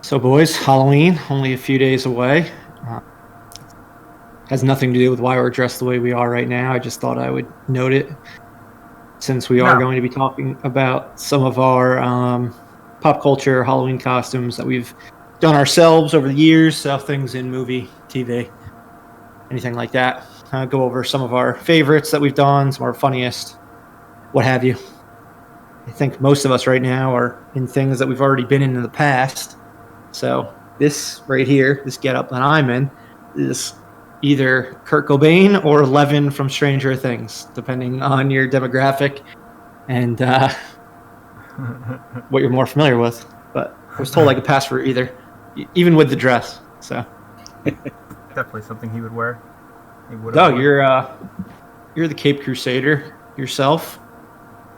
So, boys, Halloween, only a few days away. Uh, has nothing to do with why we're dressed the way we are right now. I just thought I would note it since we are No. going to be talking about some of our pop culture Halloween costumes that we've done ourselves over the years, things in movie, TV, anything like that. Go over some of our favorites that we've done, some of our funniest, what have you. I think most of us right now are in things that we've already been in the past. So this right here, this getup that I'm in, is either Kurt Cobain or Levin from Stranger Things, depending on your demographic and what you're more familiar with. But I was told I could pass for either, even with the dress. So Definitely something he would wear. Doug, you're the Cape Crusader yourself.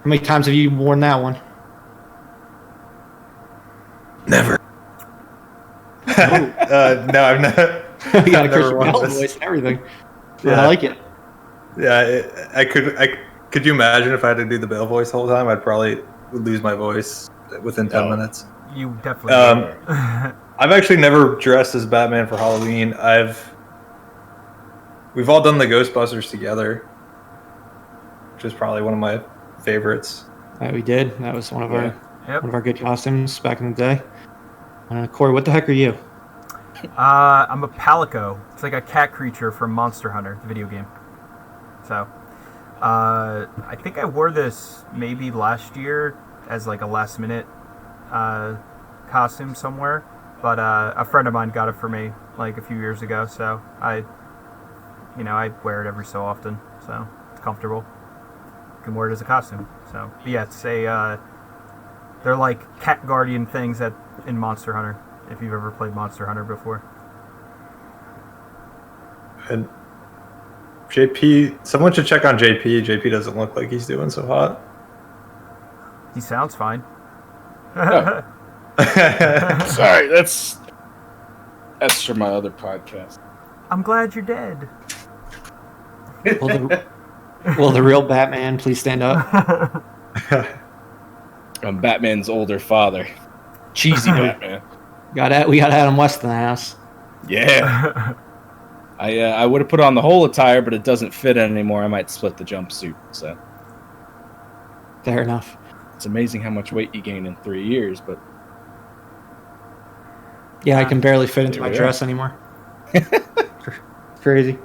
How many times have you worn that one? Never. No, I've not. You got a Christian Bale voice and everything. Yeah. I like it. Yeah, I could you imagine if I had to do the Bale voice the whole time? I'd probably lose my voice within 10 minutes. You definitely would. I've actually never dressed as Batman for Halloween. We've all done the Ghostbusters together, which is probably one of my favorites. We did. That was one of our good costumes back in the day. Corey, what the heck are you? I'm a Palico. It's like a cat creature from Monster Hunter, the video game. So, I think I wore this maybe last year as like a last minute costume somewhere, but a friend of mine got it for me like a few years ago. So I wear it every so often. So it's comfortable. You can wear it as a costume. So but yeah, it's they're like cat guardian things in Monster Hunter, if you've ever played Monster Hunter before. And JP, someone should check on JP. JP doesn't look like he's doing so hot. He sounds fine. Oh. Sorry, that's for my other podcast. I'm glad you're dead. Will the real Batman please stand up? I'm Batman's older father. Cheesy Batman. We got Adam West in the house. Yeah. I would have put on the whole attire, but it doesn't fit anymore. I might split the jumpsuit. So Fair enough. it's amazing how much weight you gain in 3 years, but Yeah, I can barely fit into my dress anymore. Crazy.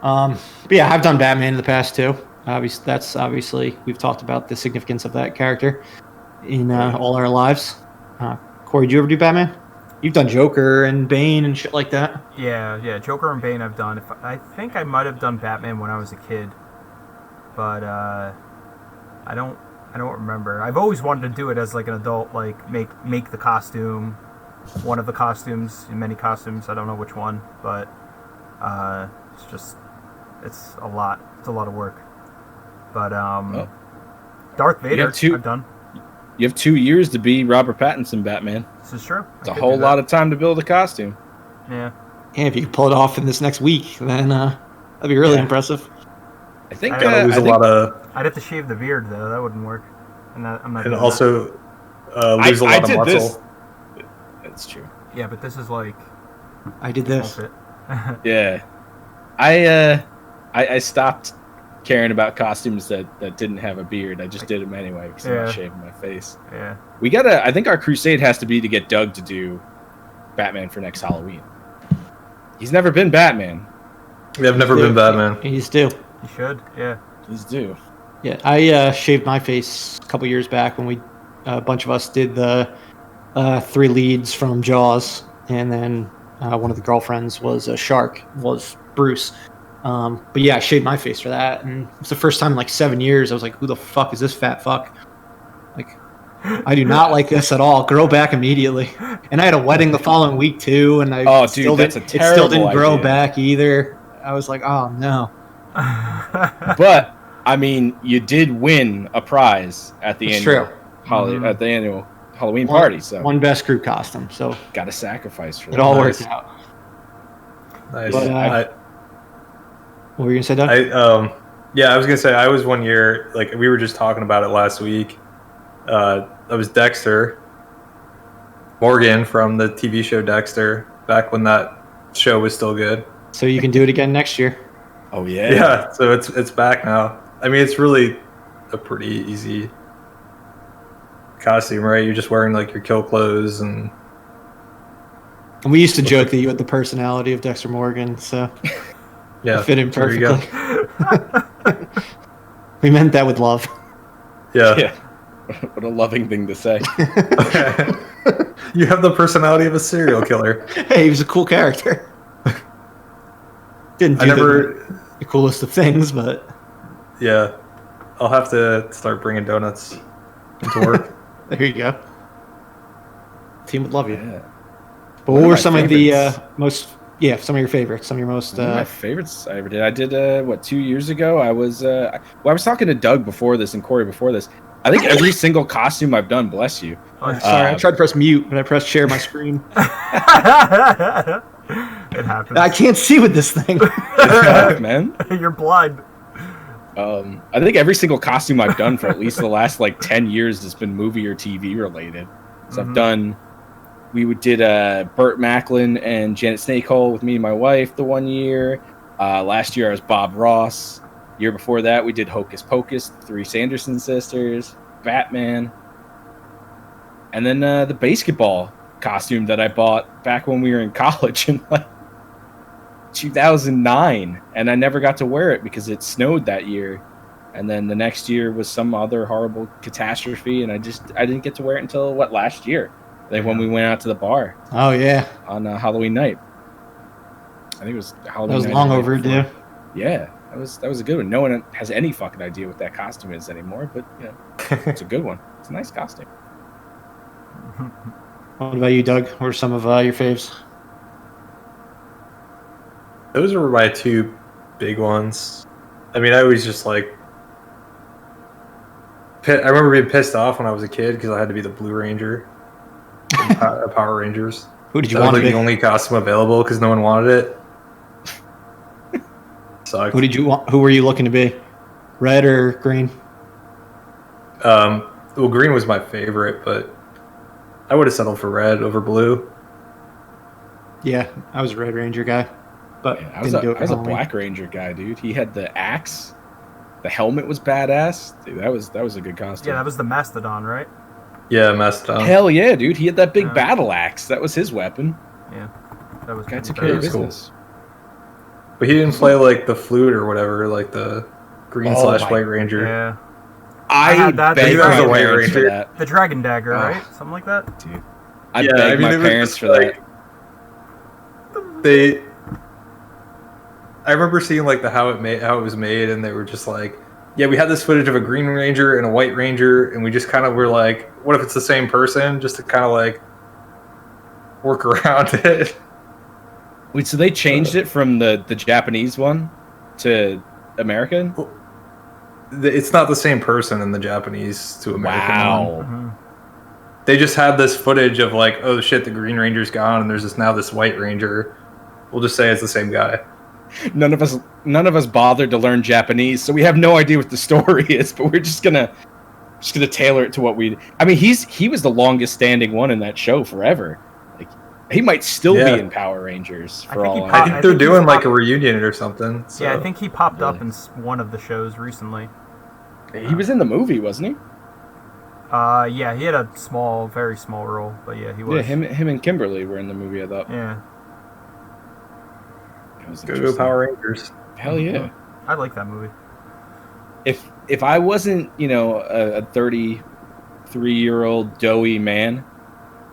But yeah, I've done Batman in the past too. Obviously we've talked about the significance of that character in all our lives. Corey, did you ever do Batman? You've done Joker and Bane and shit like that. Yeah, Joker and Bane I've done. I think I might have done Batman when I was a kid, but I don't remember. I've always wanted to do it as like an adult, like make the costume, one of the costumes in many costumes. I don't know which one, but it's a lot. It's a lot of work. But Darth Vader I've done. You have 2 years to be Robert Pattinson Batman. This is true. It's a whole lot of time to build a costume. Yeah. And if you could pull it off in this next week, then that'd be really impressive. I think I'd have to shave the beard though. That wouldn't work. And also lose a lot of muscle. That's true. Yeah, but this is like I did this. Yeah. I stopped caring about costumes that didn't have a beard. I just did them anyway because I'm not shaving my face. Yeah. I think our crusade has to be to get Doug to do Batman for next Halloween. He's never been Batman. We have never been Batman. He's due. You should, yeah. He's due. Yeah, I shaved my face a couple years back when a bunch of us did the 3 leads from Jaws, and then one of the girlfriends was a shark, was Bruce. But yeah, I shaved my face for that, and it was the first time in like 7 years I was like, who the fuck is this fat fuck? Like, I do not like this at all. Grow back immediately. And I had a wedding the following week too, and it still didn't grow back either. I was like, oh no. But I mean, you did win a prize at the annual Halloween party. So one best crew costume. So got a sacrifice for that. It all worked out. Nice. But, what were you gonna say, Doug? I was gonna say I was one year, like we were just talking about it last week. I was Dexter, Morgan from the TV show Dexter, back when that show was still good. So you can do it again next year. Oh yeah. Yeah, so it's back now. I mean, it's really a pretty easy costume, right? You're just wearing like your kill clothes and we used to joke that you had the personality of Dexter Morgan, so yeah, it fit in there you go. perfectly. We meant that with love. Yeah. Yeah. What a loving thing to say. You have the personality of a serial killer. Hey, he was a cool character. Didn't do the coolest of things, but Yeah, I'll have to start bringing donuts into work. there you go. Team would love you. Yeah. But One what of were my some of favorites. the some of your favorites? Some of your most One of my favorites I ever did. I did 2 years ago. I was I was talking to Doug before this and Corey before this. I think every single costume I've done, bless you. Oh, sorry, I tried to press mute, but I pressed share my screen. It happens. I can't see with this thing. Man. You're blind. I think every single costume I've done for at least the last like 10 years has been movie or TV related. So I've done. We did Burt Macklin and Janet Snakehole with me and my wife the 1 year. Last year I was Bob Ross. Year before that we did Hocus Pocus, the 3 Sanderson sisters, Batman, and then the basketball costume that I bought back when we were in college in like 2009, and I never got to wear it because it snowed that year. And then the next year was some other horrible catastrophe, and I didn't get to wear it until last year. Like when we went out to the bar. Oh yeah, on Halloween night. I think it was Halloween. That was night long or the night overdue. before. Yeah, that was a good one. No one has any fucking idea what that costume is anymore, but you know, it's a good one. It's a nice costume. What about you, Doug? What are some of your faves? Those were my 2 big ones. I mean, I was just like, I remember being pissed off when I was a kid because I had to be the Blue Ranger in Power Rangers. Who did you That was want like to be? the only costume available because no one wanted it. Sucked. Who did you want? Who were you looking to be? Red or green? Well, green was my favorite, but I would have settled for red over blue. Yeah, I was a Red Ranger guy, but Yeah, I was didn't do it a for Halloween. Black Ranger guy, dude. He had the axe. The helmet was badass. Dude, that was a good costume. Yeah, that was the Mastodon, right? Yeah, messed up. Hell yeah, dude. He had that big Yeah. battle axe. That was his weapon. Yeah, that was Guy pretty took care of was cool. business. But he didn't play like the flute or whatever, like the green Oh / my- white ranger. Yeah, I had that. begged He was my the White parents for Ranger. that. the Dragon Dagger, Oh. right? Something like that. Dude. I Yeah, begged I mean, my it was parents just for like- that. I remember seeing like how it was made, and they were just like, yeah, we had this footage of a green ranger and a white ranger, and we just kind of were like, what if it's the same person? Just to kind of like work around it. Wait, so they changed it from the Japanese one to American? It's not the same person in the Japanese to American one. Wow. Mhm. They just had this footage of like, oh shit, the green ranger's gone, and there's this white ranger. We'll just say it's the same guy. None of us bothered to learn Japanese, so we have no idea what the story is, but we're just gonna tailor it to what we. I mean, he was the longest standing one in that show forever. Like he might still Yeah. be in Power Rangers I for think he all popped- I I think I they're think he's doing like pop- a reunion or something. So. Yeah, I think he popped up Really? in one of the shows recently. He was in the movie, wasn't he? Yeah, he had a very small role, but yeah, he was. Yeah, him and Kimberly were in the movie. I thought. Yeah, That was Go interesting. Power Rangers. Hell yeah! I like that movie. If I wasn't, a 33-year-old doughy man,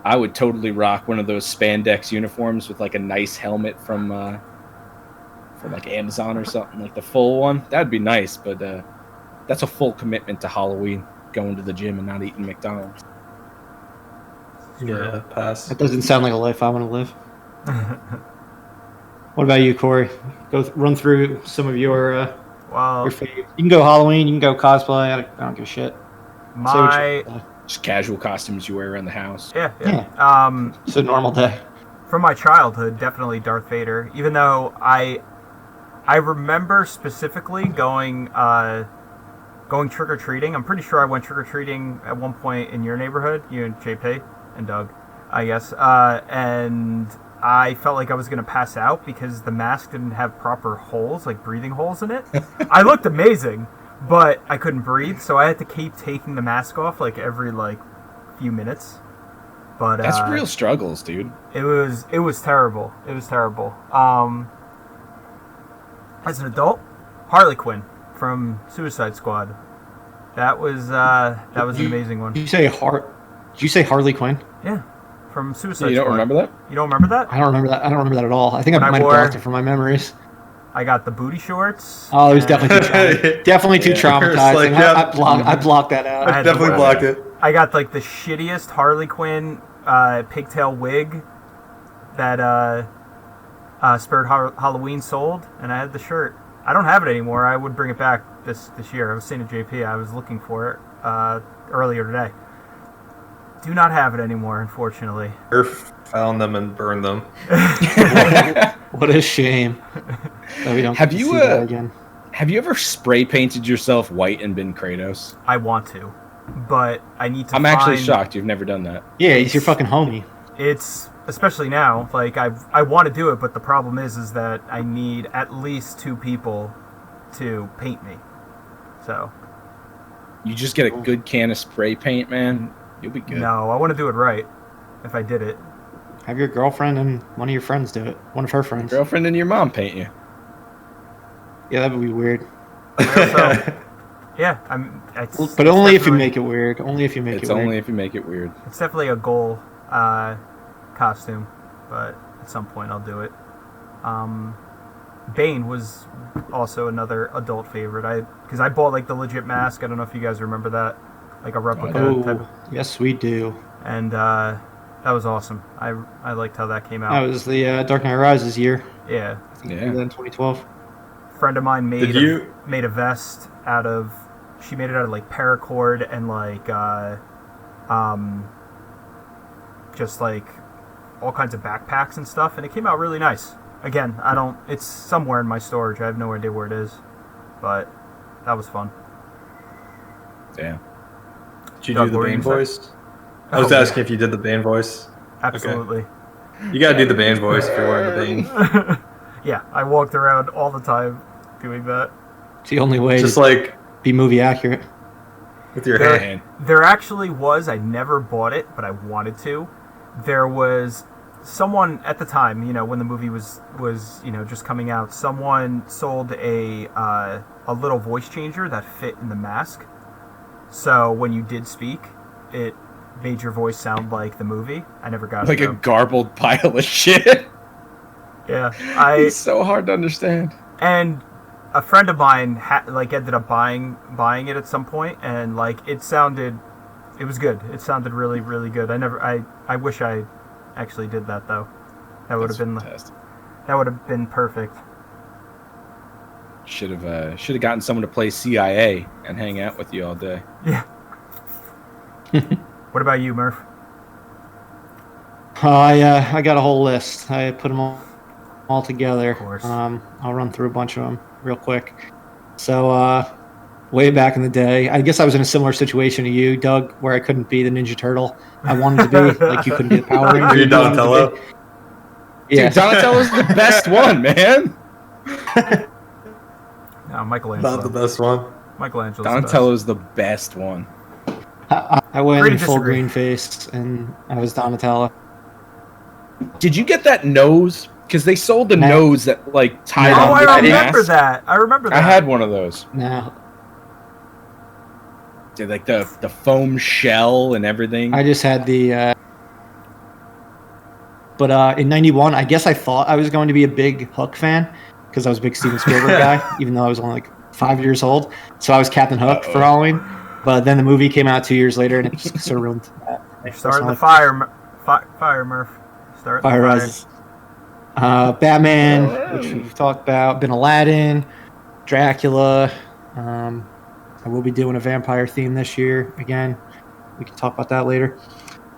I would totally rock one of those spandex uniforms with like a nice helmet from like Amazon or something, like the full one. That'd be nice, but that's a full commitment to Halloween, going to the gym and not eating McDonald's. Yeah, pass. That doesn't sound like a life I want to live. What about you, Corey? Run through some of your Well, faves. You can go Halloween. You can go cosplay. I don't give a shit. Say what you- Just casual costumes you wear around the house. yeah. It's a normal day. From my childhood, definitely Darth Vader. Even though I remember specifically going trick or treating. I'm pretty sure I went trick or treating at one point in your neighborhood, you and JP and Doug. I guess. And I felt like I was going to pass out because the mask didn't have proper holes, like breathing holes in it. I looked amazing, but I couldn't breathe, so I had to keep taking the mask off like every few minutes. But that's real struggles, dude. It was terrible. It was terrible. As an adult, Harley Quinn from Suicide Squad. That was an amazing one. Did you say Harley Quinn? Yeah, from Suicide Squad. You don't remember that? You don't remember that? I don't remember that. I don't remember that at all. I think When I I might have wore- blocked it from my memories. I got the booty shorts. Oh, it was and definitely too traumatizing. Like, yeah. I blocked that out. I had Definitely to- blocked it. I got the shittiest Harley Quinn pigtail wig that Spirit Halloween sold, and I had the shirt. I don't have it anymore. I would bring it back this year. I was saying to JP, I was looking for it earlier today. Do not have it anymore, unfortunately. Murph found them and burned them. What a shame that we don't Have get to you, see that again. Have you ever spray painted yourself white and been Kratos? I want to, but I need to I'm actually find- shocked you've never done that. Yeah, he's your fucking homie. It's especially now. Like I want to do it, but the problem is that I need at least 2 people to paint me. So You just get a good can of spray paint, man. You'll be good. no, I want to do it right. If I did it, Have your girlfriend and one of your friends do it. One of her friends. Girlfriend and your mom paint you. Yeah, that would be weird. I yeah, But only if you make it weird. Only if you make It's it weird. only if you make it weird. It's definitely a goal costume, but at some point I'll do it. Bane was also another adult favorite. Because I bought like the legit mask. I don't know if you guys remember that, like a replica type. Oh, yes, we do. And that was awesome. I liked how that came That out. was the Dark Knight Rises year. Yeah, Yeah. In 2012. friend of mine Did you? made a vest out of. She made it out of like paracord and like just like all kinds of backpacks and stuff, and it came out really nice. Again, it's somewhere in my storage. I have no idea where it is, but that was fun. Yeah. Did you Doug, do the what were you Bane gonna say? voice? I was Oh, asking if you did the Bane voice. Absolutely. You gotta do the Bane voice if you're wearing the Bane. Yeah, I walked around all the time doing that. It's the only way Just to like be movie accurate. with your There- hand. There actually was. I never bought it, but I wanted to. There was someone at the time, when the movie was just coming out. Someone sold a little voice changer that fit in the mask. So when you did speak, it made your voice sound like the movie. I never got Like it. a though. garbled pile of shit. Yeah, It's so hard to understand. and a friend of mine ended up buying it at some point, and it was good. It sounded really, really good. I wish I actually did that though. That would have been fantastic. that would have been perfect. Should have gotten someone to play CIA and hang out with you all day. Yeah. What about you, Murph? I got a whole list. I put them all together. Of course. I'll run through a bunch of them real quick. So, way back in the day, I guess I was in a similar situation to you, Doug, where I couldn't be the Ninja Turtle I wanted to be. Like you couldn't be the Power Ranger. Are you you wanted to Donatello? be. Yeah. Dude, Donatello's the best one, man. No, Michelangelo. Not the best one. Michelangelo's Donatello's the best one. I went Agree in to full disagree. green face, and I was Donatello. Did you get that nose? Because they sold the No. nose that tied No, Oh, on I the remember mask. that. I remember that. I had one of those. No, Did the foam shell and everything. I just had the. But in '91, I guess I thought I was going to be a big Hook fan because I was a big Steven Spielberg guy, even though I was only 5 years old. So I was Captain Hook for Halloween. But then the movie came out 2 years later, and it just sort of ruined that. You're starting the fire, Murph. Start Fire the fire. Rises. Batman, which we've talked about, been Aladdin, Dracula. I will be doing a vampire theme this year again. We can talk about that later.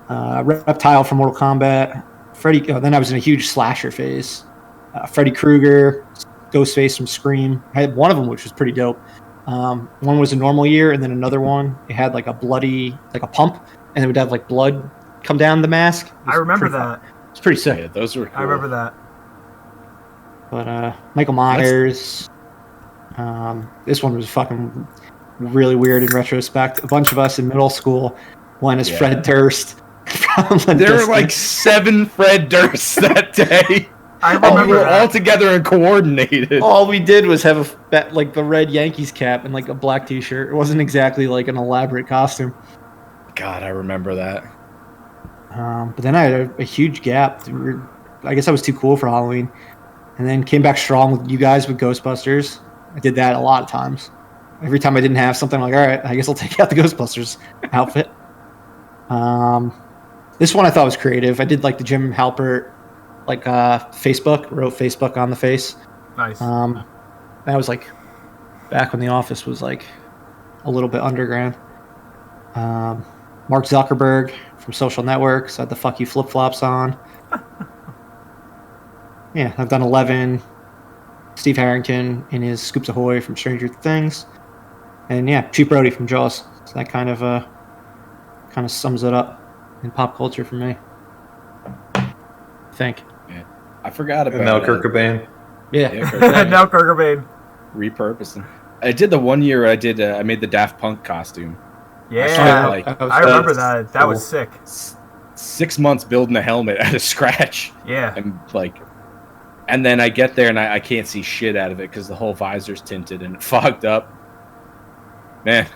Reptile from Mortal Kombat. Freddy. Then I was in a huge slasher phase. Freddy Krueger, Ghostface from Scream. I had one of them which was pretty dope. One was a normal year, and then another one it had like a bloody, like a pump, and it would have like blood come down the mask. I remember that. It's pretty sick. Yeah, those were cool. I remember that. But Michael Myers. This one was fucking really weird in retrospect. A bunch of us in middle school went as Fred Durst. There were like 7 Fred Dursts that day. I remember we were all together and coordinated. All we did was have like the red Yankees cap and like a black T-shirt. It wasn't exactly like an elaborate costume. God, I remember that. But then I had a huge gap. I guess I was too cool for Halloween, and then came back strong with you guys with Ghostbusters. I did that a lot of times. Every time I didn't have something, I'm like, all right, I guess I'll take out the Ghostbusters outfit. This one I thought was creative. I did like the Jim Halpert, like Facebook, wrote Facebook on the face. Nice. That was like back when The Office was like a little bit underground. Mark Zuckerberg from Social Networks had the fuck you flip-flops on. Yeah, I've done 11. Steve Harrington in his Scoops Ahoy from Stranger Things. And yeah, Cheap Brody from Jaws. So that kind of sums it up in pop culture for me. I think. Yeah. I forgot about Mel Kurt Cobain. Yeah. Now Kurt Cobain. Repurposing. I did the one year I made the Daft Punk costume. Yeah, I remember that. That was sick. 6 months building a helmet out of scratch. Yeah. And then I get there and I can't see shit out of it because the whole visor's tinted and fogged up. Man,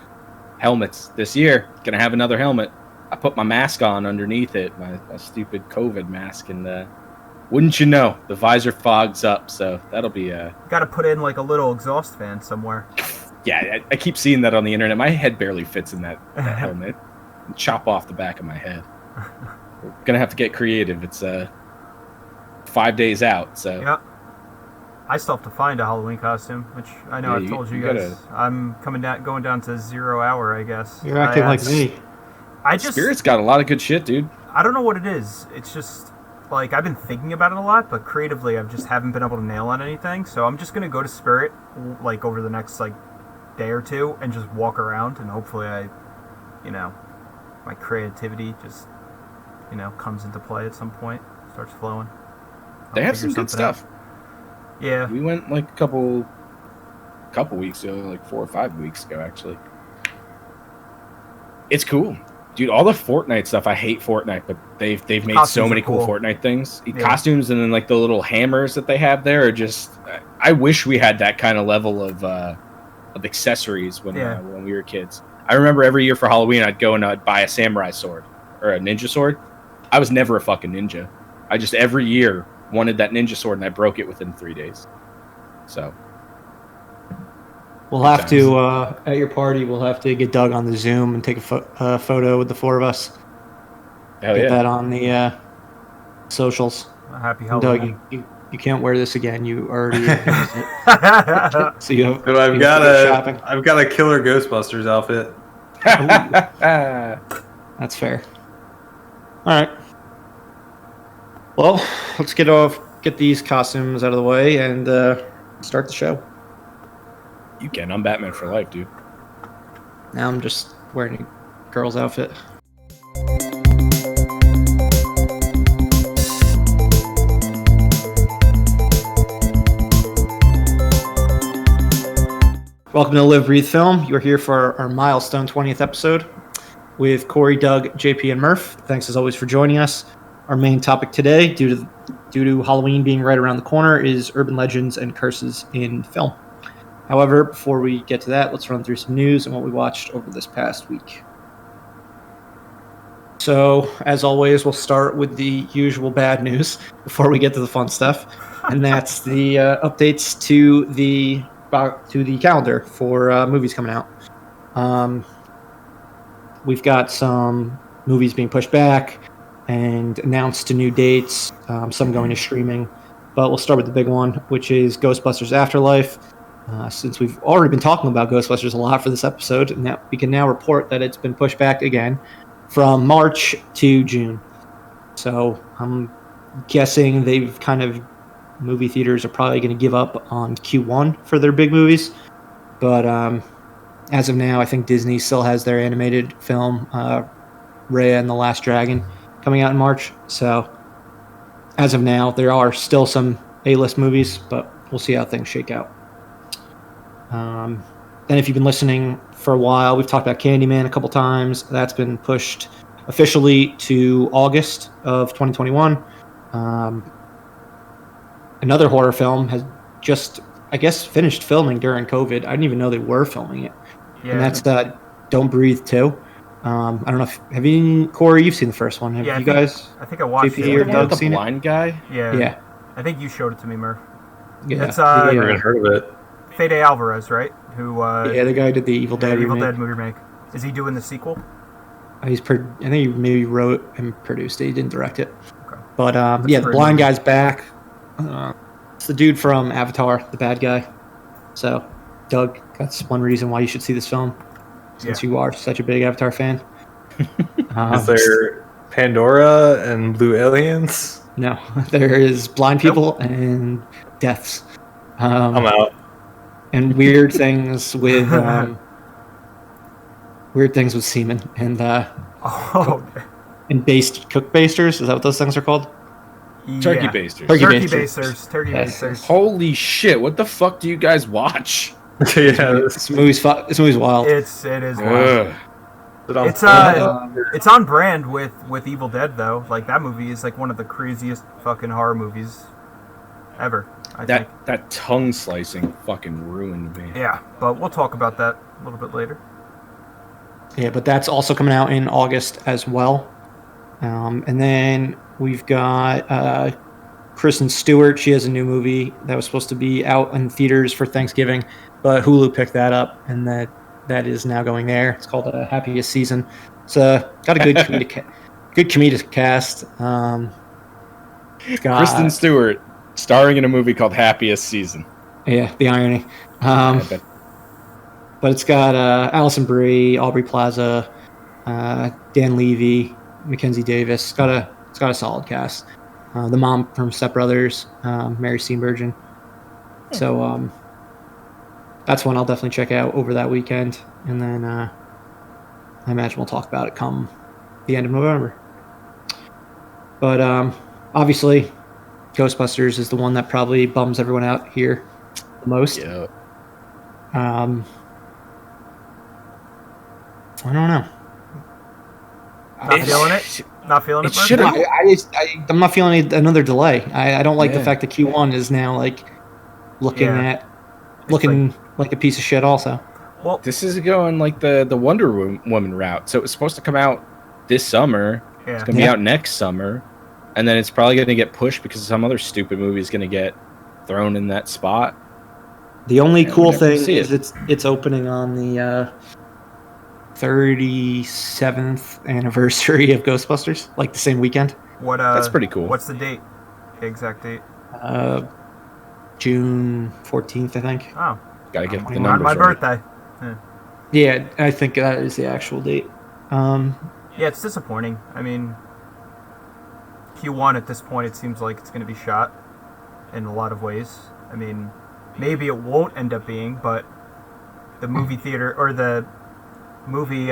helmets. This year, gonna have another helmet. I put my mask on underneath it, my stupid COVID mask, and wouldn't you know, the visor fogs up, so that'll be Got to put in like a little exhaust fan somewhere. Yeah, I keep seeing that on the internet. My head barely fits in that helmet. Chop off the back of my head. We're gonna have to get creative. It's 5 days out, so. Yeah. I still have to find a Halloween costume, which I know I've told you guys. I'm going down to 0 hour, I guess. You're acting like me. Spirit's got a lot of good shit, dude. I don't know what it is. It's just like I've been thinking about it a lot, but creatively I just haven't been able to nail on anything. So I'm just gonna go to Spirit like over the next like day or two and just walk around, and hopefully my creativity just comes into play at some point, starts flowing. They have some good stuff. Yeah, we went like a couple weeks ago, like 4 or 5 weeks ago, actually. It's cool, dude. All the Fortnite stuff. I hate Fortnite, but they've made costumes so many cool Fortnite things. Yeah. Costumes, and then like the little hammers that they have there are just. I wish we had that kind of level of accessories when we were kids. I remember every year for Halloween, I'd go and I'd buy a samurai sword or a ninja sword. I was never a fucking ninja. I just every year wanted that ninja sword, and I broke it within 3 days. So we'll have to at your party. We'll have to get Doug on the Zoom and take a photo with the 4 of us. Get that on the socials. Happy Halloween. Doug, you can't wear this again. You already. So you have. So I've got a killer Ghostbusters outfit. That's fair. All right. Well, let's get these costumes out of the way and start the show. You can. I'm Batman for life, dude. Now I'm just wearing a girl's outfit. Welcome to Live, Breathe Film. You're here for our milestone 20th episode with Corey, Doug, JP, and Murph. Thanks as always for joining us. Our main topic today, due to Halloween being right around the corner, is urban legends and curses in film. However, before we get to that, let's run through some news and what we watched over this past week. So, as always, we'll start with the usual bad news before we get to the fun stuff, and that's the updates to the calendar for movies coming out. We've got some movies being pushed back and announced to new dates, some going to streaming. But we'll start with the big one, which is Ghostbusters Afterlife. Since we've already been talking about Ghostbusters a lot for this episode, and that we can now report that it's been pushed back again from March to June. So I'm guessing movie theaters are probably going to give up on Q1 for their big movies. But as of now, I think Disney still has their animated film, Raya and the Last Dragon, coming out in March. So as of now, there are still some A-list movies, but we'll see how things shake out. Then if you've been listening for a while, we've talked about Candyman a couple times. That's been pushed officially to August of 2021. Another horror film has just, I guess, finished filming during COVID. I didn't even know they were filming it. Yeah. And that's Don't Breathe 2. I don't know if Corey, you've seen the first one. Have you guys? I think I watched JP or Doug seen the blind guy? Yeah. I think you showed it to me, Murph. Yeah. It's I never even heard of it. Fede Alvarez, right? Who? The guy who did the Evil Dead remake. Evil Dead movie remake. Is he doing the sequel? I think he maybe wrote and produced it. He didn't direct it. Okay. But the blind guy's back. It's the dude from Avatar, the bad guy. So, Doug, that's one reason why you should see this film, since you are such a big Avatar fan. Is there Pandora and blue aliens? No, there is blind people and deaths. I'm out. And weird things with semen and cook basters. Is that what those things are called? Turkey basters. Turkey basters. Holy shit! What the fuck do you guys watch? This movie's wild. It is wild. It's on brand with Evil Dead though. Like that movie is like one of the craziest fucking horror movies ever. I think that tongue slicing fucking ruined me. Yeah, but we'll talk about that a little bit later. Yeah, but that's also coming out in August as well. And then we've got Kristen Stewart. She has a new movie that was supposed to be out in theaters for Thanksgiving, but Hulu picked that up, and that is now going there. It's called Happiest Season. It's got a good comedic cast. Kristen Stewart starring in a movie called Happiest Season. Yeah, the irony. But it's got Alison Brie, Aubrey Plaza, Dan Levy, Mackenzie Davis. It's got a solid cast. The mom from Step Brothers, Mary Steenburgen. So that's one I'll definitely check out over that weekend. And then I imagine we'll talk about it come the end of November. But obviously, Ghostbusters is the one that probably bums everyone out here the most. Yeah. I don't know. Not feeling it. I'm not feeling another delay. I don't like the fact that Q1 is now like looking like a piece of shit. Also, well, this is going like the Wonder Woman route. So it was supposed to come out this summer. Yeah. It's gonna be out next summer, and then it's probably gonna get pushed because some other stupid movie is gonna get thrown in that spot. The only cool thing is it's opening on the 37th anniversary of Ghostbusters, like the same weekend. That's pretty cool. What's the date? The exact date? June 14th, I think. Oh, gotta get the on numbers my right. birthday. Yeah, I think that is the actual date. Yeah, it's disappointing. I mean, Q1 at this point, it seems like it's going to be shot in a lot of ways. I mean, maybe it won't end up being, but the movie theater or the movie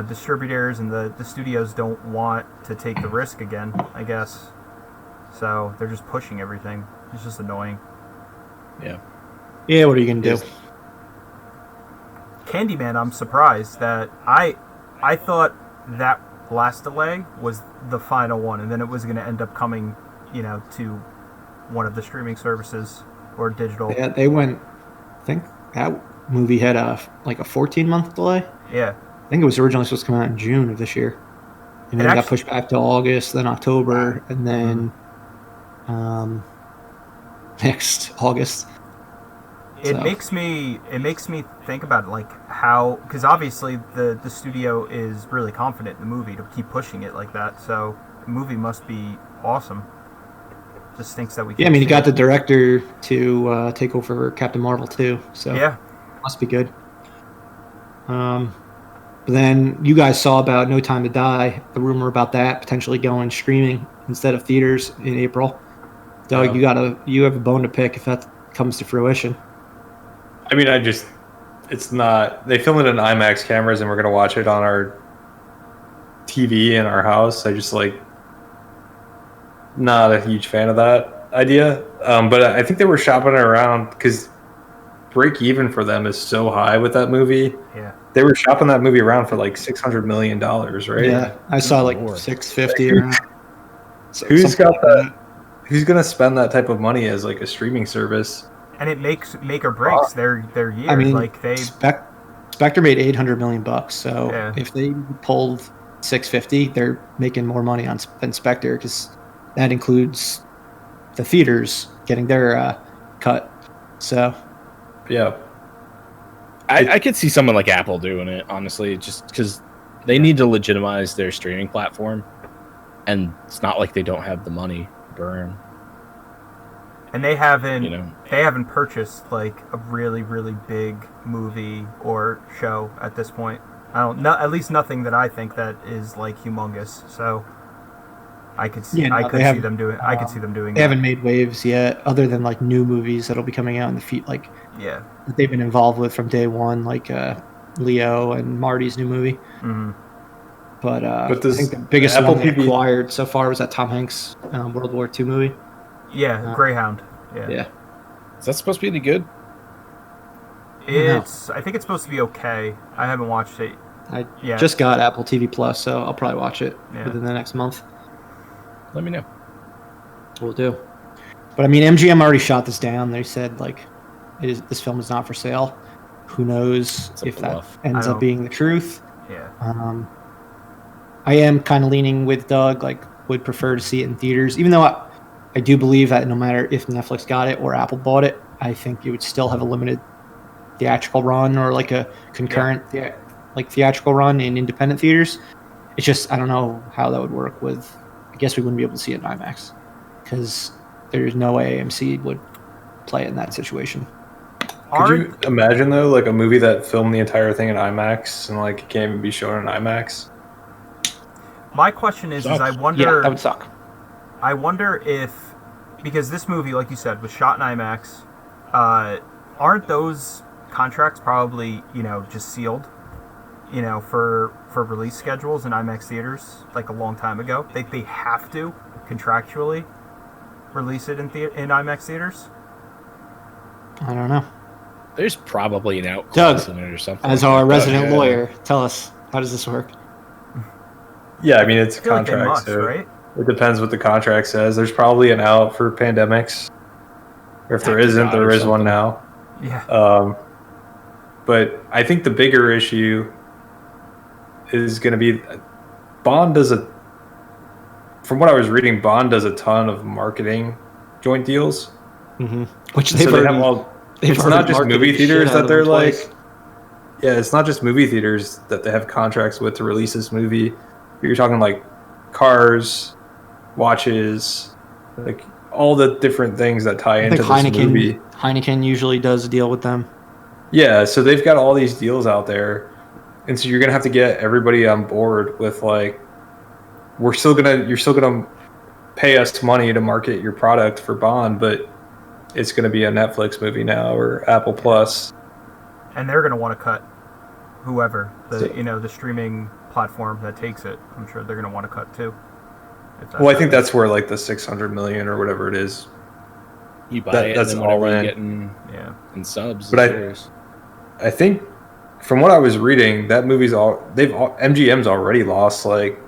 distributors and the studios don't want to take the risk again, I guess. So they're just pushing everything. It's just annoying. Yeah, what are you gonna do? Candyman, I'm surprised that I thought that last delay was the final one, and then it was going to end up coming to one of the streaming services or digital. Yeah, they went, I think that movie had a 14-month delay. Yeah. I think it was originally supposed to come out in June of this year. And then it got pushed back to August, then October, and then next August. It makes me think about like how, because obviously the studio is really confident in the movie to keep pushing it like that. So the movie must be awesome. Just thinks that we. Yeah, I mean, he got the director to take over Captain Marvel too. So yeah, must be good. But then you guys saw about No Time to Die, the rumor about that potentially going streaming instead of theaters in April. Doug, you have a bone to pick if that comes to fruition. I mean, it's not. They film it in IMAX cameras, and we're gonna watch it on our TV in our house. I just like not a huge fan of that idea. But I think they were shopping it around because break even for them is so high with that movie. Yeah. They were shopping that movie around for like $600 million, right? Yeah, I saw like Lord. 650 around. Who's Something got like that? Who's gonna spend that type of money as like a streaming service? And it make or breaks their year. I mean, like they Spectre made $800 million, so Yeah. if they pulled 650, they're making more money than Spectre because that includes the theaters getting their cut. So Yeah. I could see someone like Apple doing it, honestly, just because they need to legitimize their streaming platform, and it's not like they don't have the money to burn. and they haven't You know. they haven't purchased like a really big movie or show at this point. I don't know, at least nothing that I think that is like humongous. So I could see I could see them doing They that. haven't made waves yet, other than like new movies that'll be coming out in the feet, like Yeah. that they've been involved with from day one, like Leo and Marty's new movie. Hmm. But I this think the biggest Apple one they TV acquired so far was that Tom Hanks World War II movie. Yeah, Greyhound. Yeah. Yeah. Is that supposed to be any good? I think it's supposed to be okay. I haven't watched it. I Yeah. just got Apple TV Plus, so I'll probably watch it Yeah. within the next month. Let me know. We'll do. But I mean, MGM already shot this down. They said like, this film is not for sale. Who knows It's a if that bluff. ends up being the truth? Yeah. I am kind of leaning with Doug. Like, would prefer to see it in theaters, even though I do believe that no matter if Netflix got it or Apple bought it, I think it would still have a limited theatrical run or like a concurrent theatrical run in independent theaters. It's just I don't know how that would work with. I guess we wouldn't be able to see it in IMAX because there's no way AMC would play it in that situation. Could you imagine though, like a movie that filmed the entire thing in IMAX and like it can't even be shown in IMAX? My question is I wonder. Yeah, that would suck. I wonder if, because this movie, like you said, was shot in IMAX, aren't those contracts probably, just sealed, for release schedules in IMAX theaters like a long time ago? They have to contractually release it in IMAX theaters? I don't know. There's probably an out Doug, clause in it or something. as like our that. resident yeah. lawyer, tell us, how does this work? Yeah, I mean it's a I feel like they contract, must, so right? it depends what the contract says. There's probably an out for pandemics. Or if there Tax isn't, God or there is one something. now. Yeah. But I think the bigger issue is going to be Bond does from what I was reading, Bond does a ton of marketing joint deals. Mm-hmm. Which So they have all. It's not just movie theaters that they're like. Yeah, it's not just movie theaters that they have contracts with to release this movie. You're talking like cars, watches, like all the different things that tie into this movie. Heineken usually does a deal with them. Yeah, so they've got all these deals out there, and so you're gonna have to get everybody on board with like, you're still gonna pay us money to market your product for Bond, but it's gonna be a Netflix movie now or Apple Plus. And they're going to want to cut whoever, the streaming platform that takes it. I'm sure they're going to want to cut too. Well, I think that's where like the 600 million or whatever it is. You buy it, that's and then whatever all you in. get in subs. But is yours. I think from what I was reading, that movie's MGM's already lost like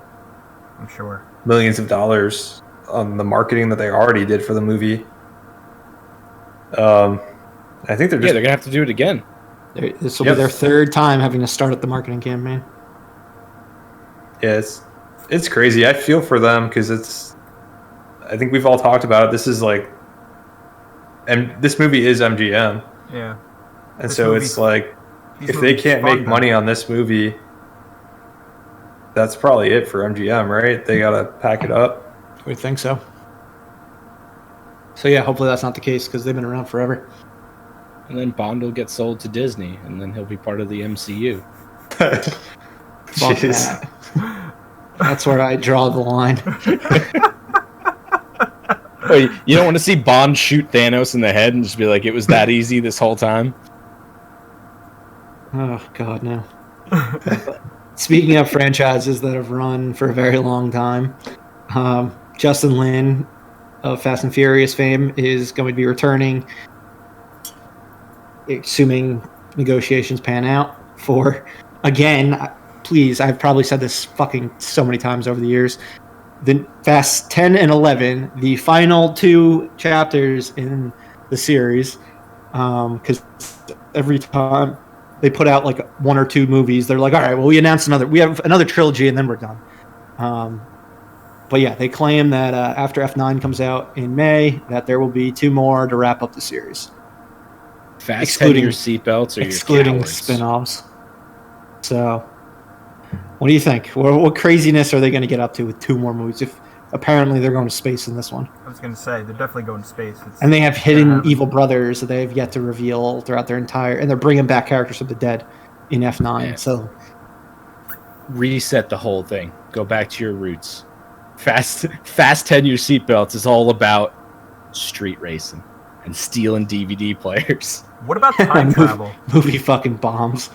I'm sure millions of dollars on the marketing that they already did for the movie. I think they're they're gonna have to do it again. This will be their third time having to start up the marketing campaign. Yeah, it's crazy. I feel for them because I think we've all talked about it. This is like, and this movie is MGM. Yeah. And so it's like, if they can't make money on this movie, that's probably it for MGM, right? They gotta pack it up. We think so. So yeah, hopefully that's not the case because they've been around forever. And then Bond will get sold to Disney, and then he'll be part of the MCU. Fuck Jeez. that. That's where I draw the line. Wait, you don't want to see Bond shoot Thanos in the head and just be like, it was that easy this whole time? Oh God, no. speaking of franchises that have run for a very long time, Justin Lin of Fast and Furious fame is going to be returning, assuming negotiations pan out, for, again, please, I've probably said this fucking so many times over the years, the Fast 10 and 11, the final 2 chapters in the series, because every time they put out like 1 or 2 movies, they're like, all right, well, we have another trilogy and then we're done. But yeah, they claim that after F9 comes out in May, that there will be 2 more to wrap up the series. Excluding your seatbelts or excluding your spin-offs. So, what do you think? What craziness are they going to get up to with 2 more movies? If apparently they're going to space in this one. I was going to say, they're definitely going to space. And they have hidden evil brothers that they have yet to reveal throughout their entire... And they're bringing back characters from the dead in F9. Yeah. So, reset the whole thing. Go back to your roots. Fast 10 your seatbelts is all about street racing and stealing DVD players. What about time travel? Movie fucking bombs.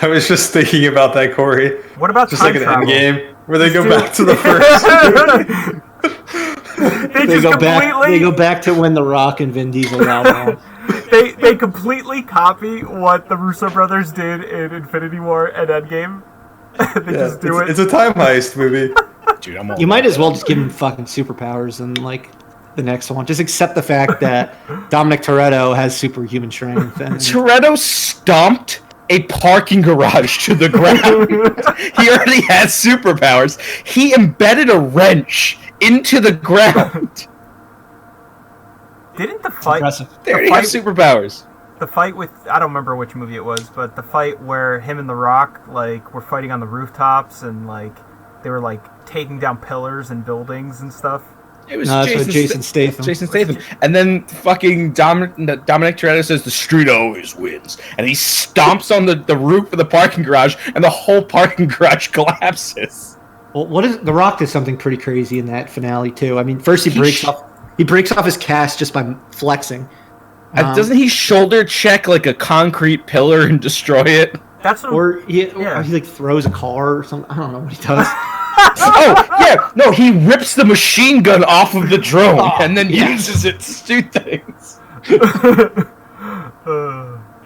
I was just thinking about that, Corey. What about just time like an travel? Endgame where they go back to the first. They go back to when The Rock and Vin Diesel out. They completely copy what the Russo brothers did in Infinity War and Endgame. They just do it. It's a time heist movie. Dude, you might as well just give him fucking superpowers and like the next one. Just accept the fact that Dominic Toretto has superhuman strength. And Toretto stomped a parking garage to the ground. He already has superpowers. He embedded a wrench into the ground. Didn't the fight... They already have superpowers. The fight with... I don't remember which movie it was, but the fight where him and The Rock, like, were fighting on the rooftops and, like, they were, like, taking down pillars and buildings and stuff. It was Jason Statham. Jason Statham. And then fucking Dominic Toretto says the street always wins. And he stomps on the roof of the parking garage, and the whole parking garage collapses. Well, The Rock did something pretty crazy in that finale, too. I mean, first he breaks off his cast just by flexing. Doesn't he shoulder check like a concrete pillar and destroy it? That's what, or he like throws a car or something. I don't know what he does. Oh, yeah. No, he rips the machine gun off of the drone and then uses it to do things.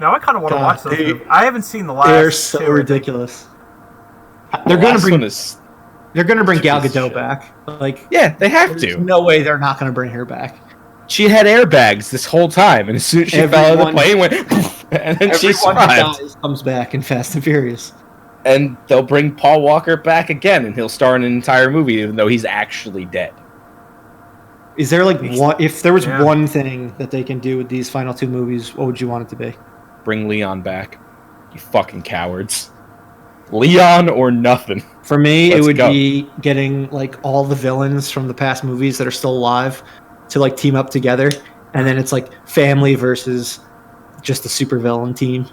Now I kind of want to watch those. I haven't seen the last. They're so ridiculous. They're going to bring Gal Gadot back. Like, yeah, they have to. There's no way they're not going to bring her back. She had airbags this whole time, and as soon as she fell out of the plane, went, and then she survived. Comes back in Fast and Furious. And they'll bring Paul Walker back again, and he'll star in an entire movie, even though he's actually dead. Is there like if there was one thing that they can do with these final 2 movies, what would you want it to be? Bring Leon back. You fucking cowards. Leon or nothing. For me, it would be getting like all the villains from the past movies that are still alive to like team up together, and then it's like family versus just the supervillain team.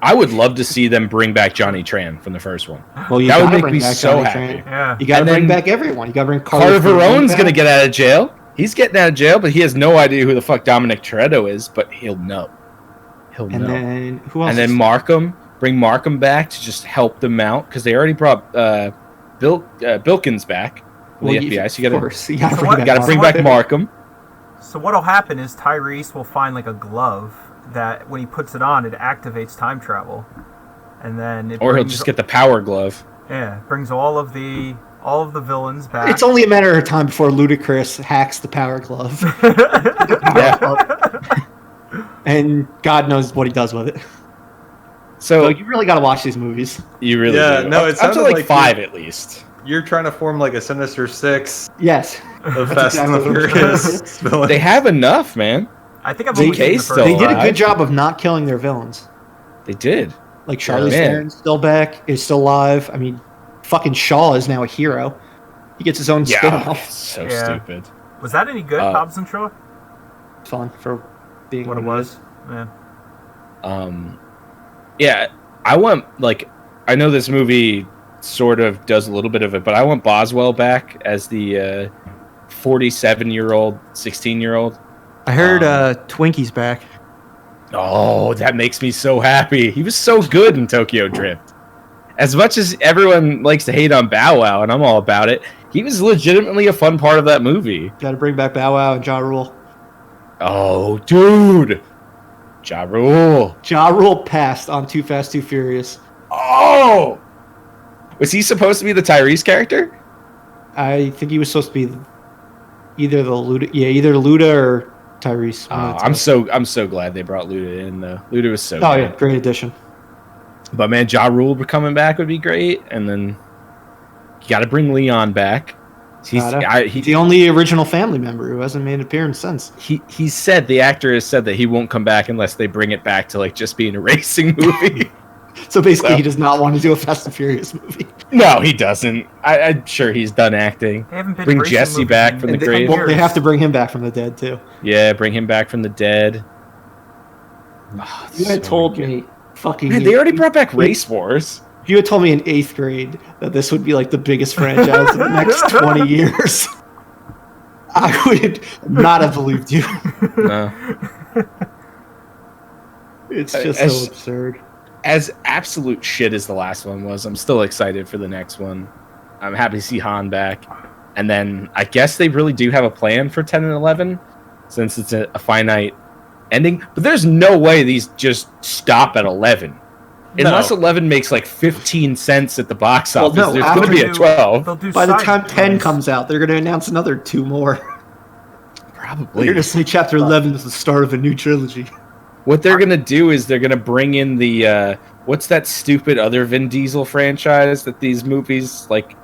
I would love to see them bring back Johnny Tran from the first one. Well, that would make me so happy. Yeah. You got to bring back everyone. You got to bring Carter Verone's going to get out of jail. He's getting out of jail, but he has no idea who the fuck Dominic Toretto is, but he'll know. He'll know. Then who else? And then Markham. Bring Markham back to just help them out, because they already brought Bilkins back from the FBI, so you got to bring back Markham. So what'll happen is Tyrese will find like a glove that when he puts it on, it activates time travel, and then he'll just get the power glove. Yeah, brings all of the villains back. It's only a matter of time before Ludacris hacks the power glove. And God knows what he does with it. So you really got to watch these movies. You really do. No, it's up to like 5 at least. You're trying to form like a Sinister Six. Yes. Of Fast and Furious. They have enough, man. I think I've only seen the first. They did a good job of not killing their villains. They did. Like Charlize Theron's still back, is still alive. I mean, fucking Shaw is now a hero. He gets his own spin-off. So stupid. Was that any good, Hobbs and Shaw? It's fun for being what it was. Yeah. Yeah, I want, like, I know this movie sort of does a little bit of it, but I want Boswell back as the 47-year-old, 16-year-old. I heard Twinkie's back. Oh, that makes me so happy. He was so good in Tokyo Drift. as much as everyone likes to hate on Bow Wow, and I'm all about it, he was legitimately a fun part of that movie. Got to bring back Bow Wow and Ja Rule. Oh, dude. Ja Rule. Ja Rule passed on Too Fast, Too Furious. Oh! Was he supposed to be the Tyrese character? I think he was supposed to be either Luda or Tyrese. I'm so glad they brought Luda in, though. Luda was so good. Yeah, great addition. But man, Ja Rule coming back would be great, and then you got to bring Leon back. He's the only original family member who hasn't made an appearance since. He said, the actor has said that he won't come back unless they bring it back to like just being a racing movie. So basically, he does not want to do a Fast and Furious movie. No, he doesn't. I'm sure he's done acting. Bring Jesse back from the grave. Well, they have to bring him back from the dead too. Yeah, bring him back from the dead. Oh, you had told me fucking. Man, they already brought back Race Wars. If you had told me in 8th grade that this would be like the biggest franchise in the next 20 years, I would not have believed you. No. It's just so absurd. As absolute shit as the last one was, I'm still excited for the next one. I'm happy to see Han back. And then I guess they really do have a plan for 10 and 11, since it's a finite ending. But there's no way these just stop at 11. Unless 11 makes like 15 cents at the box office, there's going to be a 12. By the time 10 comes out, they're going to announce another 2 more. Probably. They're going to say Chapter 11 is the start of a new trilogy. What they're going to do is they're going to bring in the, what's that stupid other Vin Diesel franchise that these movies, like,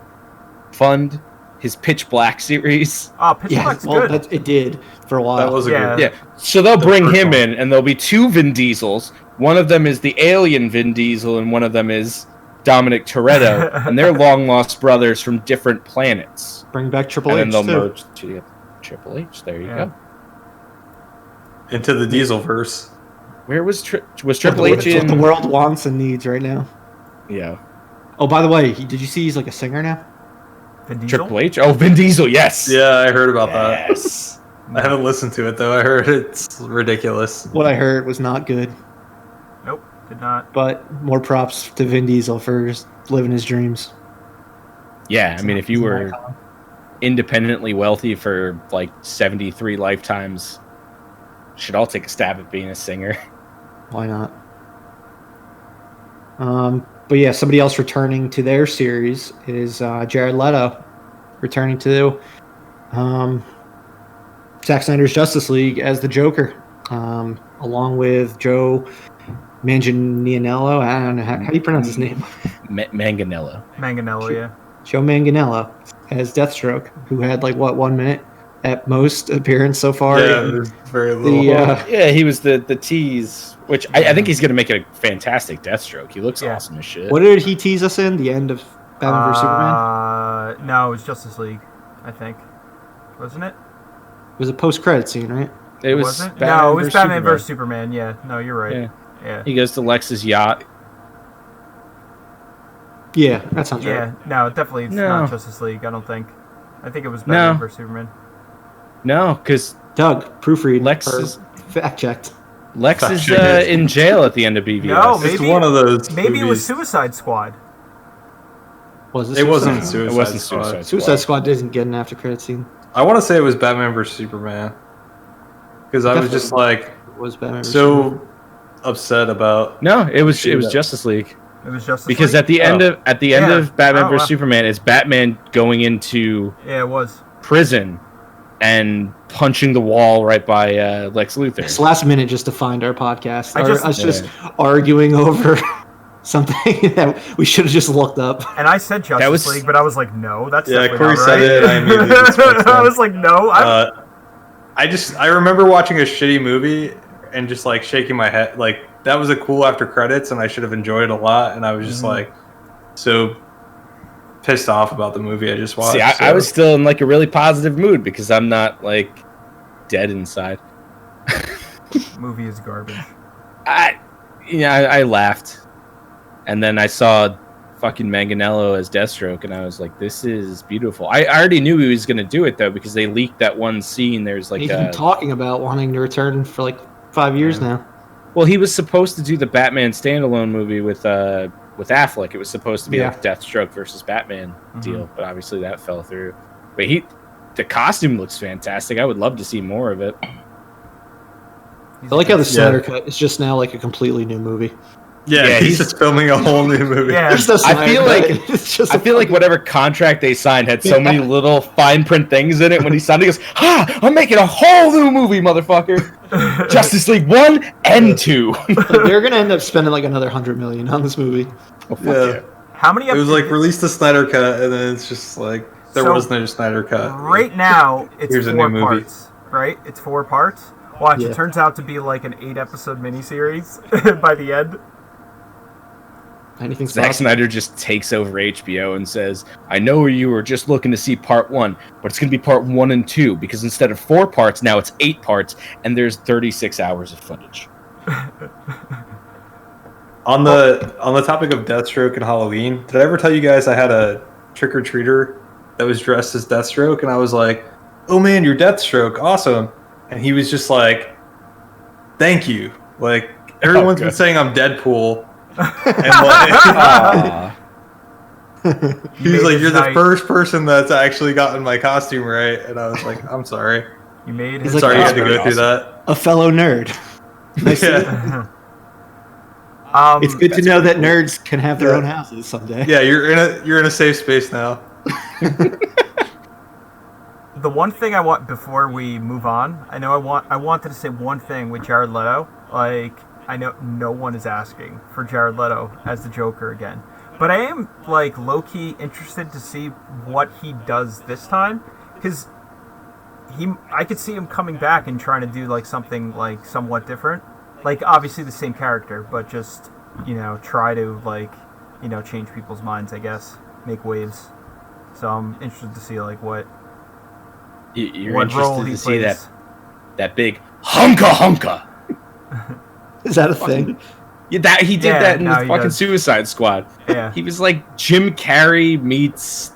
fund? His Pitch Black series. Oh, Pitch Black's good. It did for a while. That was a good. Yeah. So they'll bring him in, and there'll be 2 Vin Diesels. One of them is the alien Vin Diesel, and one of them is Dominic Toretto, and they're long-lost brothers from different planets. Bring back Triple H, and then they'll merge to Triple H. There you go. Into the Dieselverse. Where was Triple H in? What the world wants and needs right now. Yeah. Oh, by the way, did you see he's like a singer now? Vin Diesel? Triple H? Oh, Vin Diesel, yes. Yeah, I heard about that. Yes. I haven't listened to it, though. I heard it's ridiculous. What I heard was not good. Nope, did not. But more props to Vin Diesel for just living his dreams. Yeah, I mean, if you were independently wealthy for like 73 lifetimes, should all take a stab at being a singer. Why not? But yeah, somebody else returning to their series is Jared Leto, returning to Zack Snyder's Justice League as the Joker, along with Joe Manganiello. I don't know how do you pronounce his name. Manganiello, yeah. Joe Manganiello as Deathstroke, who had like 1 minute at most appearance so far. Yeah, very little. He was the tease, which I think he's going to make a fantastic Deathstroke. He looks awesome as shit. What did he tease us in? The end of Batman vs Superman? No, it was Justice League, I think. Wasn't it? It was a post-credit scene, right? It was. It was Batman vs Superman. Yeah, no, you're right. Yeah. He goes to Lex's yacht. Yeah, that sounds right. Yeah, no, definitely it's not Justice League, I don't think. I think it was Batman vs Superman. No, because Doug, proofread. Lex is fact-checked. Lex is in jail at the end of BVS. No, maybe, it's one of those maybe movies. It was Suicide Squad. It wasn't Suicide Squad. Suicide Squad doesn't get an after-credit scene. I want to say it was Batman vs Superman. Because I was just like so upset about. No, it was Justice League. It was Justice League? Because at the end of Batman vs Superman, it's Batman going into prison and punching the wall right by Lex Luthor. It's last minute just to find our podcast. I was just arguing over something that we should have just looked up. And I said Justice League, but I was like, no, that's Corey not said right. it. I immediately I was like, no. I remember watching a shitty movie and just like shaking my head. Like that was a cool after credits, and I should have enjoyed it a lot. And I was just like so pissed off about the movie I just watched. See, I was still in like a really positive mood because I'm not like dead inside. Movie is garbage. I laughed, and then I saw fucking Manganiello as Deathstroke, and I was like, "This is beautiful." I already knew he was going to do it though because they leaked that one scene. There's like he's been talking about wanting to return for like 5 years now. Well, he was supposed to do the Batman standalone movie with with Affleck. It was supposed to be Yeah. like Deathstroke versus Batman deal, but obviously that fell through. But the costume looks fantastic. I would love to see more of it. I like how the Snyder cut is just now like a completely new movie. Yeah, he's just filming a whole new movie. Yeah. There's no I feel Snyder like cut. It's just I feel like whatever contract they signed had so many little fine print things in it. When he signed it, he goes, I'm making a whole new movie, motherfucker. Justice League 1 and 2. they're gonna end up spending like another $100 million on this movie. Oh, fuck yeah. How many? It was like release the Snyder cut, and then it's just like there was no Snyder cut. Right now, it's Here's a 4 new movie. parts. Right? It's 4 parts. Watch, Yeah. it turns out to be like an 8-episode miniseries by the end. Anything Zack Snyder just takes over HBO and says, I know you were just looking to see part 1, but it's going to be part 1 and 2, because instead of 4 parts, now it's 8 parts, and there's 36 hours of footage. On the topic of Deathstroke and Halloween, did I ever tell you guys I had a trick-or-treater that was dressed as Deathstroke, and I was like, oh man, you're Deathstroke, awesome. And he was just like, thank you. Like, everyone's been saying I'm Deadpool. And like, he was like, you're the first person that's actually gotten my costume right. And I was like, I'm sorry. You made He's his like, Sorry you had to "Oh, go through that. A fellow nerd. Nice Yeah. It's good to know that nerds can have their own houses someday. Yeah, you're in a safe space now. The one thing I want before we move on, I wanted to say one thing with Jared Leto. Like, I know no one is asking for Jared Leto as the Joker again, but I am like low-key interested to see what he does this time, because I could see him coming back and trying to do like something like somewhat different, like obviously the same character, but just try to like change people's minds, I guess, make waves. So I'm interested to see like what You're what role interested he to see plays. that big hunka. Is that a thing? Yeah, he did that in the he fucking does. Suicide Squad. Yeah. He was like Jim Carrey meets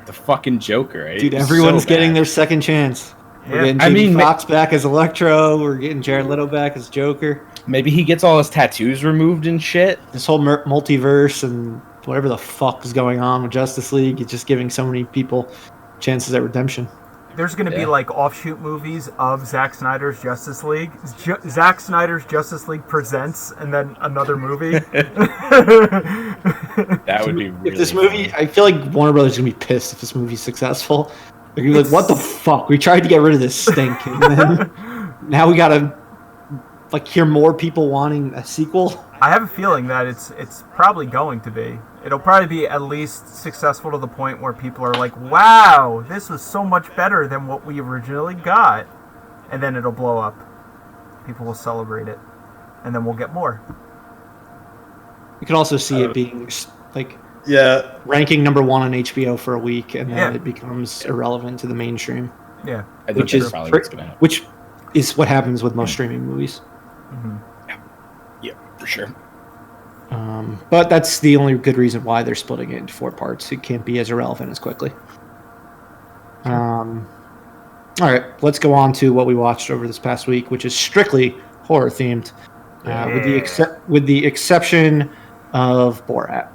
the fucking Joker. Right? Dude, It was everyone's so getting bad. their second chance. We're Yeah. getting I Jamie mean, Foxx back as Electro. We're getting Jared Leto back as Joker. Maybe he gets all his tattoos removed and shit. This whole multiverse and whatever the fuck is going on with Justice League, it's just giving so many people chances at redemption. There's going to be Yeah. like offshoot movies of Zack Snyder's Justice League. Zack Snyder's Justice League presents, and then another movie. That would be really If this movie, I feel like Warner Brothers is gonna be pissed if this movie's successful. They're gonna be like, "What the fuck? We tried to get rid of this stink, and then now we gotta like hear more people wanting a sequel." I have a feeling that it's probably going to be. It'll probably be at least successful to the point where people are like, "Wow, this was so much better than what we originally got," and then it'll blow up. People will celebrate it, and then we'll get more. You could also see it being like Yeah, ranking number 1 on HBO for a week, and then Yeah. it becomes irrelevant to the mainstream, Yeah. I think which that's is probably what's gonna happen. which is what happens with most streaming movies. Yeah, for sure. But that's the only good reason why they're splitting it into 4 parts. It can't be as irrelevant as quickly. All right, let's go on to what we watched over this past week, which is strictly horror themed, with the exception of Borat,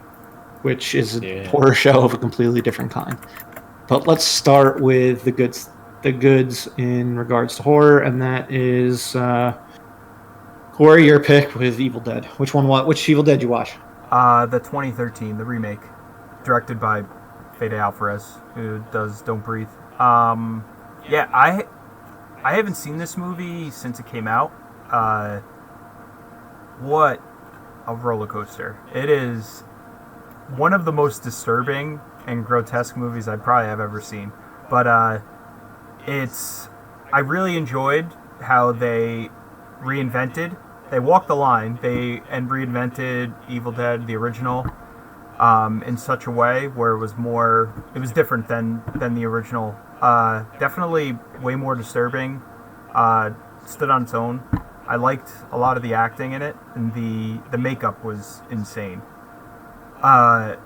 which is a horror show of a completely different kind. But let's start with the goods in regards to horror, and that is Corey, your pick with Evil Dead. Which Evil Dead you watch? The 2013, the remake, directed by Fede Alvarez, who does Don't Breathe. Yeah, I haven't seen this movie since it came out. What a roller coaster! It is one of the most disturbing and grotesque movies I probably have ever seen. But I really enjoyed how they walked the line, and reinvented Evil Dead, the original, in such a way where it was different than the original. Definitely way more disturbing. Stood on its own. I liked a lot of the acting in it, and the makeup was insane. The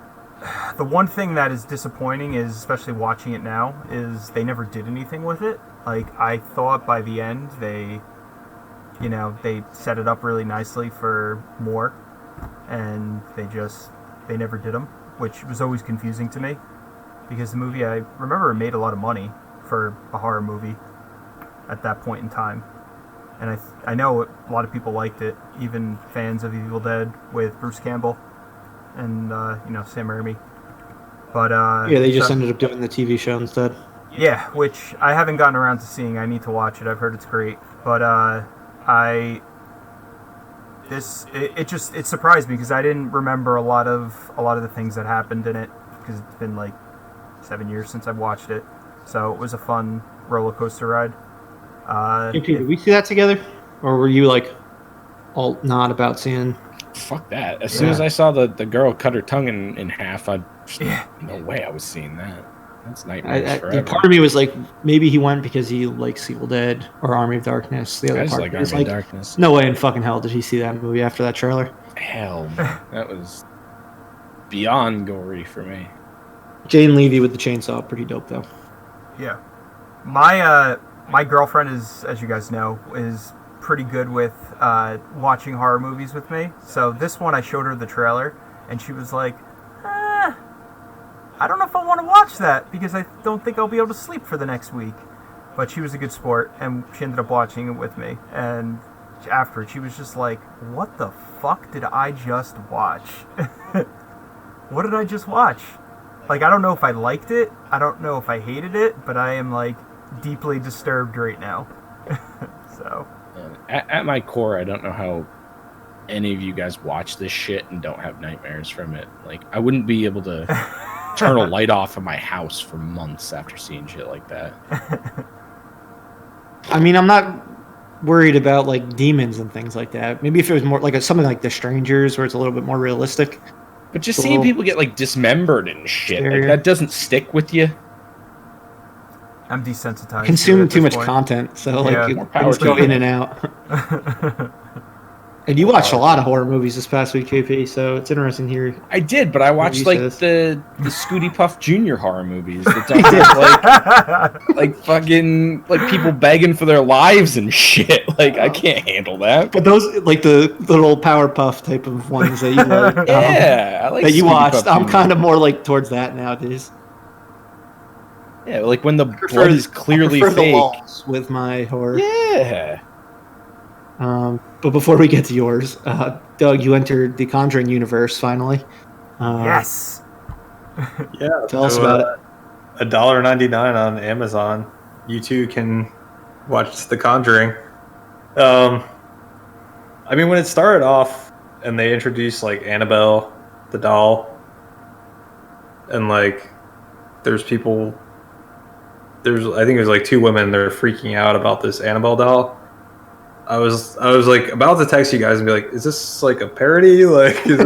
one thing that is disappointing is, especially watching it now, is they never did anything with it. Like, I thought by the end they set it up really nicely for more, and they never did them, which was always confusing to me, because the movie, I remember, it made a lot of money for a horror movie at that point in time, and I know a lot of people liked it, even fans of Evil Dead with Bruce Campbell and Sam Raimi. But yeah, they just ended up doing the TV show instead. Yeah, which I haven't gotten around to seeing. I need to watch it. I've heard it's great, but it surprised me because I didn't remember a lot of the things that happened in it, because it's been like 7 years since I've watched it. So it was a fun roller coaster ride. Did we see that together, or were you like all not about seeing? Fuck that! As soon as I saw the girl cut her tongue in half, no way I was seeing that. That's nightmares forever. Part of me was like, maybe he went because he likes Evil Dead or Army of Darkness. The other part like was Army like, of Darkness. No way in fucking hell did he see that movie after that trailer. Hell, that was beyond gory for me. Jane Levy with the chainsaw, pretty dope though. Yeah, my girlfriend is, as you guys know, is pretty good with watching horror movies with me. So this one, I showed her the trailer, and she was like, I don't know if I want to watch that because I don't think I'll be able to sleep for the next week. But she was a good sport, and she ended up watching it with me. And after it, she was just like, what the fuck did I just watch? What did I just watch? Like, I don't know if I liked it. I don't know if I hated it, but I am, like, deeply disturbed right now. So. At my core, I don't know how any of you guys watch this shit and don't have nightmares from it. Like, I wouldn't be able to turn a light off in my house for months after seeing shit like that. I mean, I'm not worried about like demons and things like that. Maybe if it was more like something like The Strangers, where it's a little bit more realistic. But just seeing people get like dismembered and shit, like, that doesn't stick with you. I'm desensitized. Consume too much content, so like things go in and out. And you watched a lot of horror movies this past week, KP, so it's interesting here. I did, but I watched like the Scooty Puff Jr. horror movies. Like fucking like people begging for their lives and shit. Like I can't handle that. But those like the little Powerpuff type of ones that you like, I like that you Scooty watched. Puff I'm kind of more like towards that nowadays. Yeah, like when the blood is clearly fake. The walls with my horror. Yeah. But before we get to yours, Doug, you entered the Conjuring universe finally. Yes. Yeah. Tell us about it. $1.99 on Amazon. You too can watch The Conjuring. I mean, when it started off and they introduced like Annabelle, the doll, and like I think it was like two women. They're freaking out about this Annabelle doll. I was like about to text you guys and be like, "Is this like a parody? Like, is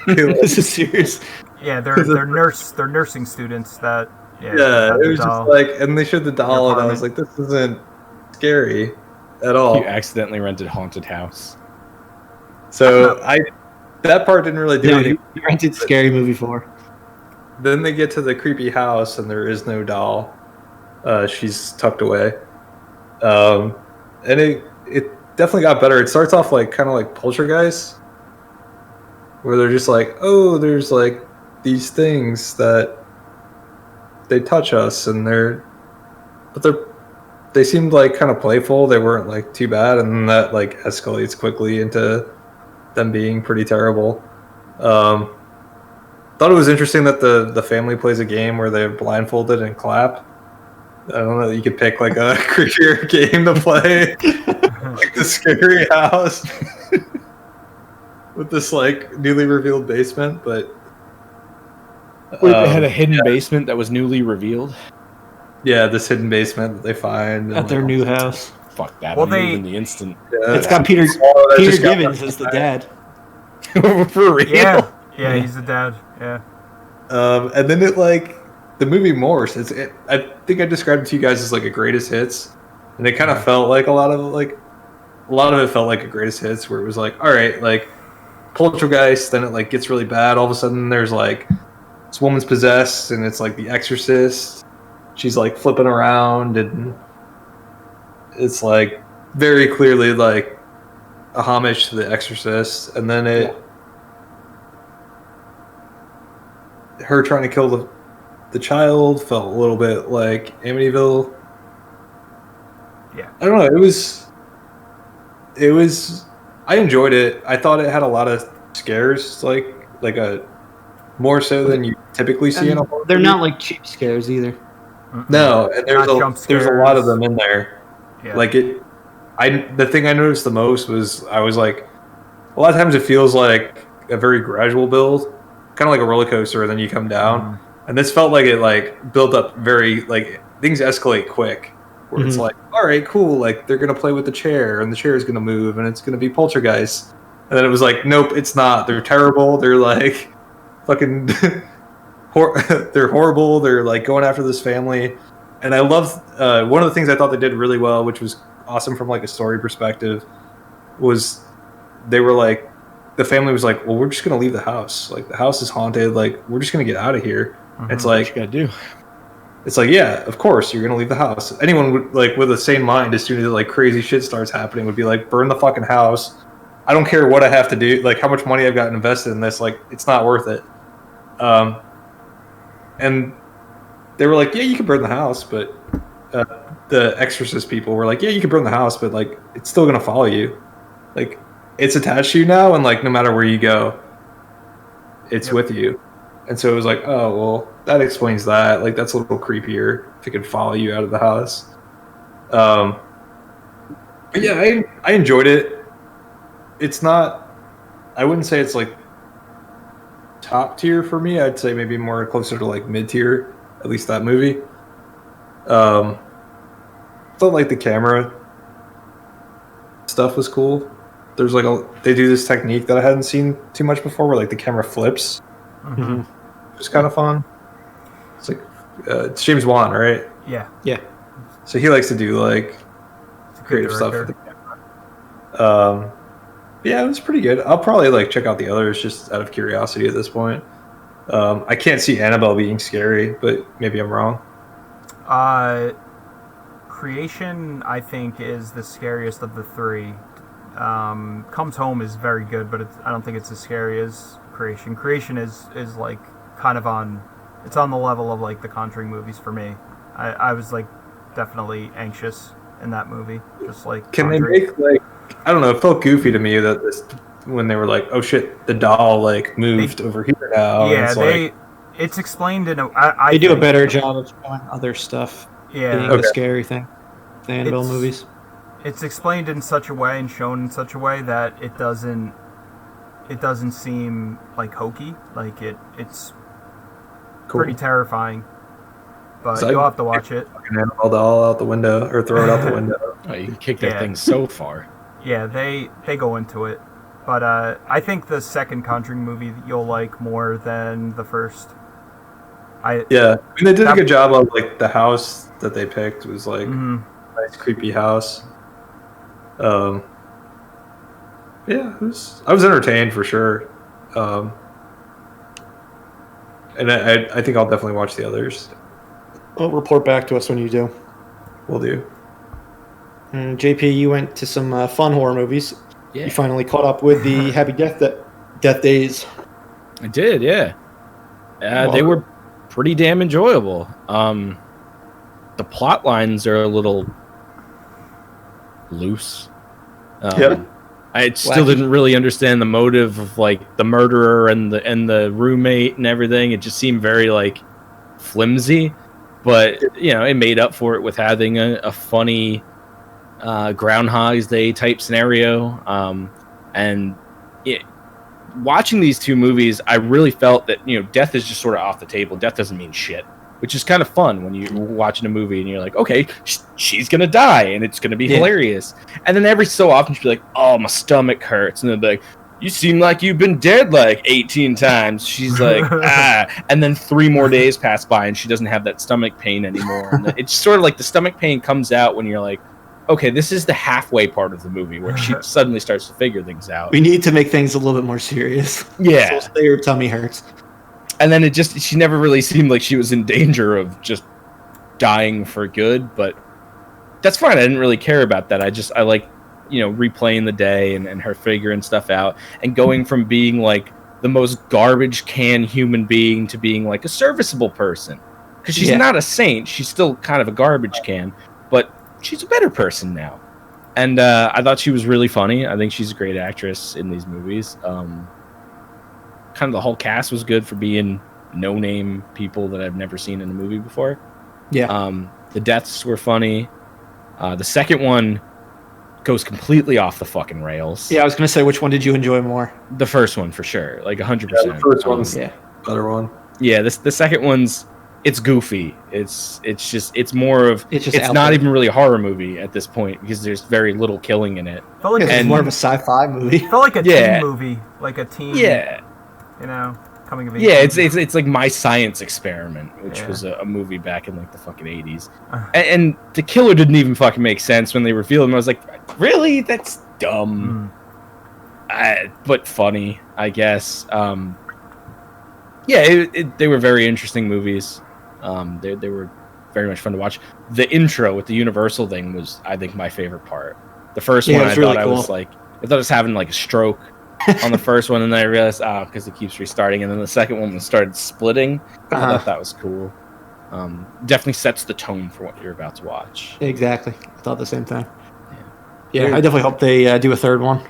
this is serious?" Yeah, they're nursing students that. Yeah, it was just like, and they showed the doll, and I was like, "This isn't scary at all." You accidentally rented Haunted House. So that part didn't really do anything. You rented Scary Movie 4. Then they get to the creepy house, and there is no doll. She's tucked away, and it definitely got better. It starts off like kind of like Poltergeist, where they're just like, oh, there's like these things that they touch us, and they seemed like kind of playful. They weren't like too bad, and then that like escalates quickly into them being pretty terrible. Thought it was interesting that the family plays a game where they're blindfolded and clap. I don't know. You could pick like a creepier game to play, like the scary house with this like newly revealed basement. But they had a hidden basement that was newly revealed. Yeah, this hidden basement that they find at their new house. Fuck that! Well, in the instant. Yeah. It's got Peter Gibbons as the dad. For real? Yeah, he's the dad. Yeah. And then it like. The movie morphs. I think I described it to you guys as like a greatest hits, and it kind of felt like a lot of it felt like a greatest hits, where it was like, all right, like Poltergeist, then it like gets really bad. All of a sudden, there's like this woman's possessed, and it's like The Exorcist. She's like flipping around, and it's like very clearly like a homage to The Exorcist. And then her trying to kill the child felt a little bit like Amityville. Yeah. I don't know. It was. I enjoyed it. I thought it had a lot of scares, like a more so than you typically see in a horror They're movie. not like cheap scares either. No, and there's a lot of them in there. Yeah. Like the thing I noticed the most was I was like, a lot of times it feels like a very gradual build, kind of like a roller coaster, and then you come down. And this felt like it like built up very like things escalate quick, where it's like, all right, cool, like they're gonna play with the chair, and the chair is gonna move, and it's gonna be poltergeist. And then it was like, nope, it's not. They're terrible. They're like fucking. They're horrible. They're like going after this family, and I loved one of the things I thought they did really well, which was awesome from like a story perspective, was they were like, the family was like, well, we're just gonna leave the house. Like the house is haunted. Like we're just gonna get out of here. It's like, what you gotta do. It's like, yeah, of course you're gonna leave the house. Anyone would like with a sane mind, as soon as like crazy shit starts happening, would be like, burn the fucking house. I don't care what I have to do, like how much money I've got invested in this. Like it's not worth it. And they were like, yeah, you can burn the house, but the Exorcist people were like, yeah, you can burn the house, but like it's still gonna follow you. Like it's attached to you now, and like no matter where you go, it's with you. And so it was like, oh well, that explains that. Like that's a little creepier if it could follow you out of the house. But yeah, I enjoyed it. It's not. I wouldn't say it's like top tier for me. I'd say maybe more closer to like mid tier. At least that movie. Felt like the camera stuff was cool. There's like they do this technique that I hadn't seen too much before, where like the camera flips. It's kind of fun. It's like it's James Wan, right? Yeah. So he likes to do like creative stuff with the camera. Yeah, it was pretty good. I'll probably like check out the others just out of curiosity at this point. I can't see Annabelle being scary, but maybe I'm wrong. Creation, I think, is the scariest of the three. Comes Home is very good, but I don't think it's as scary as Creation. Creation is like kind of on the level of like the Conjuring movies for me. I was like definitely anxious in that movie, just like Can Conjuring. they make like, I don't know, it felt goofy to me that this, when they were like, oh shit, the doll like moved over here now. Yeah, and it's explained in a. They do a better job of showing other stuff being the scary thing. The Annabelle movies. It's explained in such a way and shown in such a way that it doesn't seem like hokey. Like it's pretty terrifying. But So you'll have to watch it. fucking Annabelle doll out the window or throw it out the window. Oh, you can kick that thing so far. Yeah, they go into it. But I think the second Conjuring movie you'll like more than the first. Yeah, I mean, they did a good job of like the house that they picked was like a nice creepy house. Yeah, I was entertained for sure. And I think I'll definitely watch the others. Well, report back to us when you do. Will do. And JP, you went to some fun horror movies. Yeah. You finally caught up with the Happy Death Days. I did, yeah. They were pretty damn enjoyable. The plot lines are a little loose. I still didn't really understand the motive of like the murderer and the roommate and everything. It just seemed very like flimsy, but you know, it made up for it with having a funny Groundhog's Day type scenario. And watching these two movies, I really felt that, you know, death is just sort of off the table. Death doesn't mean shit, which is kind of fun when you're watching a movie and you're like, okay, she's gonna die and it's gonna be hilarious. And then every so often she'll be like, oh, my stomach hurts, and they'll be like, you seem like you've been dead like 18 times. She's like, and then 3 more days pass by and she doesn't have that stomach pain anymore. And it's sort of like the stomach pain comes out when you're like, okay, this is the halfway part of the movie where she suddenly starts to figure things out. We need to make things a little bit more serious. Yeah. So your tummy hurts. And then she never really seemed like she was in danger of just dying for good, but that's fine. I didn't really care about that. I like, you know, replaying the day and her figuring stuff out and going from being like the most garbage can human being to being like a serviceable person. Because she's Yeah. not a saint. She's still kind of a garbage can, but she's a better person now. And I thought she was really funny. I think she's a great actress in these movies. Kind of the whole cast was good for being no-name people that I've never seen in a movie before. Yeah. The deaths were funny. The second one goes completely off the fucking rails. Yeah, I was gonna say, which one did you enjoy more? The first one for sure, like 100%. Yeah, the first one's Yeah. the better one. Yeah, the second one's it's goofy. It's more of It's just it's out not there. even really a horror movie at this point because there's very little killing in it. Felt like, It's And- more of a sci-fi movie. felt like a Yeah. teen movie, like a teen, Yeah, you know, coming of age. yeah. It's like My Science Experiment, which Yeah. was a movie back in like the fucking 80s, Uh. and the killer didn't even fucking make sense when they revealed him. I was like, really? That's dumb. But funny, I guess. Yeah, they were very interesting movies. They were very much fun to watch. The intro with the Universal thing was, I think, my favorite part. The first Yeah, one, it was I really thought cool. I thought I was having like a stroke on the first one, and then I realized, because it keeps restarting. And then the second one started splitting. I Uh-huh. thought that was cool. Definitely sets the tone for what you're about to watch. Exactly. I thought the same thing. Yeah, They're- I definitely hope they do a third one.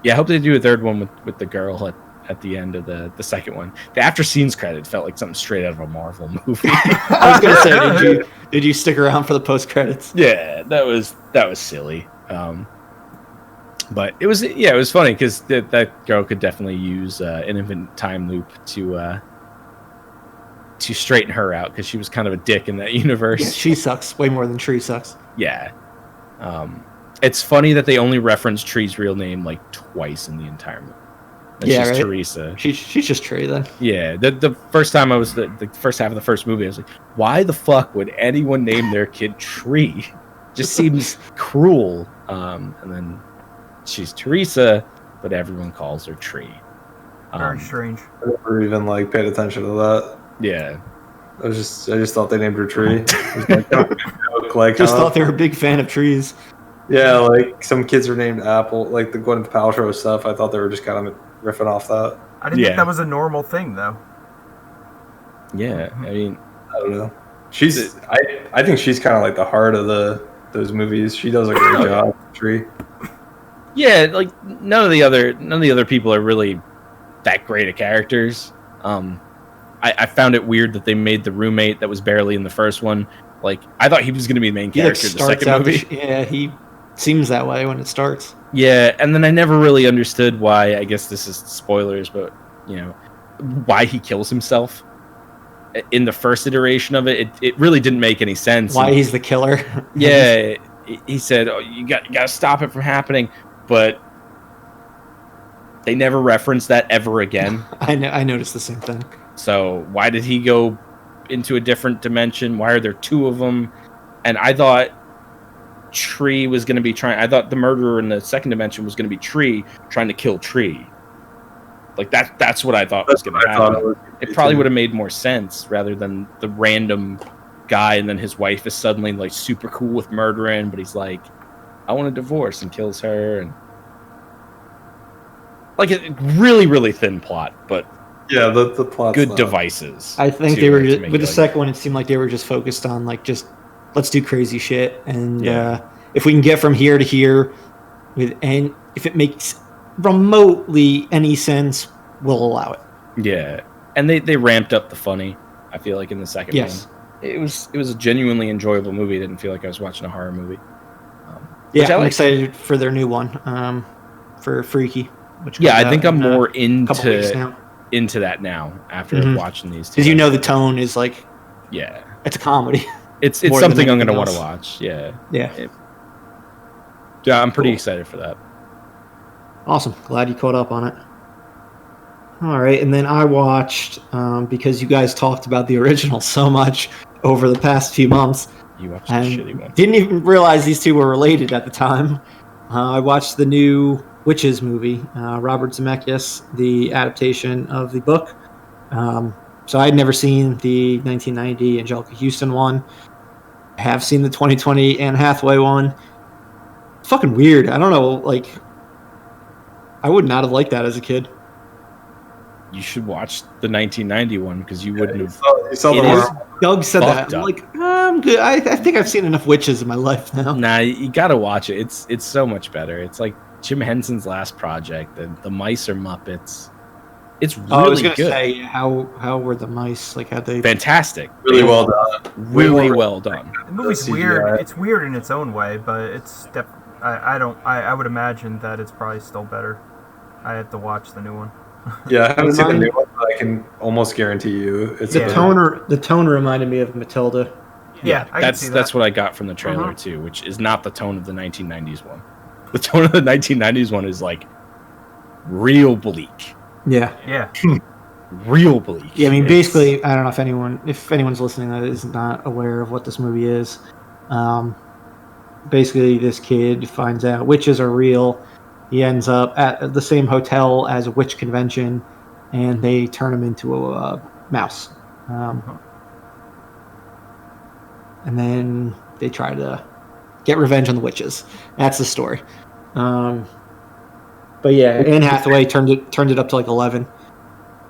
Yeah, I hope they do a third one with the girl at the end of the second one. The after scenes credit felt like something straight out of a Marvel movie. I was gonna say, did you stick around for the post credits? Yeah, that was silly. But it was funny because that girl could definitely use an infinite time loop to straighten her out because she was kind of a dick in that universe. Yeah, she sucks way more than Tree sucks. Yeah. It's funny that they only reference Tree's real name like twice in the entire movie. That's Yeah, just right? Teresa. She's just Tree then. Yeah, the first time I was the first half of the first movie, I was like, why the fuck would anyone name their kid Tree? Just seems cruel. And then she's Teresa, but everyone calls her Tree. Very strange. I never even like paid attention to that. Yeah, I just thought they named her Tree. It was like, joke, like Just how- thought they were a big fan of trees. yeah, like some kids are named Apple, like the Gwyneth Paltrow stuff. I thought they were just kind of riffing off that. I didn't Yeah. think that was a normal thing, though. yeah. I mean, I don't know. I think she's kind of like the heart of those movies. She does a great job. Tree. yeah, like none of the other people are really that great at characters. I found it weird that they made the roommate that was barely in the first one. Like, I thought he was going to be the main He like character of the starts second out. movie. Yeah, he seems that way when it starts. Yeah, and then I never really understood why. I guess this is spoilers, but why he kills himself in the first iteration of it. It really didn't make any sense. Why he's the killer? Yeah, he said, "Oh, you got to stop it from happening," but they never referenced that ever again. I noticed the same thing. So why did he go into a different dimension? Why are there two of them? And I thought Tree was going to be I thought the murderer in the second dimension was going to be Tree trying to kill Tree. Like that's what I thought was going to happen. It probably would have made more sense rather than the random guy and then his wife is suddenly like super cool with murdering, but he's like, I want a divorce, and kills her. And like a really, really thin plot, but Yeah, the plot's good not- devices. I think to- they were to just, make with it the like- second one. It seemed like they were just focused on like just let's do crazy shit, and Yeah. if we can get from here to here, and if it makes remotely any sense, we'll allow it. Yeah, and they ramped up the funny. I feel like in the second Yes. one, it was a genuinely enjoyable movie. I didn't feel like I was watching a horror movie. Yeah, Which I I'm like. excited for their new one, for Freaky. Which Yeah, comes I think out I'm in, more a couple weeks into now, that now after Mhm. watching these two. because you know the tone is like Yeah, it's a comedy. it's More than something I'm gonna anything want to else. watch. Yeah, Yeah, yeah, I'm pretty Cool. excited for that. awesome. Glad you caught up on it. All right, and then I watched because you guys talked about the original so much over the past few months. You watched the shitty And one. didn't even realize these two were related at the time. I watched the new Witches movie, Robert Zemeckis, the adaptation of the book. So I'd never seen the 1990 Angelica Houston one. I have seen the 2020 Anne Hathaway one. It's fucking weird. I don't know. Like, I would not have liked that as a kid. you should watch the 1990 one because you wouldn't have. You saw the It is- one. Doug said Fucked that. I'm up. like, I'm good. I think I've seen enough witches in my life now. Nah, you gotta watch it. It's so much better. It's like Jim Henson's last project. The mice are Muppets. It's really I was gonna good. say, how were the mice? Like, how they? Fantastic. Really well done. Really well done. The movie's CGI. weird. It's weird in its own way, but it's I would imagine that it's probably still better. I have to watch the new one. Yeah, I haven't seen the new one, but I can almost guarantee you it's The better. the tone reminded me of Matilda. Yeah, I can see that's that. what I got from the trailer too, which is not the tone of the 1990s one. The tone of the 1990s one is like real bleak. Yeah. Yeah. Real bleak. Yeah, I mean, It's- basically, I don't know if anyone's listening that is not aware of what this movie is. Basically, this kid finds out witches are real. He ends up at the same hotel as a witch convention, and they turn him into a mouse. And then they try to get revenge on the witches. That's the story. But yeah, Anne Hathaway turned it up to like 11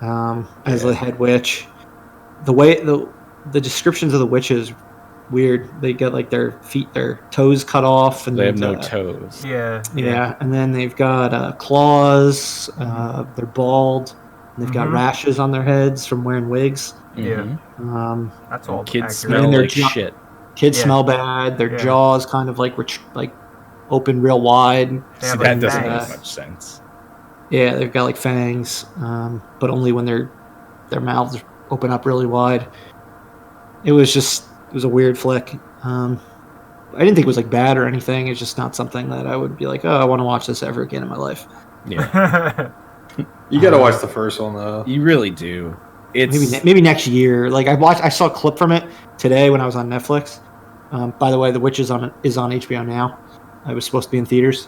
as the head witch. The way the descriptions of the witches weird. They get like their toes cut off, and They have no toes. Yeah. And then they've got claws. They're bald. And they've got rashes on their heads from wearing wigs. Yeah. That's all. Kids accurate. smell And their like shit. Kids Yeah. smell bad. Their Yeah. jaws kind of like open real wide. They See, have, that like, doesn't fangs. make much sense. Yeah, they've got like fangs, but only when their mouths open up really wide. It was a weird flick. I didn't think it was like bad or anything. It's just not something that I would be like, oh, I want to watch this ever again in my life. Yeah, You got to watch the first one though. you really do. It's Maybe next year. Like I saw a clip from it today when I was on Netflix. By the way, The Witch is on HBO now. I was supposed to be in theaters,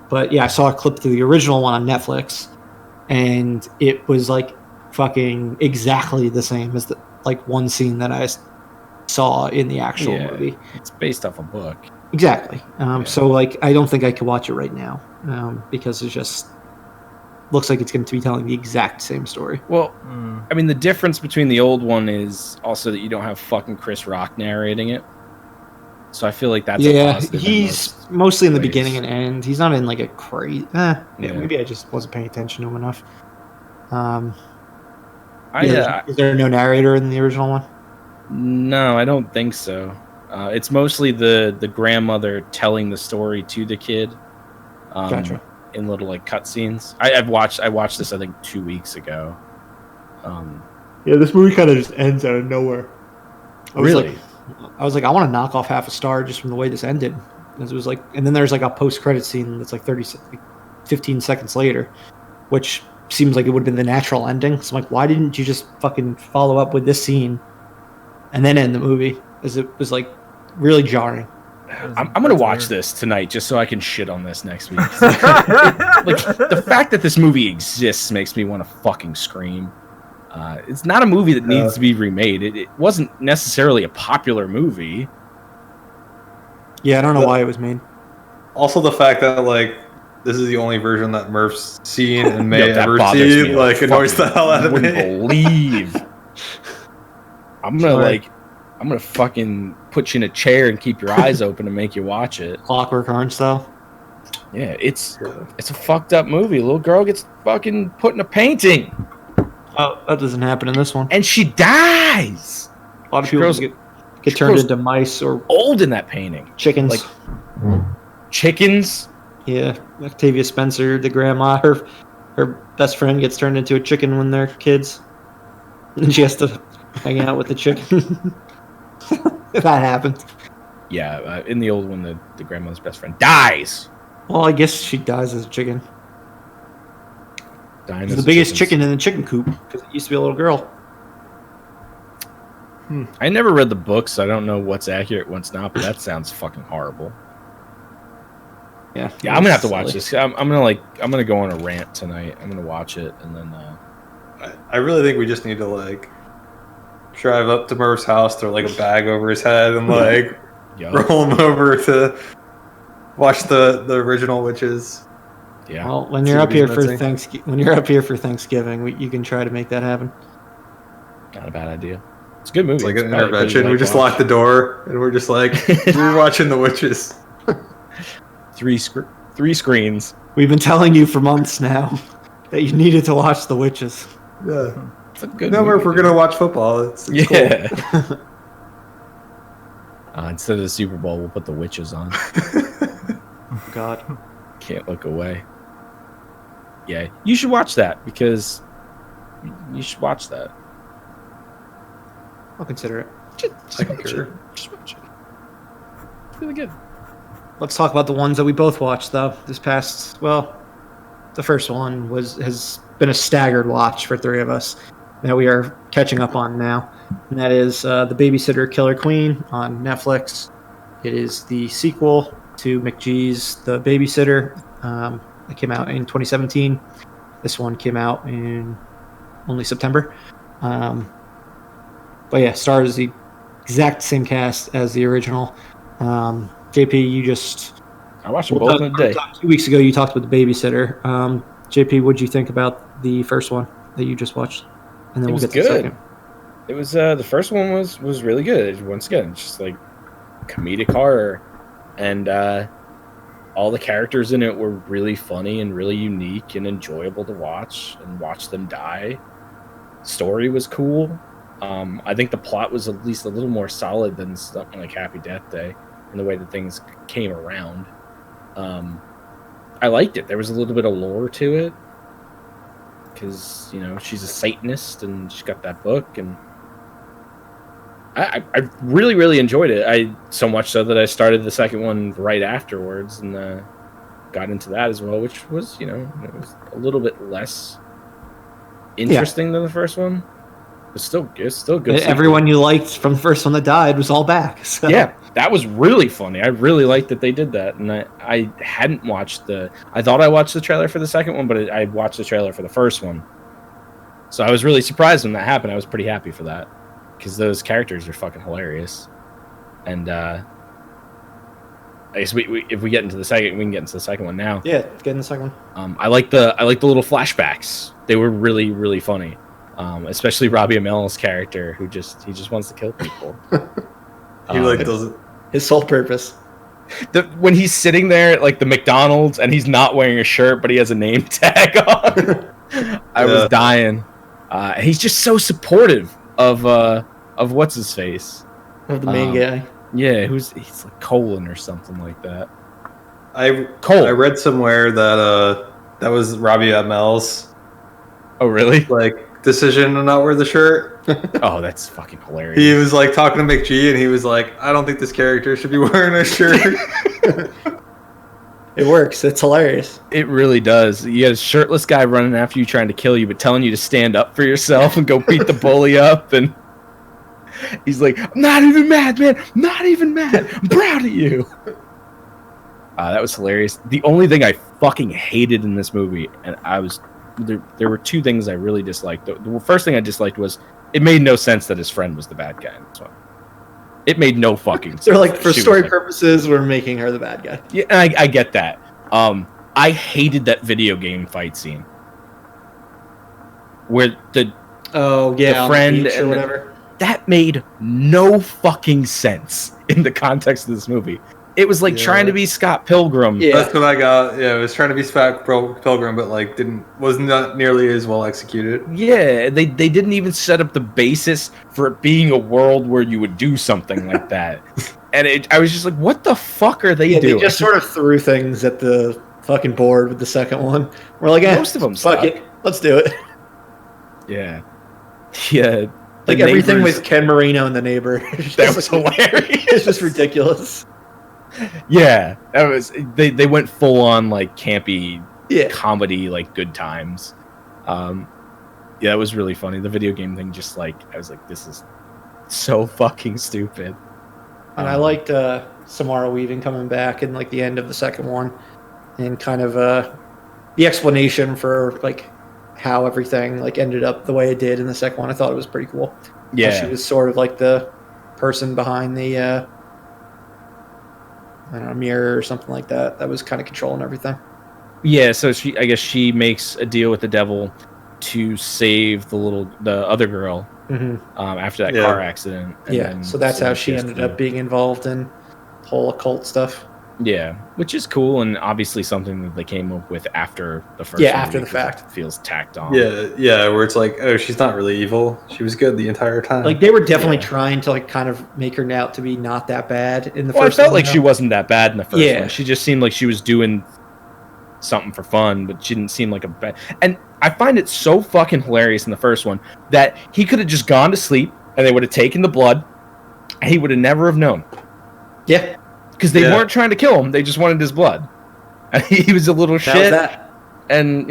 but yeah, I saw a clip to the original one on Netflix, and it was like fucking exactly the same as the like one scene that I saw in the actual movie. It's based off a book. Exactly. So like, I don't think I could watch it right now because it just looks like it's going to be telling the exact same story. Well, I mean, the difference between the old one is also that you don't have fucking Chris Rock narrating it. So I feel like that's a positive. He's mostly in the ways. beginning and end. He's not in like a crazy. Maybe I just wasn't paying attention to him enough. Is there no narrator in the original one? No, I don't think so. It's mostly the grandmother telling the story to the kid. Gotcha. In little like cutscenes. I watched this I think 2 weeks ago. Yeah, this movie kind of just ends out of nowhere. I was like, I want to knock off half a star just from the way this ended. It was like, and then there's like a post-credit scene that's like 15 seconds later, which seems like it would have been the natural ending. So I'm like, why didn't you just fucking follow up with this scene and then end the movie? As it was like really jarring. I'm gonna watch this tonight just so I can shit on this next week. Like the fact that this movie exists makes me want to fucking scream. It's not a movie that needs to be remade. It wasn't necessarily a popular movie. Yeah, I don't know why it was made. Also, the fact that like this is the only version that Murph's seen and may Yo, that ever bothers see, me. like annoys the hell out of Wouldn't me. believe. I'm gonna fucking put you in a chair and keep your eyes open and make you watch it. Clockwork Orange style. Yeah, it's a fucked up movie. A little girl gets fucking put in a painting Oh, that doesn't happen in this one. and she dies. A lot of people Girls- get turned girls- into mice or Old in that painting. chickens. Like chickens. Yeah, Octavia Spencer, the grandma, her best friend gets turned into a chicken when they're kids, and she has to hang out with the chicken. That happened. Yeah, in the old one, the grandmother's best friend dies. Well, I guess she dies as a chicken. Dying She's as the a biggest chicken's- chicken in the chicken coop because it used to be a little girl. I never read the book, so I don't know what's accurate, what's not. But that sounds fucking horrible. Yeah, Yeah, I'm gonna have to watch this. I'm gonna go on a rant tonight. I'm gonna watch it and then. I really think we just need to like drive up to Murph's house, throw like a bag over his head, and like Yeah. roll him over to watch the original Witches. Yeah. Well, when you're up here for Thanksgiving, you can try to make that happen. Not a bad idea. It's a good movie. It's like It's an probably a pretty intervention. We light just watch. lock the door and we're just like, we're watching The Witches. Three screens. We've been telling you for months now that you needed to watch The Witches. Yeah. It's a good No, movie. if we're gonna watch football, it's cool. Yeah. Instead of the Super Bowl, we'll put The Witches on. God. Can't look away. Yeah, you should watch that because you should watch that. I'll consider it. Just I watch concur. it. Just watch it. It's really good. Let's talk about the ones that we both watched, though. The first one has been a staggered watch for three of us that we are catching up on now, and that is The Babysitter Killer Queen on Netflix. It is the sequel to McGee's The Babysitter. It came out in 2017. This one came out in only September. But yeah, stars the exact same cast as the original. JP, I watched them both in a day. 2 weeks ago, you talked about The Babysitter. JP, what did you think about the first one that you just watched? And then It we'll was get to the good. second. It was the first one was really good. Once again, it's just like comedic horror, and all the characters in it were really funny and really unique and enjoyable to watch and watch them die. Story was cool. I think the plot was at least a little more solid than something like Happy Death Day in the way that things came around. I liked it. There was a little bit of lore to it because, she's a Satanist and she's got that book, and I really, really enjoyed it. So much so that I started the second one right afterwards and got into that as well, which was, it was a little bit less interesting than the first one. It's still good. Everyone you liked from the first one that died was all back. So. Yeah, that was really funny. I really liked that they did that, and I hadn't watched I thought I watched the trailer for the second one, but I watched the trailer for the first one. So I was really surprised when that happened. I was pretty happy for that because those characters are fucking hilarious. And I guess if we get into the second, we can get into the second one now. Yeah, get in the second one. I like the little flashbacks. They were really, really funny. Especially Robbie Amell's character, who just wants to kill people. He doesn't. His sole purpose. When he's sitting there at the McDonald's and he's not wearing a shirt, but he has a name tag on, I was dying. He's just so supportive of what's his face, Of the main guy. Yeah, he's like Colin or something like that. I read somewhere that that was Robbie Amell's Oh, really? decision to not wear the shirt. Oh, that's fucking hilarious. He was talking to McGee, and he was like, "I don't think this character should be wearing a shirt." It works. It's hilarious. It really does. You got a shirtless guy running after you, trying to kill you, but telling you to stand up for yourself and go beat the bully up. And he's like, "I'm not even mad, man. I'm not even mad. I'm proud of you." That was hilarious. The only thing I fucking hated in this movie, and there were two things I really disliked. The first thing I disliked was it made no sense that his friend was the bad guy in this one. It made no fucking sense. They're for story purposes, we're making her the bad guy. Yeah, and I get that. I hated that video game fight scene where the friend or whatever. That made no fuking sense in the context of this movie. It was trying to be Scott Pilgrim. Yeah. That's what I got. Yeah, it was trying to be Scott Pilgrim, but was not nearly as well executed. Yeah, they didn't even set up the basis for it being a world where you would do something like that. And I was just like, what the fuck are they doing? They just sort of threw things at the fucking board with the second one. We're like, most of them fuck it, let's do it. Yeah. Yeah. Everything with Ken Marino and the neighbor. That was hilarious. It's just ridiculous. Yeah, that was they went full on campy comedy, Good Times. Yeah, it was really funny. The video game thing, I was like, this is so fucking stupid. And I liked Samara Weaving coming back in the end of the second one, and kind of the explanation for how everything ended up the way it did in the second one. I thought it was pretty cool. Yeah, she was sort of the person behind the mirror or something like that. That was kind of controlling everything. Yeah, so I guess she makes a deal with the devil to save the other girl after that car accident. And then, so that's how she has ended to- up being involved in whole occult stuff. Yeah, which is cool and obviously something that they came up with after the first. Yeah, after movie, the fact. it feels tacked on. Yeah, where it's like, oh, she's not really evil. She was good the entire time. Like they were definitely trying to like kind of make her out to be not that bad in the Well, first. I felt like she wasn't that bad in the first Yeah. one. She just seemed like she was doing something for fun, but she didn't seem like a bad. And I find it so fucking hilarious in the first one that he could have just gone to sleep and they would have taken the blood and he would have never have known. Yeah. Because they weren't trying to kill him, they just wanted his blood. And he was a little That was shit. that. And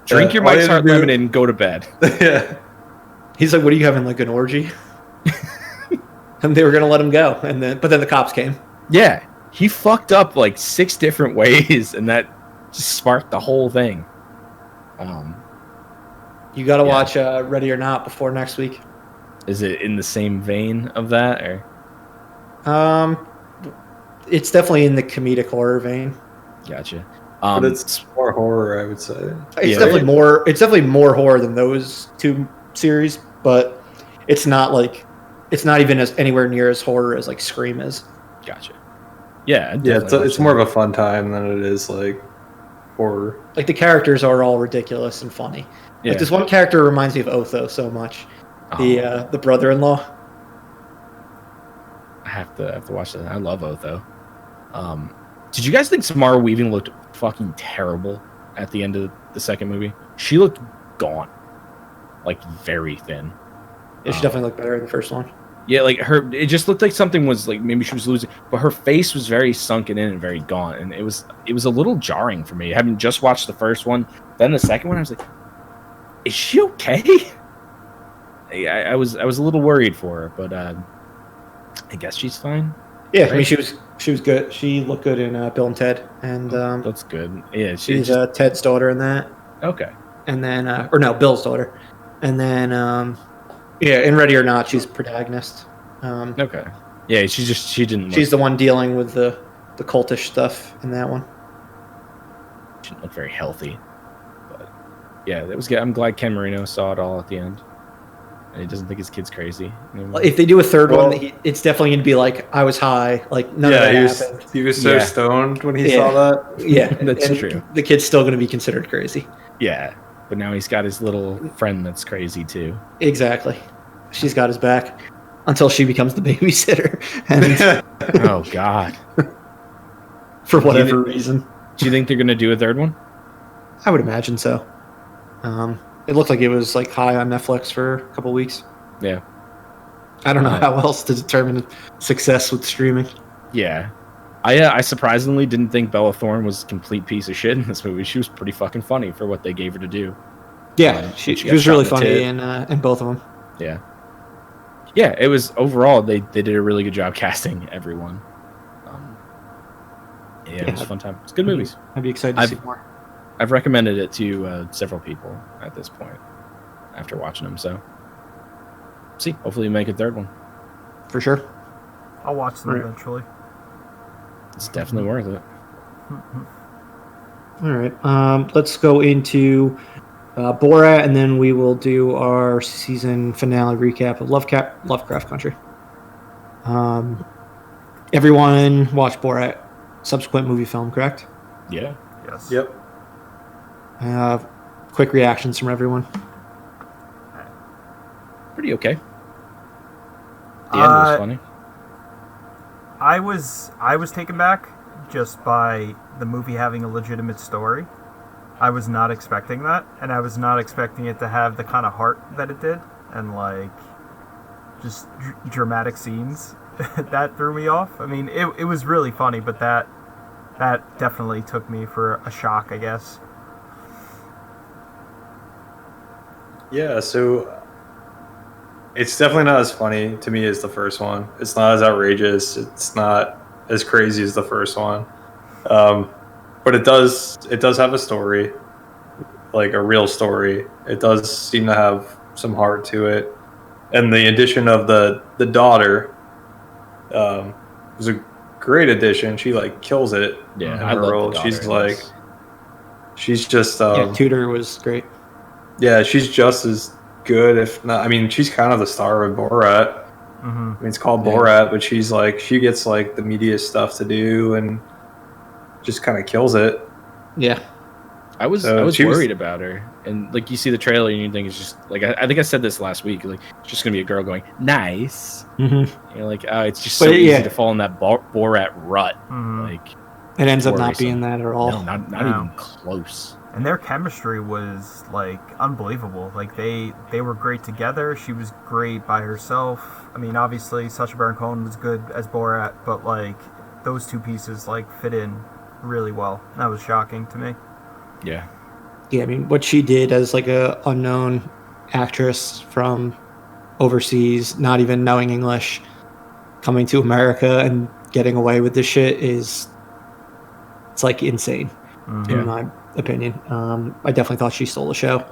drink your Mike's Hard Lemonade and go to bed. Yeah. He's like, "What are you having? Like an orgy?" And they were gonna let him go, but then the cops came. Yeah, he fucked up like 6 different ways, and that just sparked the whole thing. You got to watch Ready or Not before next week. Is it in the same vein of that, or? It's definitely in the comedic horror vein. Gotcha. But it's more horror, I would say. It's definitely more. It's definitely more horror than those 2 series, but it's not even anywhere near as horror as like Scream is. Gotcha. Yeah, it's more of a fun time than it is like horror. Like the characters are all ridiculous and funny. Yeah. Like this one character reminds me of Otho so much. The brother-in-law. I have to watch that. I love Otho. Did you guys think Samara Weaving looked fucking terrible at the end of the second movie? She looked gaunt, like very thin. Yeah, she definitely looked better in the first one. Yeah, like it just looked like something was like maybe she was losing, but her face was very sunken in and very gaunt, and it was a little jarring for me. Having just watched the first one, then the second one, I was like, is she okay? I was a little worried for her, but I guess she's fine. Yeah, right? I mean she was good. She looked good in Bill and Ted, and that's good. Yeah, she's Ted's daughter in that. Okay. And then Bill's daughter, and then in Ready or Not, she's protagonist. Okay. Yeah, she didn't. She's the one dealing with the cultish stuff in that one. She didn't look very healthy, but yeah, that was good. I'm glad Ken Marino saw it all at the end. And he doesn't think his kid's crazy anymore. If they do a third one, it's definitely going to be like, I was high, like none of that happened. He was so stoned when he saw that. Yeah, that's true. The kid's still going to be considered crazy. Yeah, but now he's got his little friend that's crazy too. Exactly. She's got his back until she becomes the babysitter. And oh, God. For whatever reason. Do you think they're going to do a third one? I would imagine so. It looked like it was like high on Netflix for a couple weeks. Yeah. I don't know how else to determine success with streaming. Yeah. I surprisingly didn't think Bella Thorne was a complete piece of shit in this movie. She was pretty fucking funny for what they gave her to do. Yeah, she was really funny in both of them. Yeah. Yeah, it was overall, they did a really good job casting everyone. It was a fun time. It's good movies. I'd be excited to see more. I've recommended it to several people at this point after watching them. So, see, hopefully, you make a third one. For sure. I'll watch them eventually. It's definitely worth it. All right. Let's go into Borat, and then we will do our season finale recap of Lovecraft Country. Everyone watched Borat, subsequent Moviefilm, correct? Yeah. Yes. Yep. Quick reactions from everyone. Pretty okay. The end was funny. I was taken back just by the movie having a legitimate story. I was not expecting that, and I was not expecting it to have the kind of heart that it did, and like just dramatic scenes that threw me off. I mean, it was really funny, but that definitely took me for a shock, I guess. Yeah, so it's definitely not as funny to me as the first one. It's not as outrageous. It's not as crazy as the first one. But it does have a story, like a real story. It does seem to have some heart to it. And the addition of the daughter was a great addition. She like kills it. Yeah, in I her love role. the daughter She's in like, this. She's just Tudor was great. Yeah, she's just as good, if not. I mean, she's kind of the star of Borat. Mm-hmm. I mean, it's called Borat, but she's like, she gets like the media stuff to do and just kind of kills it. Yeah, I was worried about her, and like you see the trailer and you think it's just like I think I said this last week, like it's just gonna be a girl going nice. Mm-hmm. You're like, oh, it's just so easy to fall in that Borat rut. Mm-hmm. Like it ends up not being that at all. No, not even close. And their chemistry was like unbelievable. Like they were great together. She was great by herself. I mean, obviously Sacha Baron Cohen was good as Borat, but like those two pieces like fit in really well. That was shocking to me. Yeah. Yeah, I mean, what she did as like a unknown actress from overseas, not even knowing English, coming to America and getting away with this shit it's like insane, in my opinion. I definitely thought she stole the show.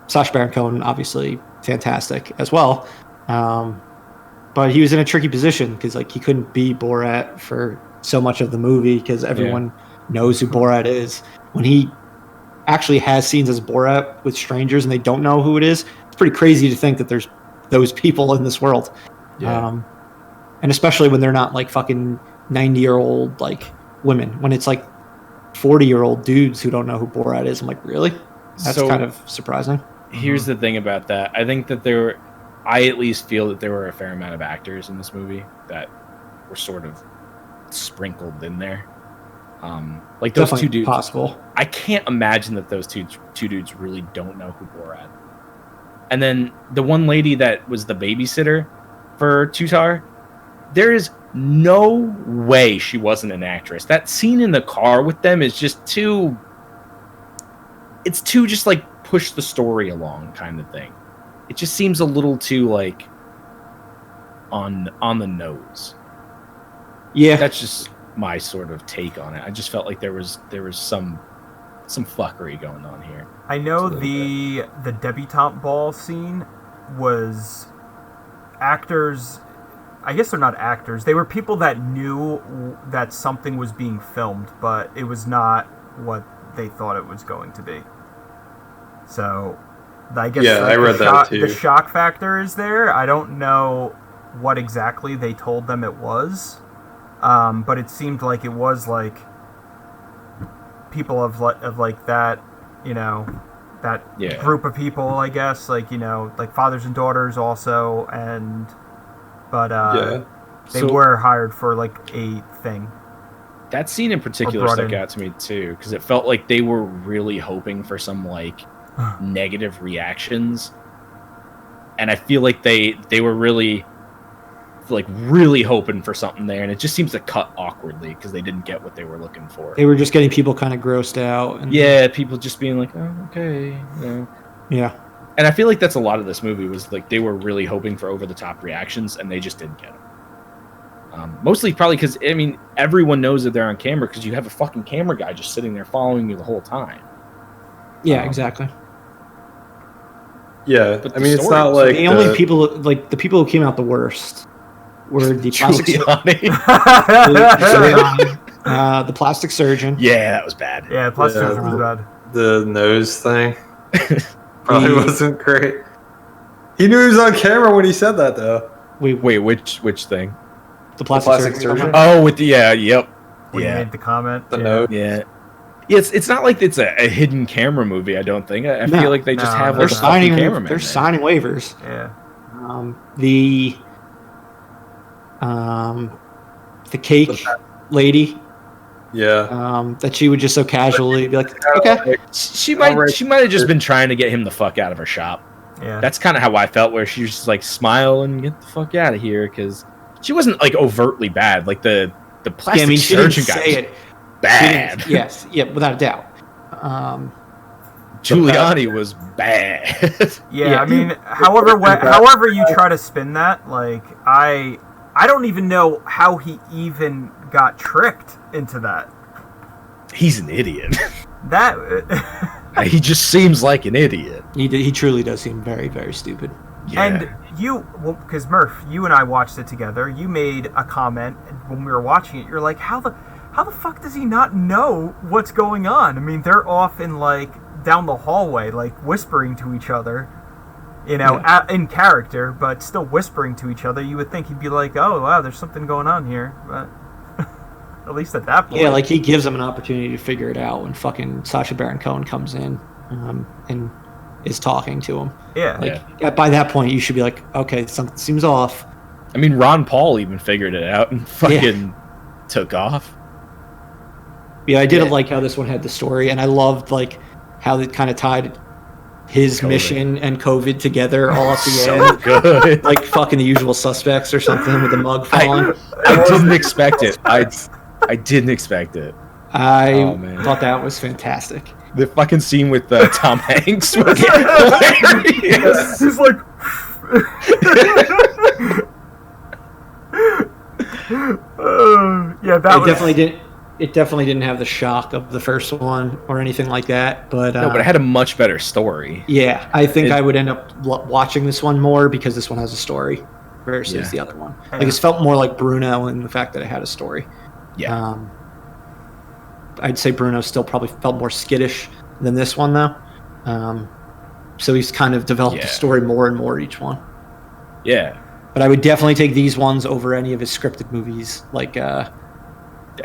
Sacha Baron Cohen, obviously fantastic as well, but he was in a tricky position because like he couldn't be Borat for so much of the movie because everyone knows who Borat is. When he actually has scenes as Borat with strangers and they don't know who it is, it's pretty crazy to think that there's those people in this world. And especially when they're not like fucking 90-year-old like women, when it's like 40-year-old dudes who don't know who Borat is. I'm like, really? That's kind of surprising. Here's the thing about that. I think that I at least feel that there were a fair amount of actors in this movie that were sort of sprinkled in there. Like those Definitely two dudes. Possible. I can't imagine that those two dudes really don't know who Borat. And then the one lady that was the babysitter for Tutar, there is no way she wasn't an actress. That scene in the car with them is just too. It's too just like push the story along kind of thing. It just seems a little too like on the nose. Yeah, that's just my sort of take on it. I just felt like there was some fuckery going on here. I know the debutante ball scene was actors. I guess they're not actors. They were people that knew that something was being filmed, but it was not what they thought it was going to be. So, I guess I read that too. The shock factor is there. I don't know what exactly they told them it was, but it seemed like it was like people of like that, you know, that group of people. I guess like, you know, like fathers and daughters also, but they were hired for like a thing. That scene in particular stuck out to me too, because it felt like they were really hoping for some like negative reactions, and I feel like they were really hoping for something there, and it just seems to cut awkwardly because they didn't get what they were looking for. They were just getting people kind of grossed out, and people just being like, oh, okay, you know. Yeah. And I feel like that's a lot of this movie was like they were really hoping for over-the-top reactions, and they just didn't get them. Mostly probably because, I mean, everyone knows that they're on camera because you have a fucking camera guy just sitting there following you the whole time. Yeah, exactly. Yeah, I mean, it's not like... The only people, like, the people who came out the worst were the plastic the plastic surgeon. Yeah, that was bad. Yeah, the plastic surgeon was bad. The nose thing probably wasn't great. He knew he was on camera when he said that, though. Wait, which thing? The plastic surgeon. Oh, with the yep. When he made the comment. The note. Yeah. It's not like it's a hidden camera movie. I don't think. I feel like they just have like a fucking cameraman. They're signing waivers. Yeah. The cake lady. Yeah. That she would just so casually be like, okay. She might have just been trying to get him the fuck out of her shop. Yeah. That's kind of how I felt, where she was just like, smile and get the fuck out of here, because she wasn't like overtly bad. Like the plastic surgeon guy was bad. Yes, without a doubt. Giuliani was bad. Yeah, I mean, however you try to spin that, like I don't even know how he even got tricked into that. He's an idiot. He just seems like an idiot. He truly does seem very, very stupid. Yeah. And because Murph, you and I watched it together. You made a comment when we were watching it. You're like, how the how the fuck does he not know what's going on? I mean, they're off in, like, down the hallway, like, whispering to each other, you know, in character, but still whispering to each other. You would think he'd be like, oh, wow, there's something going on here, but at least at that point. Yeah, like, he gives them an opportunity to figure it out when fucking Sacha Baron Cohen comes in and is talking to him. Yeah. Like, by that point, you should be like, okay, something seems off. I mean, Ron Paul even figured it out and fucking took off. Yeah, I did like how this one had the story, and I loved, like, how they kind of tied his mission and COVID together all at the end. Good. Like fucking The Usual Suspects or something with the mug falling. I didn't expect it. I didn't expect it. I thought that was fantastic. The fucking scene with Tom Hanks was hilarious. He's like... It definitely didn't have the shock of the first one or anything like that. But no, but it had a much better story. Yeah, I think I would end up watching this one more because this one has a story versus the other one. Like, it felt more like Bruno in the fact that it had a story. Yeah. I'd say Bruno still probably felt more skittish than this one, though. So he's kind of developed the story more and more each one. Yeah. But I would definitely take these ones over any of his scripted movies, like the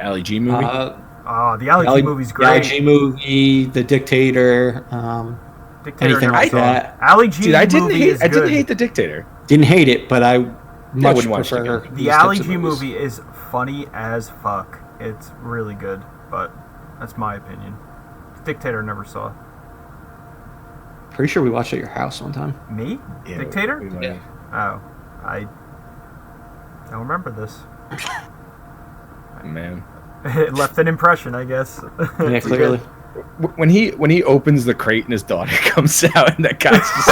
Ali G movie. The Ali G movie's great. The Ali G movie, The Dictator, anything like that. Ali G Dude, I didn't movie hate The Dictator. Didn't hate it, but I much wouldn't watch prefer the Ali G movie is funny as fuck. It's really good, but that's my opinion. Dictator never saw. Pretty sure we watched it at your house one time. Me? Yeah, Dictator? Yeah. Oh, I don't remember this. Man, It left an impression, I guess. Yeah, clearly. When he opens the crate and his daughter comes out and that guy's just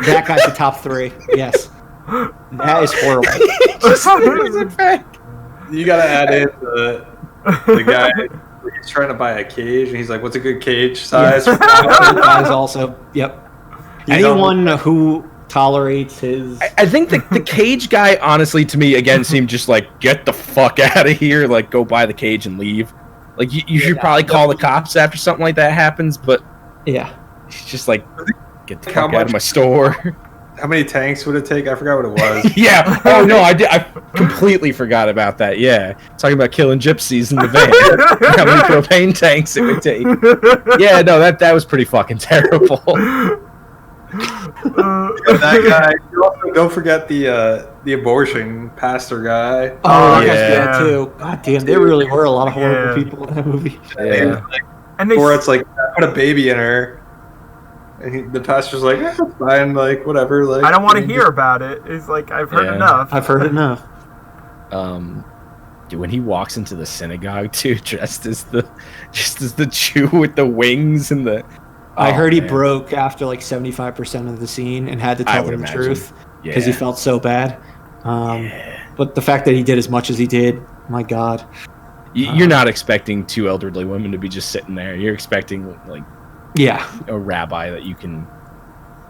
That guy's the top 3. Yes. That is horrible. You gotta add in the guy. He's trying to buy a cage, and he's like, "What's a good cage size?" That is also, yep. Anyone who tolerates his... I think the cage guy, honestly, to me, again, seemed just like, get the fuck out of here, like, go buy the cage and leave. Like, you should probably call the cops after something like that happens, but... Yeah. It's just like, get the fuck out of my store. How many tanks would it take? I forgot what it was. Yeah. Oh, no, I completely forgot about that, yeah. Talking about killing gypsies in the van. How many propane tanks it would take. Yeah, no, that was pretty fucking terrible. That guy. You also don't forget the abortion pastor guy. Oh, yeah, too. God damn, there really were a lot of horrible people in that movie. Yeah. And Borat's like, put a baby in her. And the pastor's like, it's fine, like, whatever. Like, I don't want to hear about it. It's like, I've heard enough. I've heard enough. Dude, when he walks into the synagogue, too, dressed as the Jew with the wings and the... I heard he broke after like 75% of the scene and had to tell them the truth because he felt so bad. But the fact that he did as much as he did, my God. You're not expecting 2 elderly women to be just sitting there. You're expecting like a rabbi that you can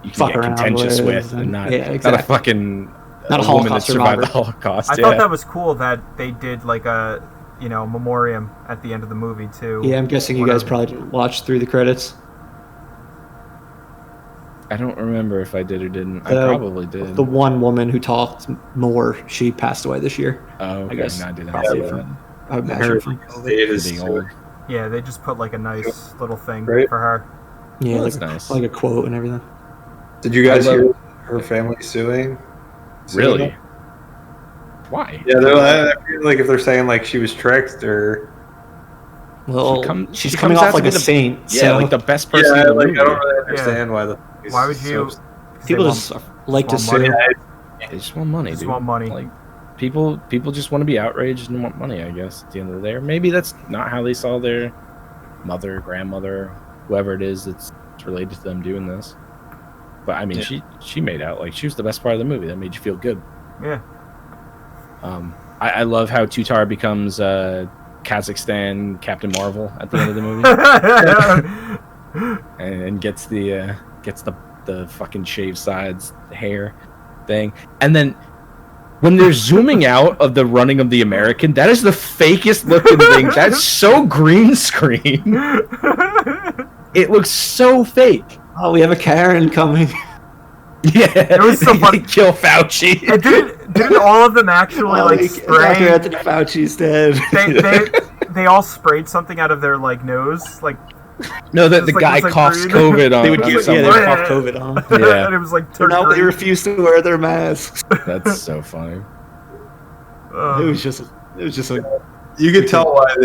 get contentious with and not a fucking not a woman that Holocaust survived survivor. the Holocaust. I thought that was cool that they did like a memoriam at the end of the movie too. Yeah, I'm guessing you guys probably didn't watch through the credits. I don't remember if I did or didn't. I probably did. The one woman who talked more, she passed away this year. Oh, okay. I guess. I didn't Probably see from, that. I would imagine from Getting old. Yeah, they just put like a nice little thing Right. for her. Yeah, Well, like, that's nice. like a quote and everything. Did you guys hear her family suing? Really? Why? Yeah, I feel like if they're saying like she was tricked or... Well, she she's coming comes off out like to a be the- saint. Yeah, so like the best person in the like, movie. I don't really understand why the... Why would you? people just like to want money. sue. They just want money, Just dude. want money. Like people just want to be outraged and want money, I guess, at the end of the day. Or maybe that's not how they saw their mother, grandmother, whoever it is that's related to them doing this. But I mean, she made out like she was the best part of the movie. That made you feel good. Yeah. I love how Tutar becomes Kazakhstan Captain Marvel at the end of the movie, and gets the fucking shaved sides hair thing. And then when they're zooming out of the running of the American, that is the fakest looking thing. That's so green screen. It looks so fake. Oh, we have a Karen coming. Yeah, it was so funny. Kill Fauci. And didn't all of them actually spray? Dr. Anthony Fauci's dead. They all sprayed something out of their nose, like. No, the guy coughs COVID on. They would cough COVID on. Yeah, and it was like. No, they refused to wear their masks. That's so funny. It was just like. You could tell why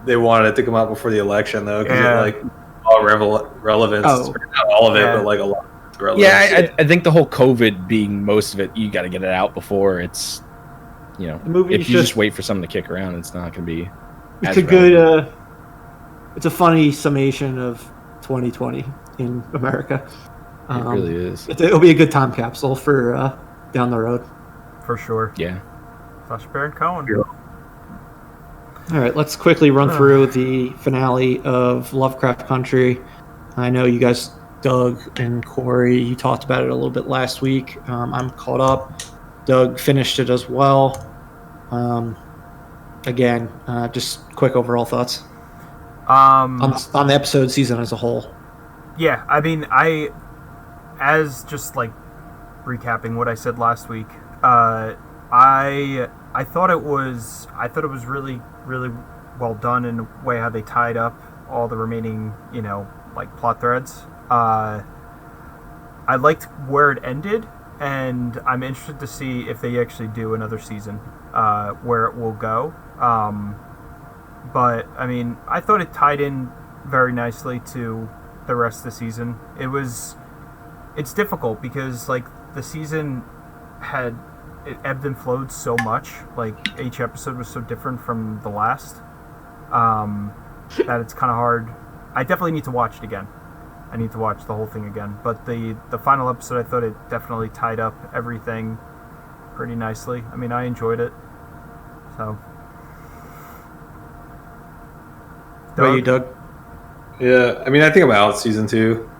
they wanted it to come out before the election though, because it all relevance. Not all of it, but like a lot. Yeah, I think the whole COVID being most of it, you got to get it out before it's, if you just wait for something to kick around, it's not going to be. It's a good. It's a funny summation of 2020 in America. It really is. It'll be a good time capsule for down the road. For sure. Yeah. Sacha Baron Cohen. Yeah. All right, let's quickly run through the finale of Lovecraft Country. I know you guys, Doug and Corey, you talked about it a little bit last week. I'm caught up. Doug finished it as well. Again, just quick overall thoughts on the episode season as a whole. Yeah, I mean, as just like recapping what I said last week, I thought it was really, really well done in the way how they tied up all the remaining, like plot threads. I liked where it ended, and I'm interested to see if they actually do another season, where it will go. But I mean, I thought it tied in very nicely to the rest of the season. It's difficult because like the season it ebbed and flowed so much. Like each episode was so different from the last, that it's kind of hard. I definitely need to watch it again. I need to watch the whole thing again. But the final episode, I thought it definitely tied up everything pretty nicely. I mean, I enjoyed it. So. What about you, Doug? Yeah, I mean, I think I'm out season 2.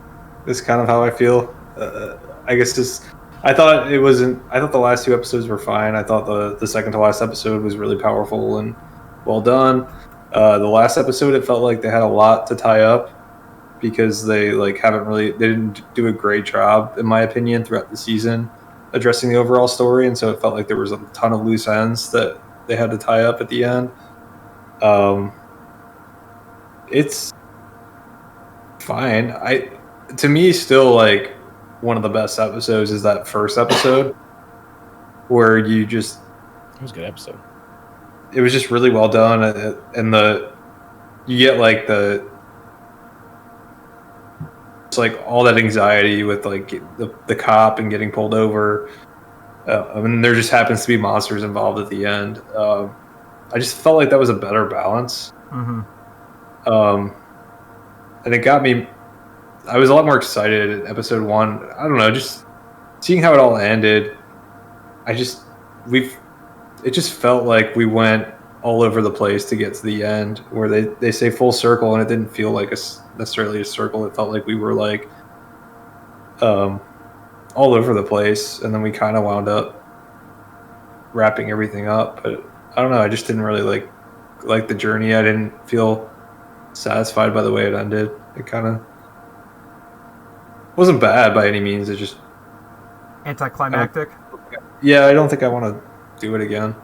Is kind of how I feel. I guess I thought the last 2 episodes were fine. I thought the second to last episode was really powerful and well done. The last episode, it felt like they had a lot to tie up because they didn't do a great job, in my opinion, throughout the season addressing the overall story, and so it felt like there was a ton of loose ends that they had to tie up at the end. It's fine. To me, still like one of the best episodes is that first episode where it was a good episode. It was just really well done, and you get like it's like all that anxiety with like the cop and getting pulled over. I mean, there just happens to be monsters involved at the end. I just felt like that was a better balance. Mm-hmm. And it got me. I was a lot more excited in episode 1. I don't know, just seeing how it all ended. It just felt like we went all over the place to get to the end, where they say full circle, and it didn't feel like necessarily a circle. It felt like we were like all over the place, and then we kind of wound up wrapping everything up. But I don't know, I just didn't really like the journey. I didn't feel satisfied by the way it ended. It kind of wasn't bad by any means. It just anticlimactic. Yeah, I don't think I want to do it again.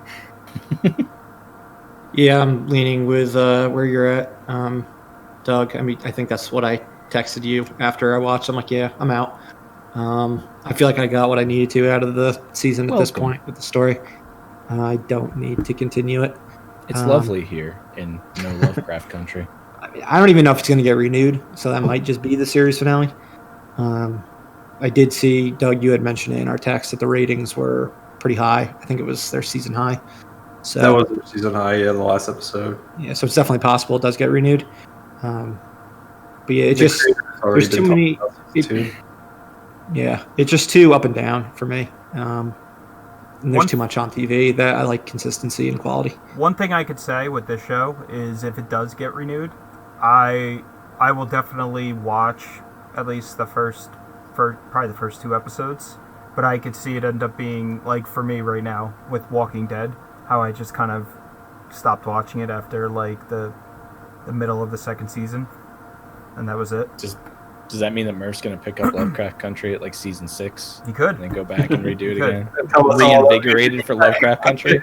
Yeah, I'm leaning with where you're at, Doug. I mean, I think that's what I texted you after I watched. I'm like, yeah, I'm out. I feel like I got what I needed to out of the season at this point with the story. I don't need to continue it. It's lovely here in no Lovecraft Country. I don't even know if it's going to get renewed, so that might just be the series finale. I did see, Doug, you had mentioned in our text that the ratings were pretty high. I think it was their season high. So that was their season high, yeah, the last episode. Yeah, so it's definitely possible it does get renewed. But yeah, there's too many. It's just too up and down for me. And there's too much on TV that I like consistency and quality. One thing I could say with this show is if it does get renewed, I will definitely watch at least probably the first 2 episodes, but I could see it end up being like for me right now with Walking Dead, how I just kind of stopped watching it after like the middle of the second season, and that was it. Does that mean that Murph's going to pick up Lovecraft Country at like season 6? He could. And then go back and redo it could. again? Reinvigorated for Lovecraft Country?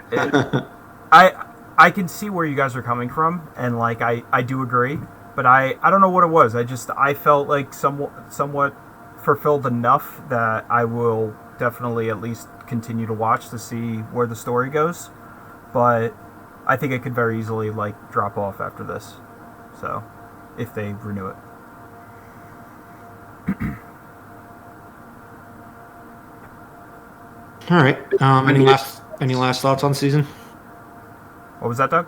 I can see where you guys are coming from, and like I do agree, but I don't know what it was. I felt like somewhat fulfilled enough that I will definitely at least continue to watch to see where the story goes, but I think it could very easily like drop off after this, so if they renew it. All right. Any last thoughts on the season? What was that, Doug?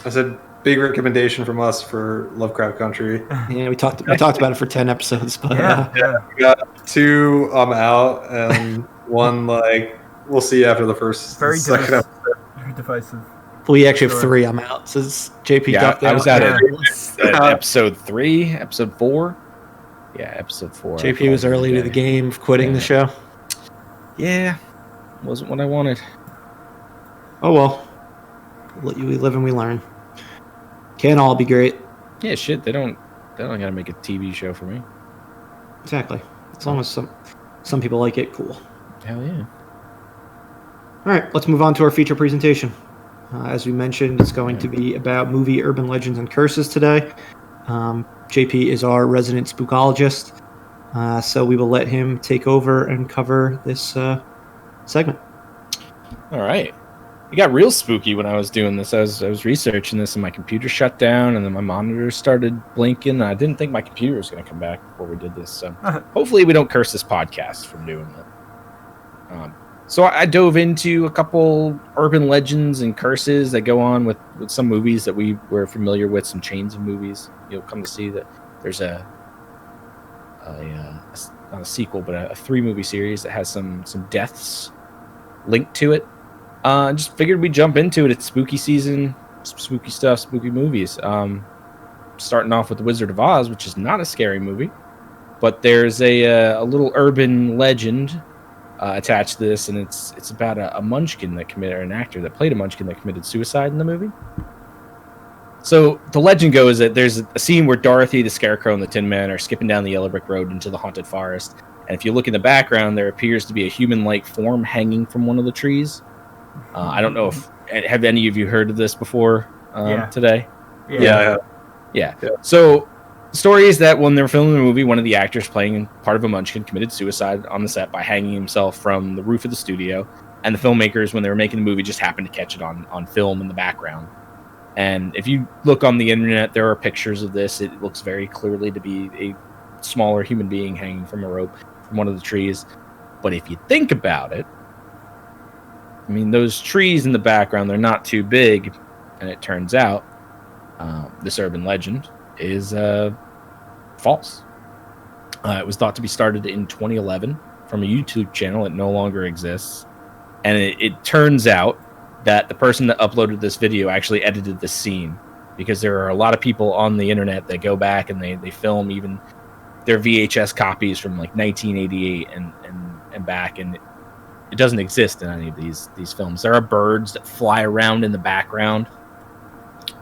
I said big recommendation from us for Lovecraft Country. Yeah, we talked about it for 10 episodes, but We got 2 out, and 1 like we'll see after the first. Very second episode. Very divisive. we actually have 3 I'm out. Says JP ducked I was out. at episode 3, episode 4. Yeah, episode 4. JP was early to the game of quitting the show. Yeah, wasn't what I wanted. Oh well. We live and we learn. Can't all be great. Yeah, shit. They don't gotta make a TV show for me. Exactly. As long as some people like it, cool. Hell yeah. All right, let's move on to our feature presentation. As we mentioned, it's going to be about movie urban legends and curses today. JP is our resident spookologist, so we will let him take over and cover this segment. All right. It got real spooky when I was doing this. I was researching this, and my computer shut down, and then my monitor started blinking. I didn't think my computer was going to come back before we did this. So hopefully we don't curse this podcast from doing that. So I dove into a couple urban legends and curses that go on with some movies that we were familiar with, some chains of movies. You'll come to see that there's not a sequel, but a 3-movie series that has some deaths linked to it. Just figured we'd jump into it. It's spooky season, spooky stuff, spooky movies. Starting off with The Wizard of Oz, which is not a scary movie, but there's a little urban legend attached to this, and it's about a munchkin that committed, or an actor that played a munchkin that committed suicide in the movie. So the legend goes that there's a scene where Dorothy, the Scarecrow, and the Tin Man are skipping down the yellow brick road into the haunted forest, and if you look in the background, there appears to be a human-like form hanging from one of the trees. I don't know if have any of you heard of this before today? Yeah. So the story is that when they were filming the movie, one of the actors playing part of a munchkin committed suicide on the set by hanging himself from the roof of the studio, and the filmmakers, when they were making the movie, just happened to catch it on film in the background. And if you look on the internet, there are pictures of this. It looks very clearly to be a smaller human being hanging from a rope from one of the trees. But if you think about it, I mean, those trees in the background, they're not too big, and it turns out this urban legend is false. It was thought to be started in 2011 from a YouTube channel that no longer exists, and it turns out that the person that uploaded this video actually edited this scene, because there are a lot of people on the internet that go back and they film even their VHS copies from like 1988 and back, and it doesn't exist in any of these films. There are birds that fly around in the background,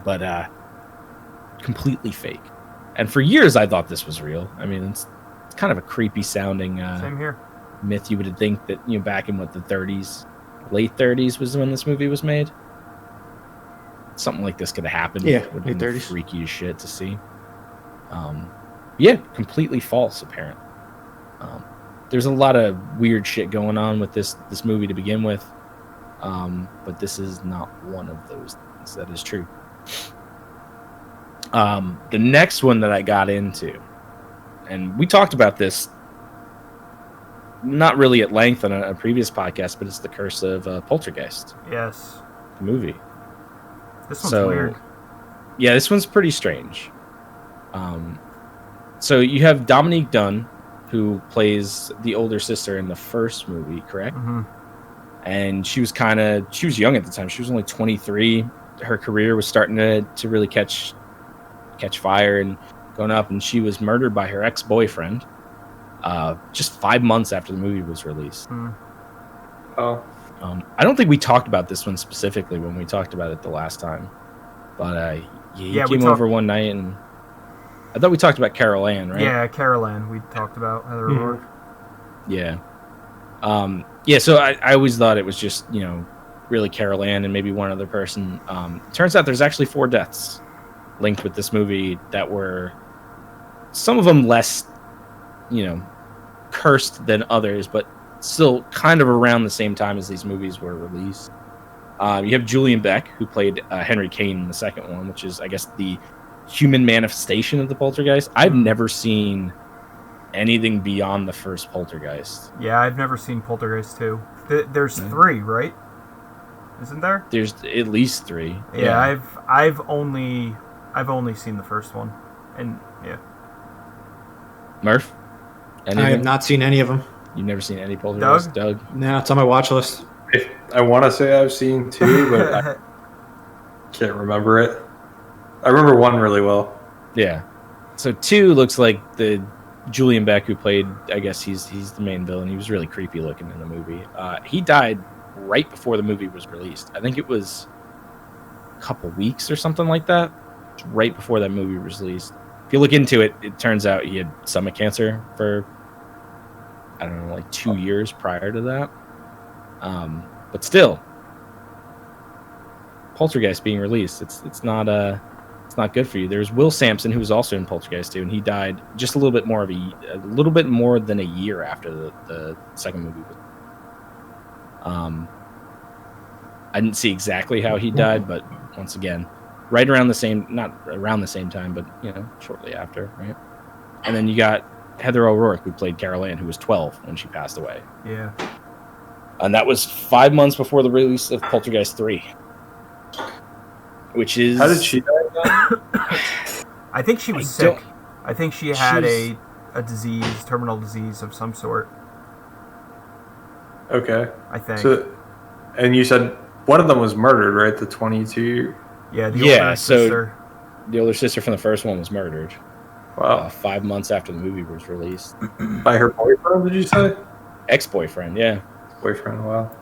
but completely fake. And for years, I thought this was real. I mean, it's kind of a creepy sounding Same here. myth. You would think that, back in the 30s, late 30s was when this movie was made. Something like this could have happened. Yeah, would late have been 30s. freaky as shit to see. Yeah, completely false, apparently. There's a lot of weird shit going on with this movie to begin with, but this is not one of those things that is true. The next one that I got into, and we talked about this not really at length on a previous podcast, but it's the curse of Poltergeist. Yes. The movie. This one's weird. Yeah, this one's pretty strange. So you have Dominique Dunne, who plays the older sister in the first movie, correct? Mm-hmm. And she was young at the time. She was only 23. Her career was starting to really catch fire and going up, and she was murdered by her ex-boyfriend. just 5 months after the movie was released. Oh. I don't think we talked about this one specifically when we talked about it the last time, but he came over one night, and I thought we talked about Carol Ann, right? Yeah, Carol Ann. We talked about Heather O'Rourke. Yeah. So I always thought it was just, really Carol Ann and maybe one other person. Turns out there's actually 4 deaths linked with this movie that were, some of them less, cursed than others, but still kind of around the same time as these movies were released. You have Julian Beck, who played Henry Kane in the second one, which is, I guess, the human manifestation of the poltergeist. I've never seen anything beyond the first Poltergeist. Yeah, I've never seen Poltergeist 2. There's 3, right? Isn't there? There's at least 3. Yeah. I've only seen the first one, and yeah. Murph? Anything? I have not seen any of them. You've never seen any Poltergeist, Doug? No, it's on my watch list. I want to say I've seen 2, but I can't remember it. I remember 1 really well. Yeah. So 2 looks like the Julian Beck, who played, I guess he's the main villain. He was really creepy looking in the movie. He died right before the movie was released. I think it was a couple weeks or something like that. Right before that movie was released. If you look into it, it turns out he had stomach cancer for, I don't know, like 2 years prior to that. But still, Poltergeist being released, it's not good for you. There's Will Sampson, who was also in Poltergeist 2, and he died just a little bit more than a year after the second movie. I didn't see exactly how he died, but once again, right around the same, not around the same time, but shortly after, right? And then you got Heather O'Rourke, who played Carol Ann, who was 12 when she passed away. Yeah. And that was 5 months before the release of Poltergeist 3. Which is... How did she die again? I think she was sick. I think she had a disease, terminal disease of some sort. Okay. I think. So, and you said one of them was murdered, right? The 22... Yeah, the older sister. The older sister from the first one was murdered. Wow. 5 months after the movie was released. By her boyfriend, did you say? Ex-boyfriend, yeah. Boyfriend, wow.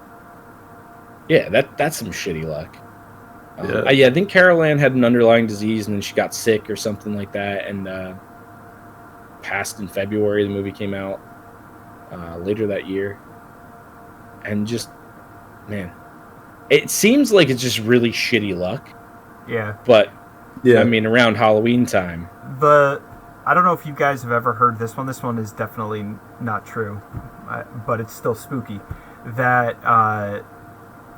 Yeah, that's some shitty luck. Yeah. I think Carol Ann had an underlying disease, and then she got sick or something like that, and passed in February. The movie came out later that year. And just, man, it seems like it's just really shitty luck. Yeah. But, yeah, I mean, around Halloween time. I don't know if you guys have ever heard this one. This one is definitely not true, but it's still spooky. That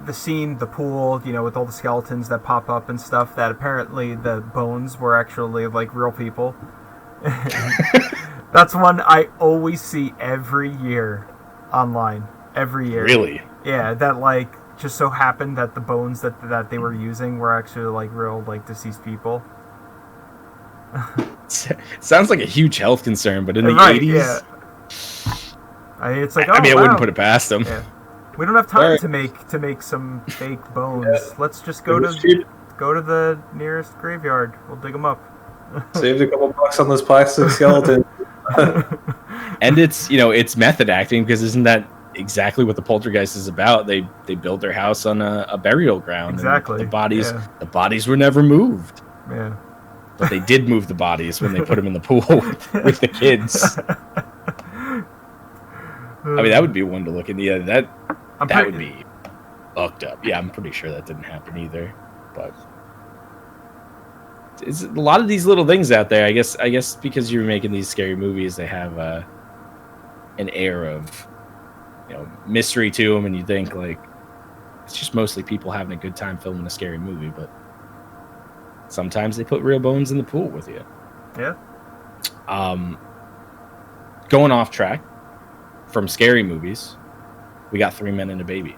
the scene, the pool, with all the skeletons that pop up and stuff, that apparently the bones were actually like real people. That's one I always see every year online. Every year. Really? Yeah, that just so happened that the bones that they were using were actually real deceased people. Sounds like a huge health concern, but in the 80s, yeah. It's like, I wouldn't put it past them. Yeah. We don't have time to make some fake bones. Yeah. Let's just go to the nearest graveyard. We'll dig them up. Saved a couple bucks on this plastic skeleton. And it's method acting, because isn't that exactly what the Poltergeist is about? They built their house on a burial ground. Exactly. The bodies were never moved. Yeah. But they did move the bodies when they put them in the pool with the kids. I mean, that would be one to look at. Yeah, that would be fucked up. Yeah, I'm pretty sure that didn't happen either. But it's a lot of these little things out there. I guess because you're making these scary movies, they have an air of mystery to them, and you think it's just mostly people having a good time filming a scary movie, but sometimes they put real bones in the pool with you. Yeah. Going off track from scary movies, we got 3 Men and a Baby.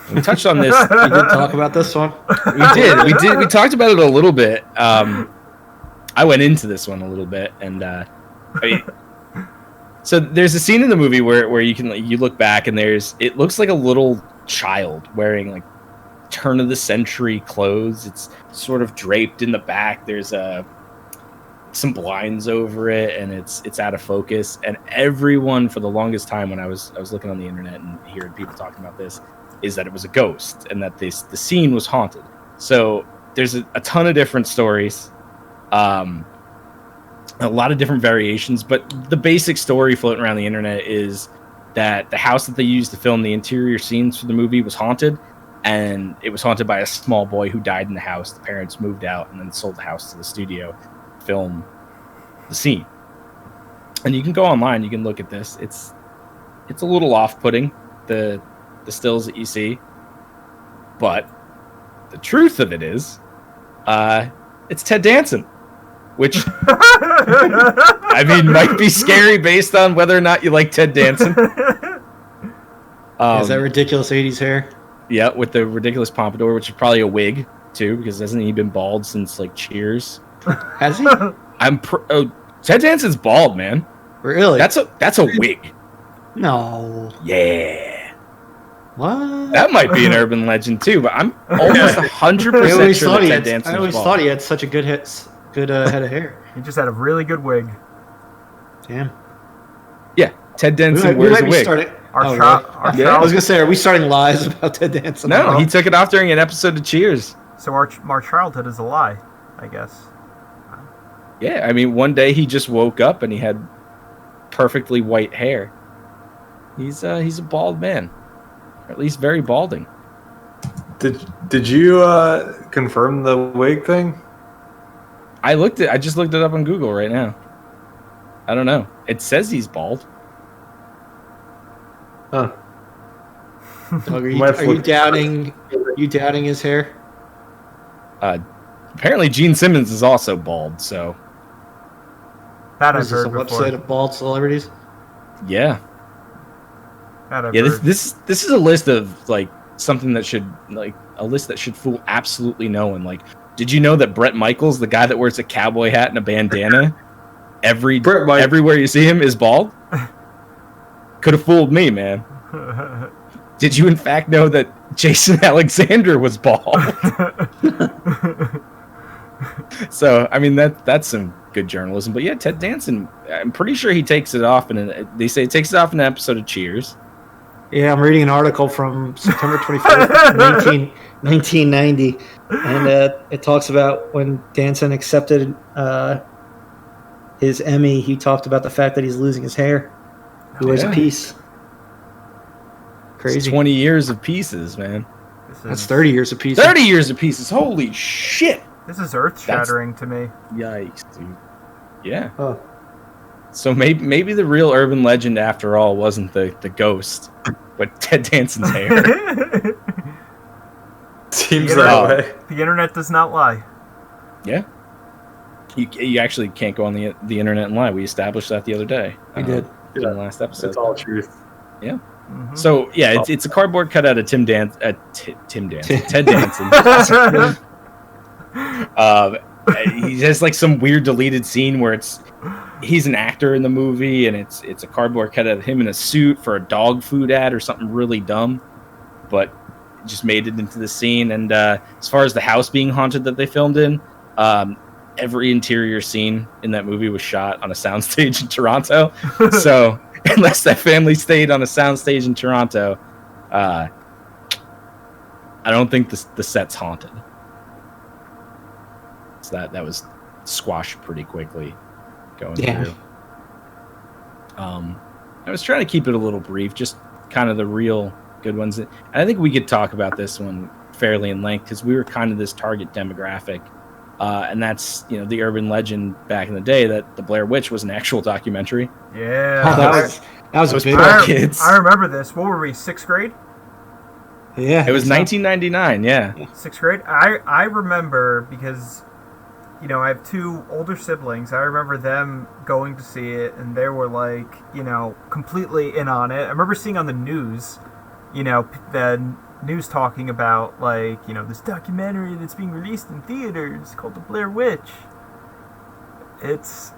And we touched on this. We did talk about this one. We did. We talked about it a little bit. I went into this one a little bit, and so there's a scene in the movie where you look back, and it looks like a little child wearing turn of the century clothes. It's sort of draped in the back. There's some blinds over it, and it's out of focus. And everyone, for the longest time, when I was looking on the internet and hearing people talking about this, is that it was a ghost and that the scene was haunted. So there's a ton of different stories, a lot of different variations, but the basic story floating around the internet is that the house that they used to film the interior scenes for the movie was haunted, and it was haunted by a small boy who died in the house. The parents moved out and then sold the house to the studio to film the scene. And you can go online, you can look at this. It's a little off-putting, the stills that you see, but the truth of it is, it's Ted Danson, which I mean might be scary based on whether or not you like Ted Danson. Is that ridiculous 80s hair? Yeah, with the ridiculous pompadour, which is probably a wig too, because hasn't he been bald since like Cheers? Has he? Ted Danson's bald, man. Really? That's a wig. No. Yeah. What? That might be an urban legend too, but I'm almost 100% sure that Ted Danson. I always thought he had such a good head of hair. He just had a really good wig. Damn. Yeah, Ted Danson wears a wig. I was gonna say, are we starting lies about Ted Danson? No, he took it off during an episode of Cheers. So our childhood is a lie, I guess. Yeah, I mean, one day he just woke up and he had perfectly white hair. He's a bald man, or at least very balding. Did you confirm the wig thing? I just looked it up on Google right now. I don't know. It says he's bald. Huh. Doug, are you doubting his hair? Apparently Gene Simmons is also bald, so that I've Is this heard a before. website of bald celebrities? yeah. That I've Yeah, heard. this is a list of like something that should fool absolutely no one. Like, did you know that Bret Michaels, the guy that wears a cowboy hat and a bandana, everywhere you see him is bald? Could have fooled me, man. Did you in fact know that Jason Alexander was bald? So, I mean, that's some good journalism. But yeah, Ted Danson, I'm pretty sure he takes it off, and they say he takes it off in an episode of Cheers. Yeah, I'm reading an article from September 24th, 1990, and it talks about when Danson accepted his Emmy. He talked about the fact that he's losing his hair. He wears a piece. Crazy. It's 20 years of pieces, man. That's 30 years of pieces. 30 years of pieces. Holy shit. This is earth-shattering to me. Yikes, dude. Yeah. Oh. So maybe the real urban legend after all wasn't the ghost, but Ted Danson's hair. Seems that way. The internet does not lie. Yeah. You actually can't go on the internet and lie. We established that the other day. We did. In the last episode. It's all truth. Yeah. Mm-hmm. So yeah, it's a cardboard cutout of Ted Danson. He has like some weird deleted scene where he's an actor in the movie, and it's a cardboard cutout of him in a suit for a dog food ad or something really dumb, but just made it into the scene. And as far as the house being haunted that they filmed in, every interior scene in that movie was shot on a soundstage in Toronto. So unless that family stayed on a soundstage in Toronto, I don't think the set's haunted. So that was squashed pretty quickly going through. I was trying to keep it a little brief, just kind of the real good ones. And I think we could talk about this one fairly in length because we were kind of this target demographic. And that's, the urban legend back in the day that the Blair Witch was an actual documentary. Yeah. That was a big I, kids. I remember this. What were we, 6th grade? Yeah. It was 1999, yeah. 6th grade? I remember because, I have 2 older siblings. I remember them going to see it, and they were like, completely in on it. I remember seeing on the news, the news talking about, like, this documentary that's being released in theaters called The Blair Witch. It's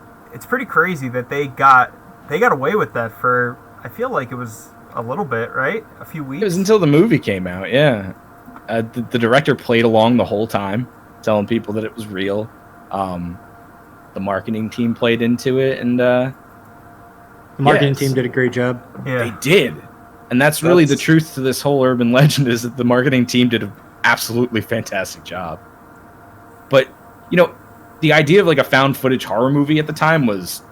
pretty crazy that they got away with that for, I feel like it was a little bit, right? A few weeks. It was until the movie came out, yeah. The director played along the whole time, telling people that it was real. the marketing team played into it, and The marketing yes. team did a great job. Yeah. they did. And that's really the truth to this whole urban legend, is that the marketing team did an absolutely fantastic job. But, you know, the idea of like a found footage horror movie at the time it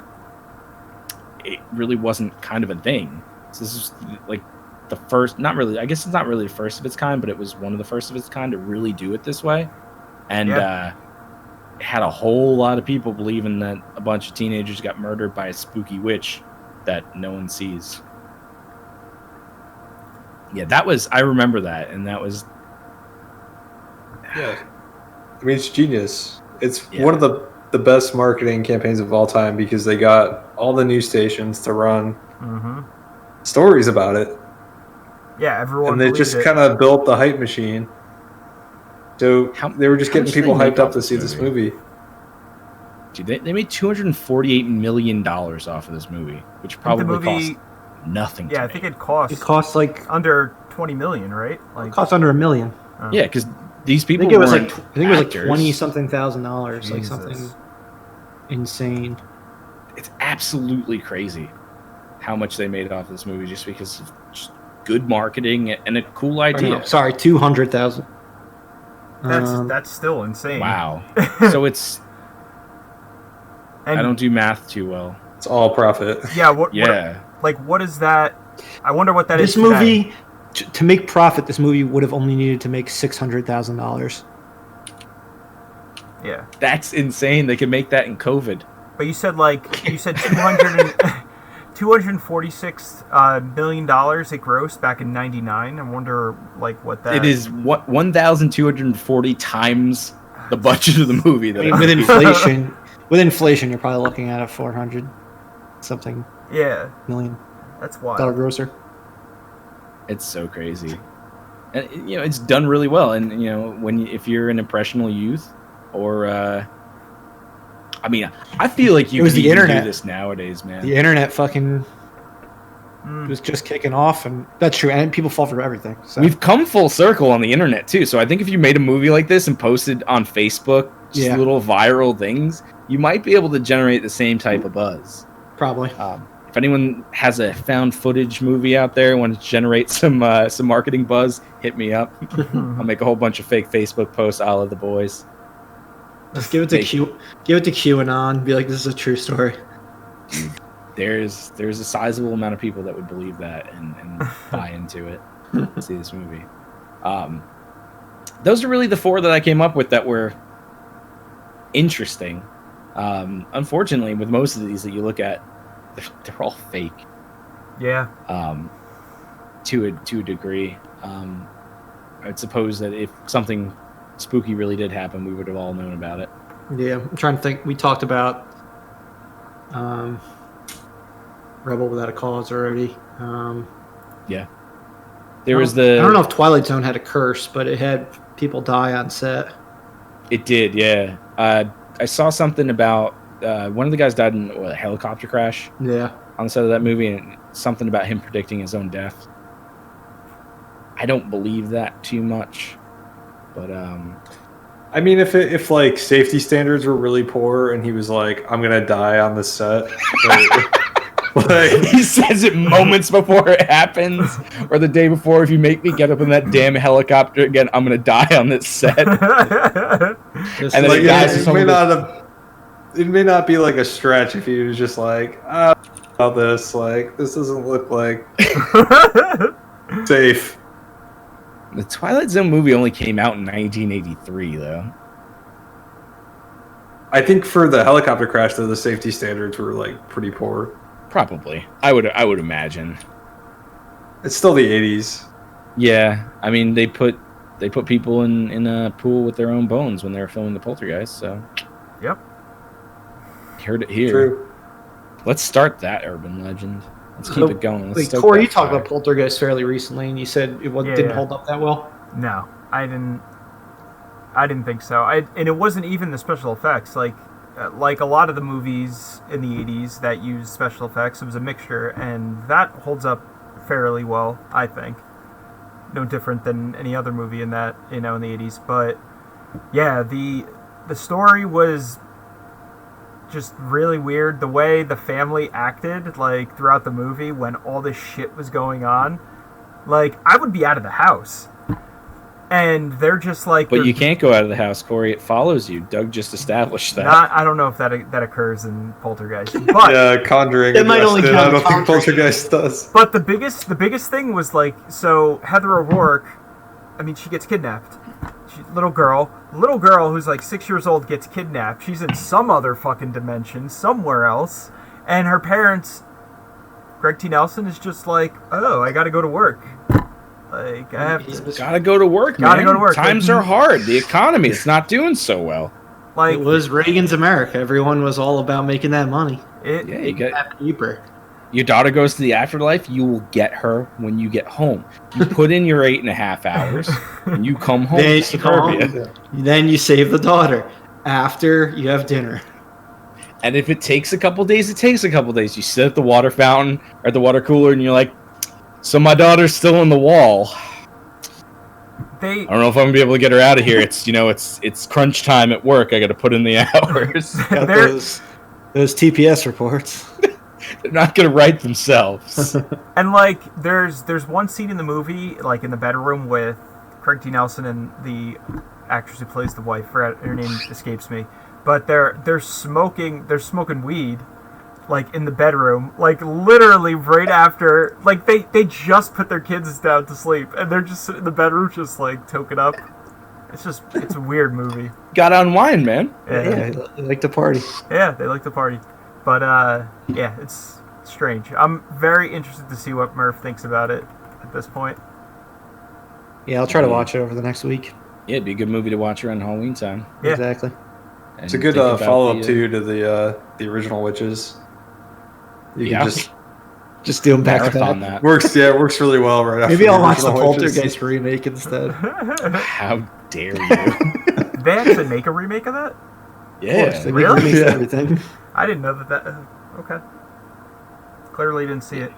really wasn't kind of a thing. So this is like the first, not really, I guess it's not really the first of its kind, but it was one of the first of its kind to really do it this way. And it had a whole lot of people believing that a bunch of teenagers got murdered by a spooky witch that no one sees. Yeah, I remember that, and that was... Yeah. I mean, it's genius. It's one of the best marketing campaigns of all time, because they got all the news stations to run stories about it. Yeah, everyone. And they just kind of built the hype machine. So they were just getting people hyped up to see this movie. Dude, they made $248 million off of this movie, which probably cost nothing to I make. think it cost like under $20 million, right? Like, it cost under $1 million. Yeah, because these people I think it was like actors. $20-something thousand, like something insane. It's absolutely crazy how much they made off this movie just because of just good marketing and a cool idea. No, sorry, 200,000. That's still insane. Wow. So it's... And I don't do math too well. It's all profit. Yeah. What is that? I wonder what that is. This movie, to make profit, this movie would have only needed to make $600,000. Yeah. That's insane. They could make that in COVID. But you said 246 million dollars it grossed back in '99. I wonder what that. It is 1,240 times the budget of the movie. That with inflation, you're probably looking at a 400 something. Yeah. Million. That's wild. Dollar grosser. It's so crazy, and it's done really well. And if you're an impressionable youth, or I mean, I feel like you it was can the internet. do this nowadays, man. The internet fucking was just kicking off, and that's true. And people fall for everything. So. We've come full circle on the internet too. So I think if you made a movie like this and posted on Facebook, just little viral things, you might be able to generate the same type of buzz. Probably. If anyone has a found footage movie out there and wants to generate some marketing buzz, hit me up. I'll make a whole bunch of fake Facebook posts, a la the boys. Just give it to QAnon. Be like, this is a true story. There's a sizable amount of people that would believe that and buy into it. See this movie. Those are really the four that I came up with that were interesting. Unfortunately, with most of these that you look at, they're all fake. Yeah. To a degree. I'd suppose that if something spooky really did happen, we would have all known about it. Yeah, I'm trying to think. We talked about Rebel Without a Cause already. Yeah. I don't know if Twilight Zone had a curse, but it had people die on set. It did, yeah. I saw something about one of the guys died in a helicopter crash. Yeah. On the set of that movie, and something about him predicting his own death. I don't believe that too much, but I mean, if like safety standards were really poor and he was like, "I'm gonna die on this set," he says it moments before it happens, or the day before. If you make me get up in that damn helicopter again, I'm gonna die on this set. And then like, it may not be like a stretch if he was just like, about this, like this doesn't look like safe. The Twilight Zone movie only came out in 1983, though. I think for the helicopter crash, though, the safety standards were like pretty poor. Probably, I would imagine. It's still the 80s. Yeah, I mean they put people in a pool with their own bones when they were filming the Poltergeist. So, yep, heard it here. True. Let's start that urban legend. Let's keep it going. Corey, you talked about Poltergeist fairly recently, and you said it didn't hold up that well. No, I didn't think so. And it wasn't even the special effects. Like a lot of the movies in the 80s that used special effects, it was a mixture, and that holds up fairly well, I think. No different than any other movie in that, in the 80s. But yeah, the story was just really weird. The way the family acted, like, throughout the movie when all this shit was going on. Like, I would be out of the house. And they're just like... But you can't go out of the house, Corey. It follows you. Doug just established that. I don't know if that occurs in Poltergeist. But Yeah, Conjuring. It might only I count don't think Conjuring. Poltergeist does. But the biggest thing was, like, so Heather O'Rourke, I mean, she gets kidnapped. Little girl who's like 6 years old gets kidnapped. She's in some other fucking dimension, somewhere else. And her parents, Greg T. Nelson, is just like, oh, I gotta go to work. Like, I have to... Gotta go to work, Gotta man. go to work. Times are hard. The economy is not doing so well. Like, It was Reagan's America. Everyone was all about making that money. it, Yeah, you get... That paper. Your daughter goes to the afterlife, you will get her when you get home. You put in your 8.5 hours, and you come home Then to you come suburbia. home. Then you save the daughter. After you have dinner. And if it takes a couple days, it takes a couple days. You sit at the water fountain or at the water cooler, and you're like, so my daughter's still in the wall. I don't know if I'm gonna be able to get her out of here. It's crunch time at work. I got to put in the hours. Got There- those TPS reports. They're not gonna write themselves. And like, there's one scene in the movie, like in the bedroom with Craig T. Nelson and the actress who plays the wife. Her name escapes me, but they're smoking weed, like in the bedroom, like literally right after, like they just put their kids down to sleep, and they're just sitting in the bedroom, just like toking up. It's a weird movie. Gotta unwind, man. Yeah, I like to party. Yeah, they like to party. But, yeah, it's strange. I'm very interested to see what Murph thinks about it at this point. Yeah, I'll try to watch it over the next week. Yeah, it'd be a good movie to watch around Halloween time. Yeah. Exactly. It's a good think about follow-up, the, too, to the original Witches. You Yeah. can Just do them back to marathon back. that. it works really well right after Maybe I'll watch the original Witches. Poltergeist remake instead. How dare you? They actually make a remake of that? Yeah. Of course, they make Really? remakes of Yeah. everything. I didn't know that. Okay. Clearly didn't see it.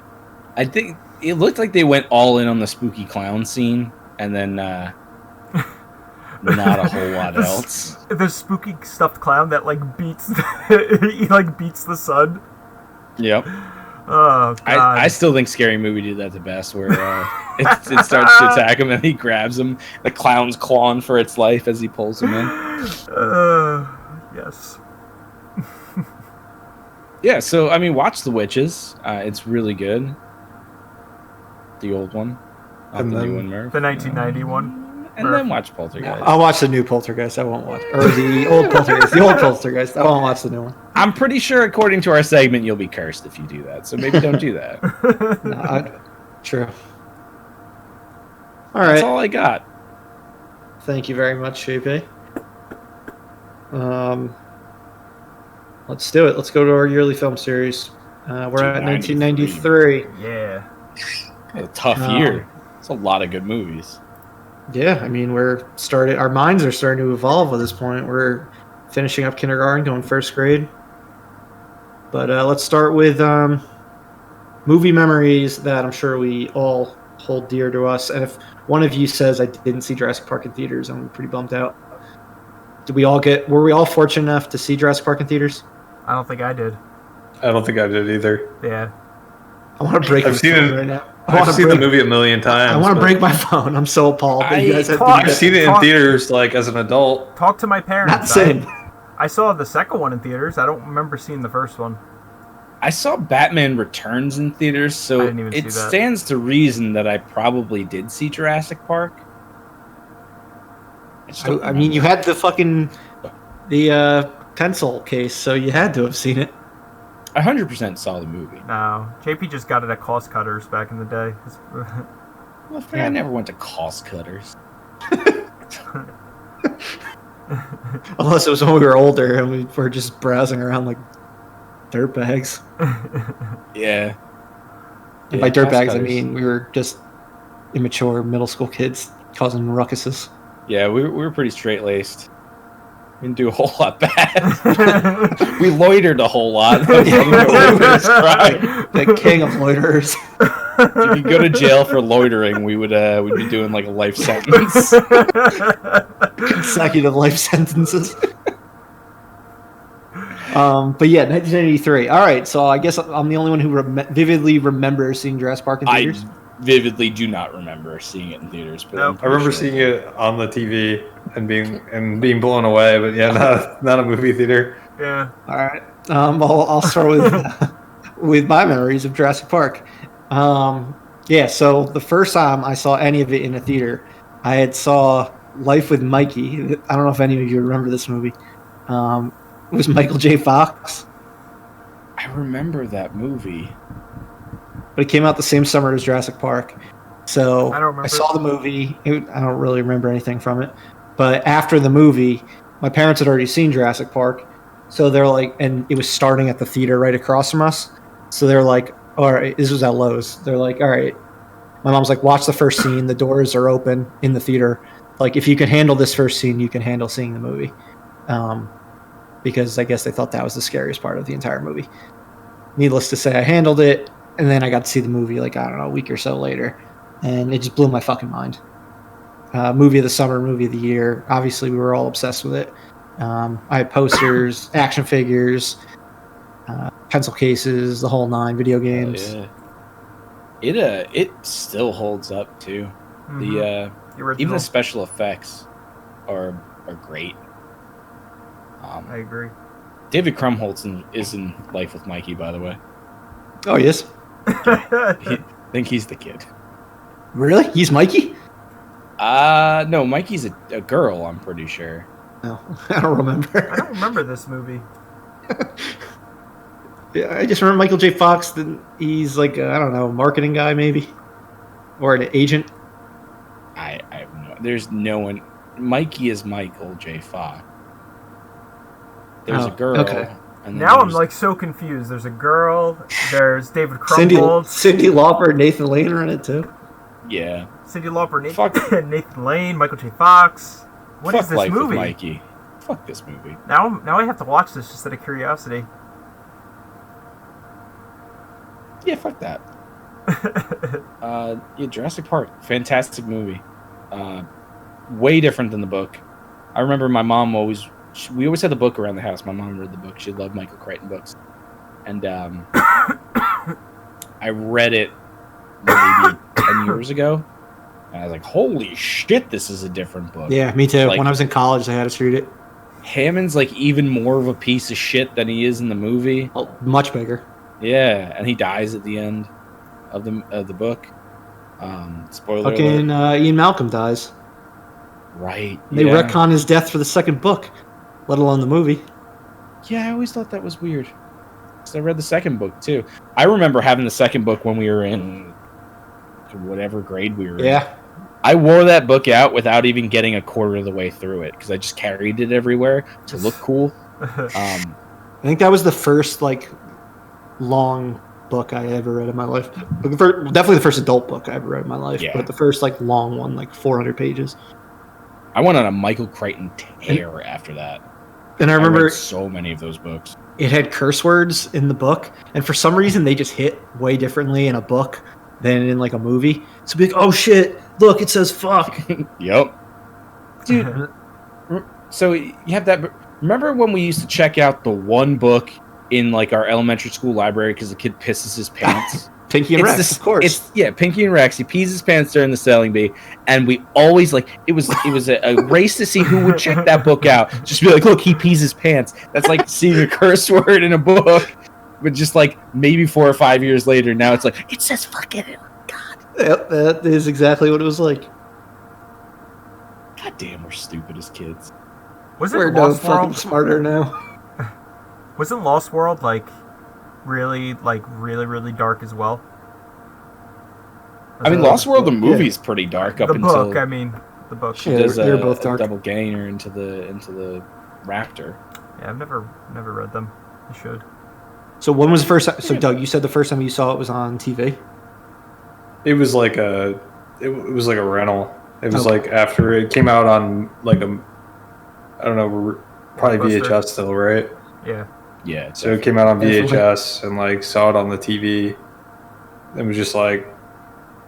I think it looked like they went all in on the spooky clown scene, and then not a whole lot else. The spooky stuffed clown that, like, beats he, like, beats the sun. Yep. Oh, God. I still think Scary Movie did that the best, where it starts to attack him and he grabs him. The clown's clawing for its life as he pulls him in. Yes. Yeah, so I mean, watch The Witches. It's really good. The old one, not And the then- new one, Murph. The 1990 one. And then watch Poltergeist. I'll watch the new Poltergeist. I won't watch, or the old Poltergeist. The old Poltergeist. I won't watch the new one. I'm pretty sure, according to our segment, you'll be cursed if you do that. So maybe don't do that. No, true. All That's right. all I got. Thank you very much, JP. Let's do it. Let's go to our yearly film series. We're at 1993. Yeah. A tough year. It's a lot of good movies. Yeah, I mean, our minds are starting to evolve at this point. We're finishing up kindergarten, going first grade. But let's start with movie memories that I'm sure we all hold dear to us. And if one of you says I didn't see Jurassic Park in theaters, I'm pretty bummed out. Were we all fortunate enough to see Jurassic Park in theaters? I don't think I did. I don't think I did either. Yeah. I want to break I've my seen phone it- right now. I've seen the movie a million times. I want to but break my phone. I'm so appalled that you guys have I've I've seen it in theaters, like, as an adult. Talk to my Not parents. same. I saw the second one in theaters. I don't remember seeing the first one. I saw Batman Returns in theaters, I so didn't even see it that. stands to reason that I probably did see Jurassic Park. just don't I mean, you had the pencil case, so you had to have seen it. I 100% saw the movie. No. JP just got it at Cost Cutters back in the day. Well, I never went to Cost Cutters. Unless it was when we were older and we were just browsing around like dirt bags. Yeah. And by dirt Cost bags, I Cutters. mean we were just immature middle school kids causing ruckuses. Yeah, we were pretty straight-laced. We didn't do a whole lot bad. We loitered a whole lot. That's The king of loiterers. If you go to jail for loitering, we'd be doing like a life sentence. Consecutive life sentences. But yeah, 1983. All right, so I guess I'm the only one who vividly remembers seeing Jurassic Park in theaters. I vividly do not remember seeing it in theaters, but Nope. I remember seeing it on the TV and being blown away, but yeah, not a movie theater. Yeah. All right. I'll start with my memories of Jurassic Park. Yeah, so the first time I saw any of it in a theater, I had saw Life with Mikey. I don't know if any of you remember this movie. It was Michael J. Fox. I remember that movie. But it came out the same summer as Jurassic Park. So I don't remember. I saw the movie. I don't really remember anything from it. But after the movie, my parents had already seen Jurassic Park. So they're like, and it was starting at the theater right across from us. So they're like, all right, this was at Lowe's. They're like, all right. My mom's like, watch the first scene. The doors are open in the theater. Like, if you can handle this first scene, you can handle seeing the movie. Because I guess they thought that was the scariest part of the entire movie. Needless to say, I handled it. And then I got to see the movie, like, I don't know, a week or so later. And it just blew my fucking mind. Movie of the summer, movie of the year. Obviously, we were all obsessed with it. I had posters, action figures, pencil cases, the whole nine, video games. Yeah. It still holds up, too. Mm-hmm. Even the special effects are great. I agree. David Krumholtz is in Life with Mikey, by the way. Oh, yes? I think he's the kid. Really? He's Mikey? No, Mikey's a girl, I'm pretty sure. No, I don't remember. I don't remember this movie. Yeah, I just remember Michael J. Fox. He's like, I don't know, marketing guy maybe? Or an agent? I have there's no one. Mikey is Michael J. Fox. There's a girl. Okay. And now I'm like so confused. There's a girl. There's David Krumholtz. Cindy Lauper, Nathan Lane are in it too. Yeah. Cindy Lauper, Nathan Lane, Michael J. Fox. What is this Life movie? With Mikey. Fuck this movie. Now I have to watch this just out of curiosity. Yeah, fuck that. Yeah, Jurassic Park, fantastic movie. Way different than the book. I remember my mom we always had the book around the house. My mom read the book. She loved Michael Crichton books. And I read it maybe 10 years ago. And I was like, holy shit, this is a different book. Yeah, me too. Like, when I was in college, I had to read it. Hammond's like even more of a piece of shit than he is in the movie. Oh, much bigger. Yeah, and he dies at the end of the book. Spoiler Fucking alert. Ian Malcolm dies. Right. They retcon his death for the second book, let alone the movie. Yeah, I always thought that was weird. So I read the second book too. I remember having the second book when we were in whatever grade we were in. Yeah. I wore that book out without even getting a quarter of the way through it because I just carried it everywhere to look cool. I think that was the first like long book I ever read in my life. Definitely the first adult book I ever read in my life, Yeah. but the first like long one, like 400 pages. I went on a Michael Crichton tear after that. And I remember read so many of those books. It had curse words in the book, and for some reason they just hit way differently in a book than in like a movie. So be like, oh shit, look, it says fuck. Yep. Dude, so you have that. Remember when we used to check out the one book in like our elementary school library because the kid pisses his pants? Pinky and Rex, of course. Pinky and Rex. He pees his pants during the spelling bee, and we always like it was a race to see who would check that book out. Just be like, look, he pees his pants. That's like seeing a curse word in a book, but just like maybe 4 or 5 years later, now it's like it says fuck it. God. Yep, that is exactly what it was like. God damn, we're stupid as kids. We're no fucking smarter now. Wasn't Lost World like really dark as well? I mean, Lost World, the movie is pretty dark up until the book. She does they're both dark. A double gainer into the raptor. Yeah, I've never read them. I should. So when was the first time? So Doug, you said the first time you saw it was on TV. It was like a rental. It was like after it came out on like I don't know, probably VHS still, right? Yeah. Yeah. So it came out on VHS and like saw it on the TV. It was just like,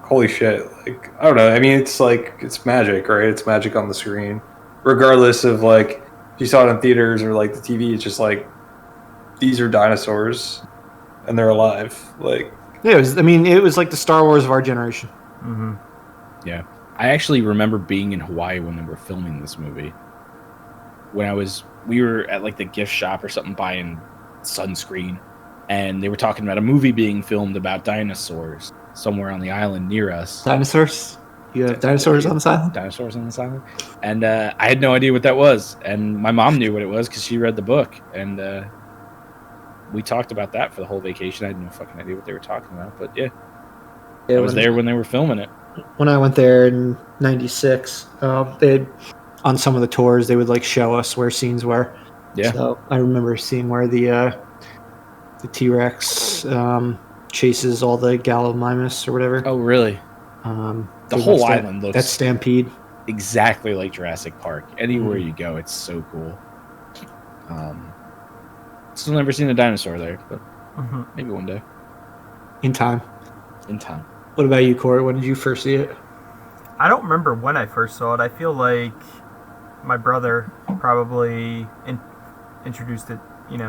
holy shit! Like I don't know. I mean, it's like it's magic, right? It's magic on the screen, regardless of like if you saw it in theaters or like the TV. It's just like these are dinosaurs, and they're alive. Like, Yeah, it was like the Star Wars of our generation. Mm-hmm. Yeah. I actually remember being in Hawaii when they were filming this movie. We were at like the gift shop or something buying sunscreen, and they were talking about a movie being filmed about dinosaurs somewhere on the island near us. Dinosaurs? You have dinosaurs on this island? Dinosaurs on this island. And I had no idea what that was. And my mom knew what it was because she read the book. And we talked about that for the whole vacation. I had no fucking idea what they were talking about. But yeah, I was there when they were filming it. When I went there in '96, on some of the tours, they would like show us where scenes were. Yeah. So I remember seeing where the T-Rex chases all the Gallimimus or whatever. Oh, really? The whole island looks that stampede exactly like Jurassic Park. Anywhere you go, it's so cool. Still never seen a dinosaur there, but maybe one day. In time. What about you, Corey? When did you first see it? I don't remember when I first saw it. I feel like my brother probably introduced it,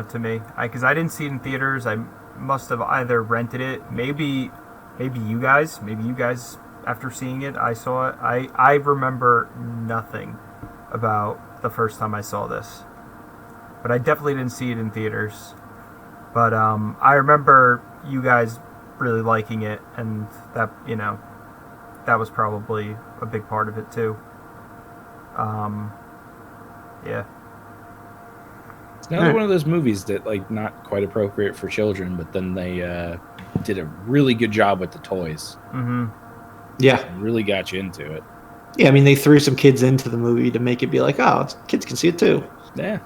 to me. Because I didn't see it in theaters. I must have either rented it. Maybe you guys. After seeing it, I saw it. I remember nothing about the first time I saw this. But I definitely didn't see it in theaters. But I remember you guys really liking it, and that, that was probably a big part of it too. Yeah. It's another one of those movies that, like, not quite appropriate for children, but then they did a really good job with the toys. Mm-hmm. Yeah. Really got you into it. Yeah, they threw some kids into the movie to make it be like, oh, kids can see it too. Yeah.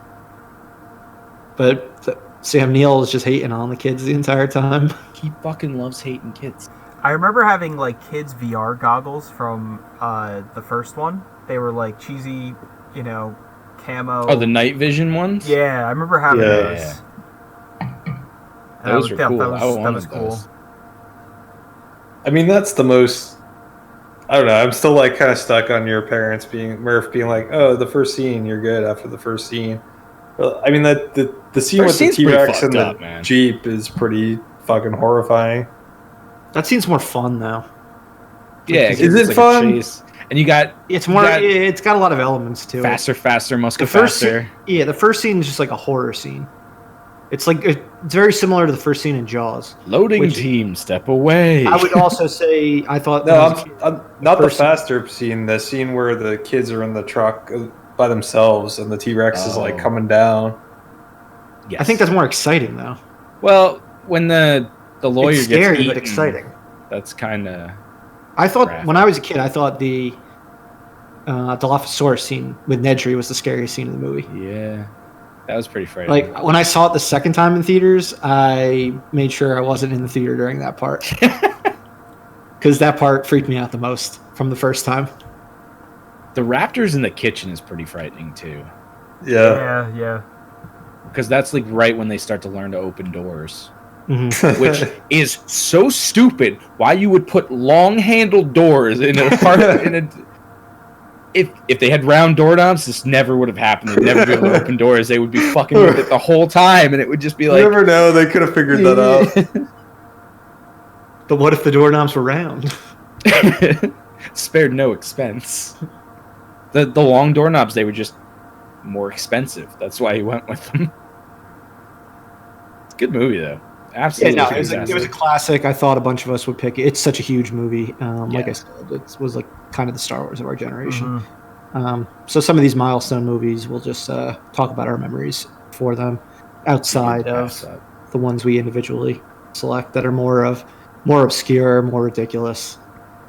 But Sam Neill is just hating on the kids the entire time. He fucking loves hating kids. I remember having, like, kids' VR goggles from the first one. They were, like, cheesy, camo. Oh, the night vision ones? Yeah, I remember having those. Those were cool. That was cool. That's the most... I don't know. I'm still, like, kind of stuck on your parents Murph being like, oh, the first scene, you're good after the first scene. Well, the scene with the T-Rex and the Jeep is pretty fucking horrifying. That scene's more fun, though. Yeah, is it fun? And you got... It's more... It's got a lot of elements to it. Faster, must go faster. The first scene is just like a horror scene. It's like... It's very similar to the first scene in Jaws. Loading team, step away. I would also say... I thought... No, I'm not the faster scene. The scene where the kids are in the truck by themselves and the T-Rex is, like, coming down. Yes. I think that's more exciting, though. Well, when the lawyer it's scary, gets eaten, but exciting. That's kind of... I thought, when I was a kid, I thought the Dilophosaurus scene with Nedry was the scariest scene in the movie. Yeah. That was pretty frightening. Like, when I saw it the second time in theaters, I made sure I wasn't in the theater during that part. Because that part freaked me out the most from the first time. The raptors in the kitchen is pretty frightening, too. Yeah. Because that's, like, right when they start to learn to open doors. Mm-hmm. Which is so stupid. Why you would put long-handled doors in a part if they had round doorknobs, this never would have happened. They'd never be able to open doors. They would be fucking with it the whole time, and it would just be like... You never know. They could have figured that out. But what if the doorknobs were round? Spared no expense. The long doorknobs, they were just more expensive. That's why he went with them. It's a good movie, though. Absolutely. Yeah, no, it was a classic. I thought a bunch of us would pick it. It's such a huge movie. Like I said, it was like kind of the Star Wars of our generation. Mm-hmm. So some of these milestone movies, we'll just talk about our memories for them outside of the ones we individually select that are more obscure, more ridiculous,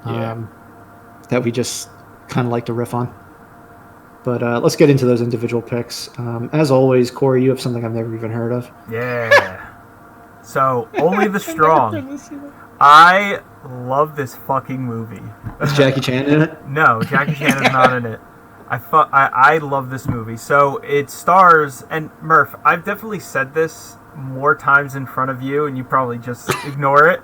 that we just kind of like to riff on. But let's get into those individual picks. As always, Corey, you have something I've never even heard of. Yeah. So, Only the Strong. I love this fucking movie. Is Jackie Chan in it? No, Jackie Chan is not in it. I love this movie. So, it stars... And, Murph, I've definitely said this more times in front of you, and you probably just ignore it.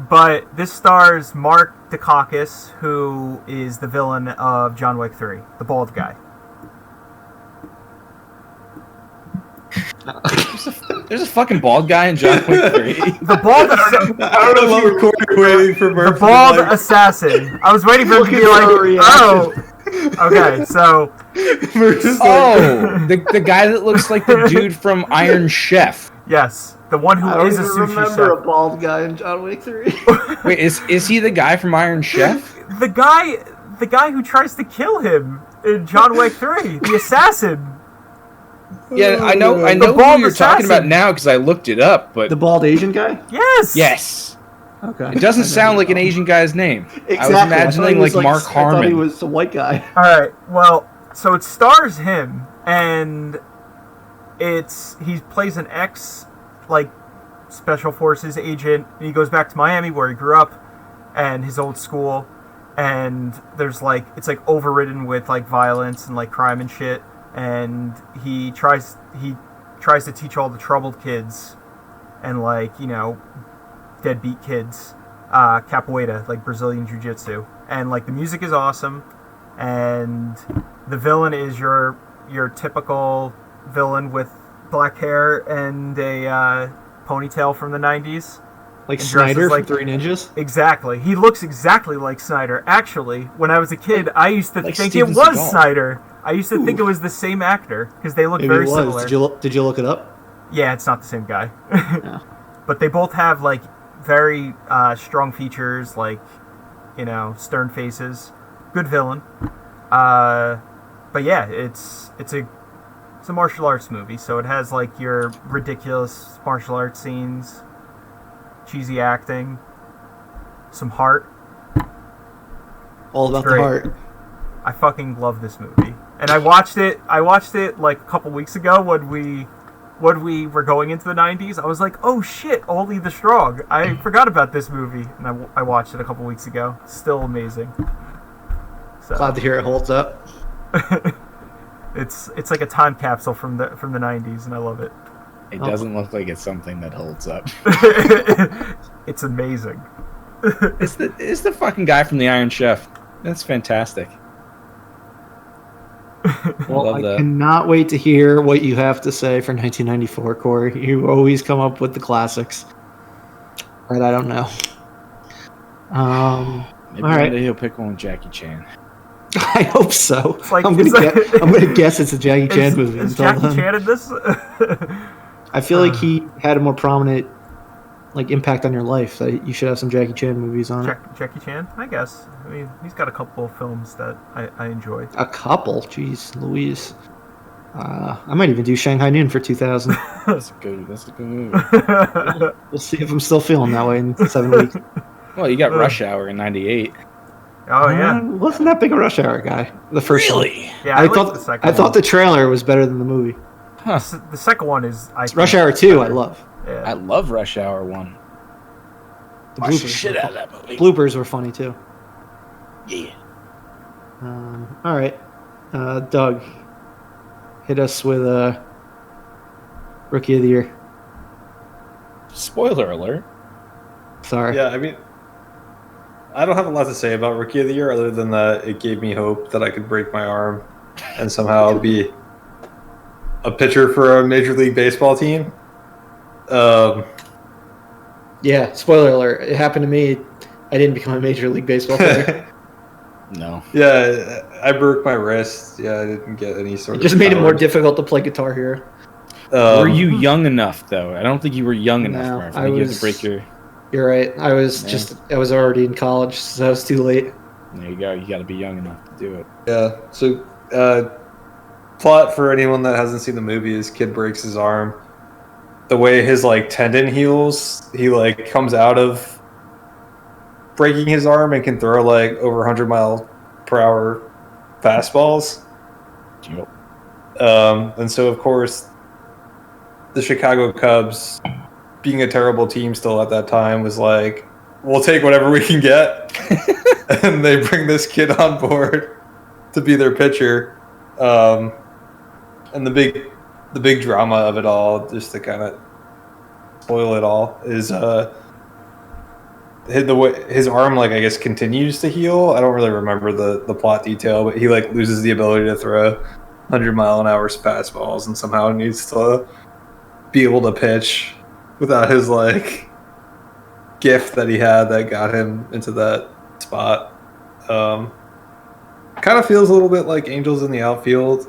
But this stars Mark Dacascos, who is the villain of John Wick 3, the bald guy. There's a fucking bald guy in John Wick 3. The bald I don't know if you were waiting for Murph. The bald assassin. I was waiting for him to be like, oh. Okay, so. The guy that looks like the dude from Iron Chef. Yes, the one who is a sushi chef. I don't remember a bald guy in John Wick 3. Wait, is he the guy from Iron Chef? The guy who tries to kill him in John Wick 3, the assassin. Yeah, I know who you're talking about now because I looked it up, but The bald Asian guy? Yes. Okay. It doesn't sound like an Asian guy's name. Exactly. I was imagining like Mark Harmon. I thought he was a white guy. All right. Well, so it stars him, and he plays an special forces agent. And he goes back to Miami where he grew up, and his old school, and there's it's overridden with violence and crime and shit. And he tries to teach all the troubled kids and deadbeat kids capoeira, Brazilian jiu-jitsu. And the music is awesome, and the villain is your typical villain with black hair and a ponytail from the 90s. Like Snyder from Three Ninjas? Exactly. He looks exactly like Snyder. Actually, when I was a kid, I used to think Steven it was Seagal. Snyder. I used to think it was the same actor because they look very similar. Did you look it up? Yeah, it's not the same guy. Yeah. But they both have very strong features, stern faces. Good villain. But yeah, it's a martial arts movie, so it has your ridiculous martial arts scenes, cheesy acting, some heart. All about the heart. I fucking love this movie. And I watched it a couple weeks ago when we were going into the 90s. I was like, oh shit, Only the Strong. I forgot about this movie. And I watched it a couple weeks ago. Still amazing. So. Glad to hear it holds up. It's like a time capsule from the 90s, and I love it. It doesn't look like it's something that holds up. It's amazing. It's the fucking guy from the Iron Chef. That's fantastic. Well, I cannot wait to hear what you have to say for 1994, Corey. You always come up with the classics. Right, I don't know. Maybe all right. one day he'll pick one with Jackie Chan. I hope so. I'm gonna guess it's a Jackie Chan movie. Is Jackie Chan in this? I feel like he had a more prominent impact on your life. So you should have some Jackie Chan movies on it. Jackie Chan, I guess. I mean, he's got a couple of films that I enjoy. A couple? Jeez, Louise. I might even do Shanghai Noon for 2000. That's a good movie. We'll see if I'm still feeling that way in 7 weeks. Well, you got Rush Hour in '98. Oh yeah, wasn't that big a Rush Hour guy? The first one. Yeah, I thought the second. I thought the trailer was better than the movie. Huh. The second one is Rush Hour 2. I love. Yeah. I love Rush Hour 1. The bloopers shit out of that movie. Bloopers were funny too. Yeah. All right, Doug, hit us with a Rookie of the Year. Spoiler alert. Sorry. Yeah, I mean, I don't have a lot to say about Rookie of the Year other than that it gave me hope that I could break my arm and somehow be a pitcher for a Major League Baseball team. Yeah, spoiler alert. It happened to me. I didn't become a Major League Baseball player. No. Yeah, I broke my wrist. Yeah, I didn't get any sort of... It just made it more difficult to play Guitar Hero. Were you young enough, though? I don't think you were young enough, No, Murph. I think you have to break your... You're right. I was already in college, so it was too late. There you go. You got to be young enough to do it. Yeah, so plot for anyone that hasn't seen the movie is kid breaks his arm. The way his tendon heals, he comes out of breaking his arm and can throw over 100-mile-per-hour fastballs. Yep. And so of course the Chicago Cubs, being a terrible team still at that time, was we'll take whatever we can get. And they bring this kid on board to be their pitcher. And the big drama of it all, just to kind of spoil it all, is his arm I guess continues to heal. I don't really remember the plot detail, but he loses the ability to throw 100-mile-an-hour fastballs and somehow needs to be able to pitch without his like gift that he had that got him into that spot. Kind of feels a little bit like Angels in the Outfield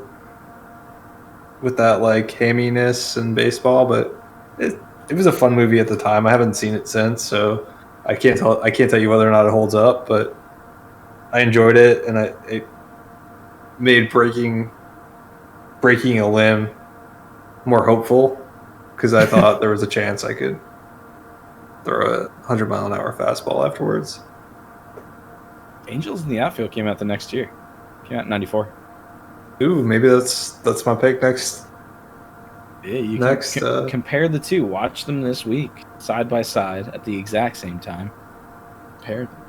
with that like haminess in baseball, but it was a fun movie at the time. I haven't seen it since, so I can't tell you whether or not it holds up, but I enjoyed it, and it made breaking a limb more hopeful because I thought there was a chance I could throw a 100-mile-an-hour fastball afterwards. Angels in the Outfield came out the next year. Came out in 94. Ooh, maybe that's my pick next. Yeah, you next, can compare the two. Watch them this week, side by side, at the exact same time. Compare them.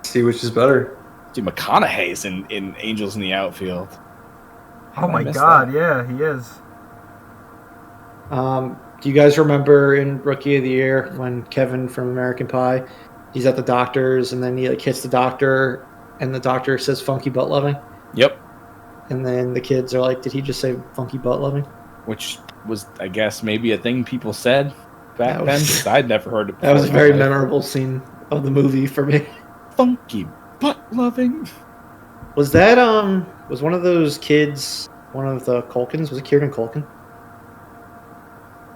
See which is better. Dude, McConaughey's in Angels in the Outfield. Oh my god, yeah, he is. Do you guys remember in Rookie of the Year when Kevin from American Pie, he's at the doctor's and then he like hits the doctor and the doctor says funky butt loving? Yep. And then the kids are like, did he just say funky butt loving? Which was, I guess, maybe a thing people said back then. I'd never heard it before. That was a very memorable scene of the movie for me. Funky butt loving. Was that was one of those kids one of the Culkins? Was it Kieran Culkin?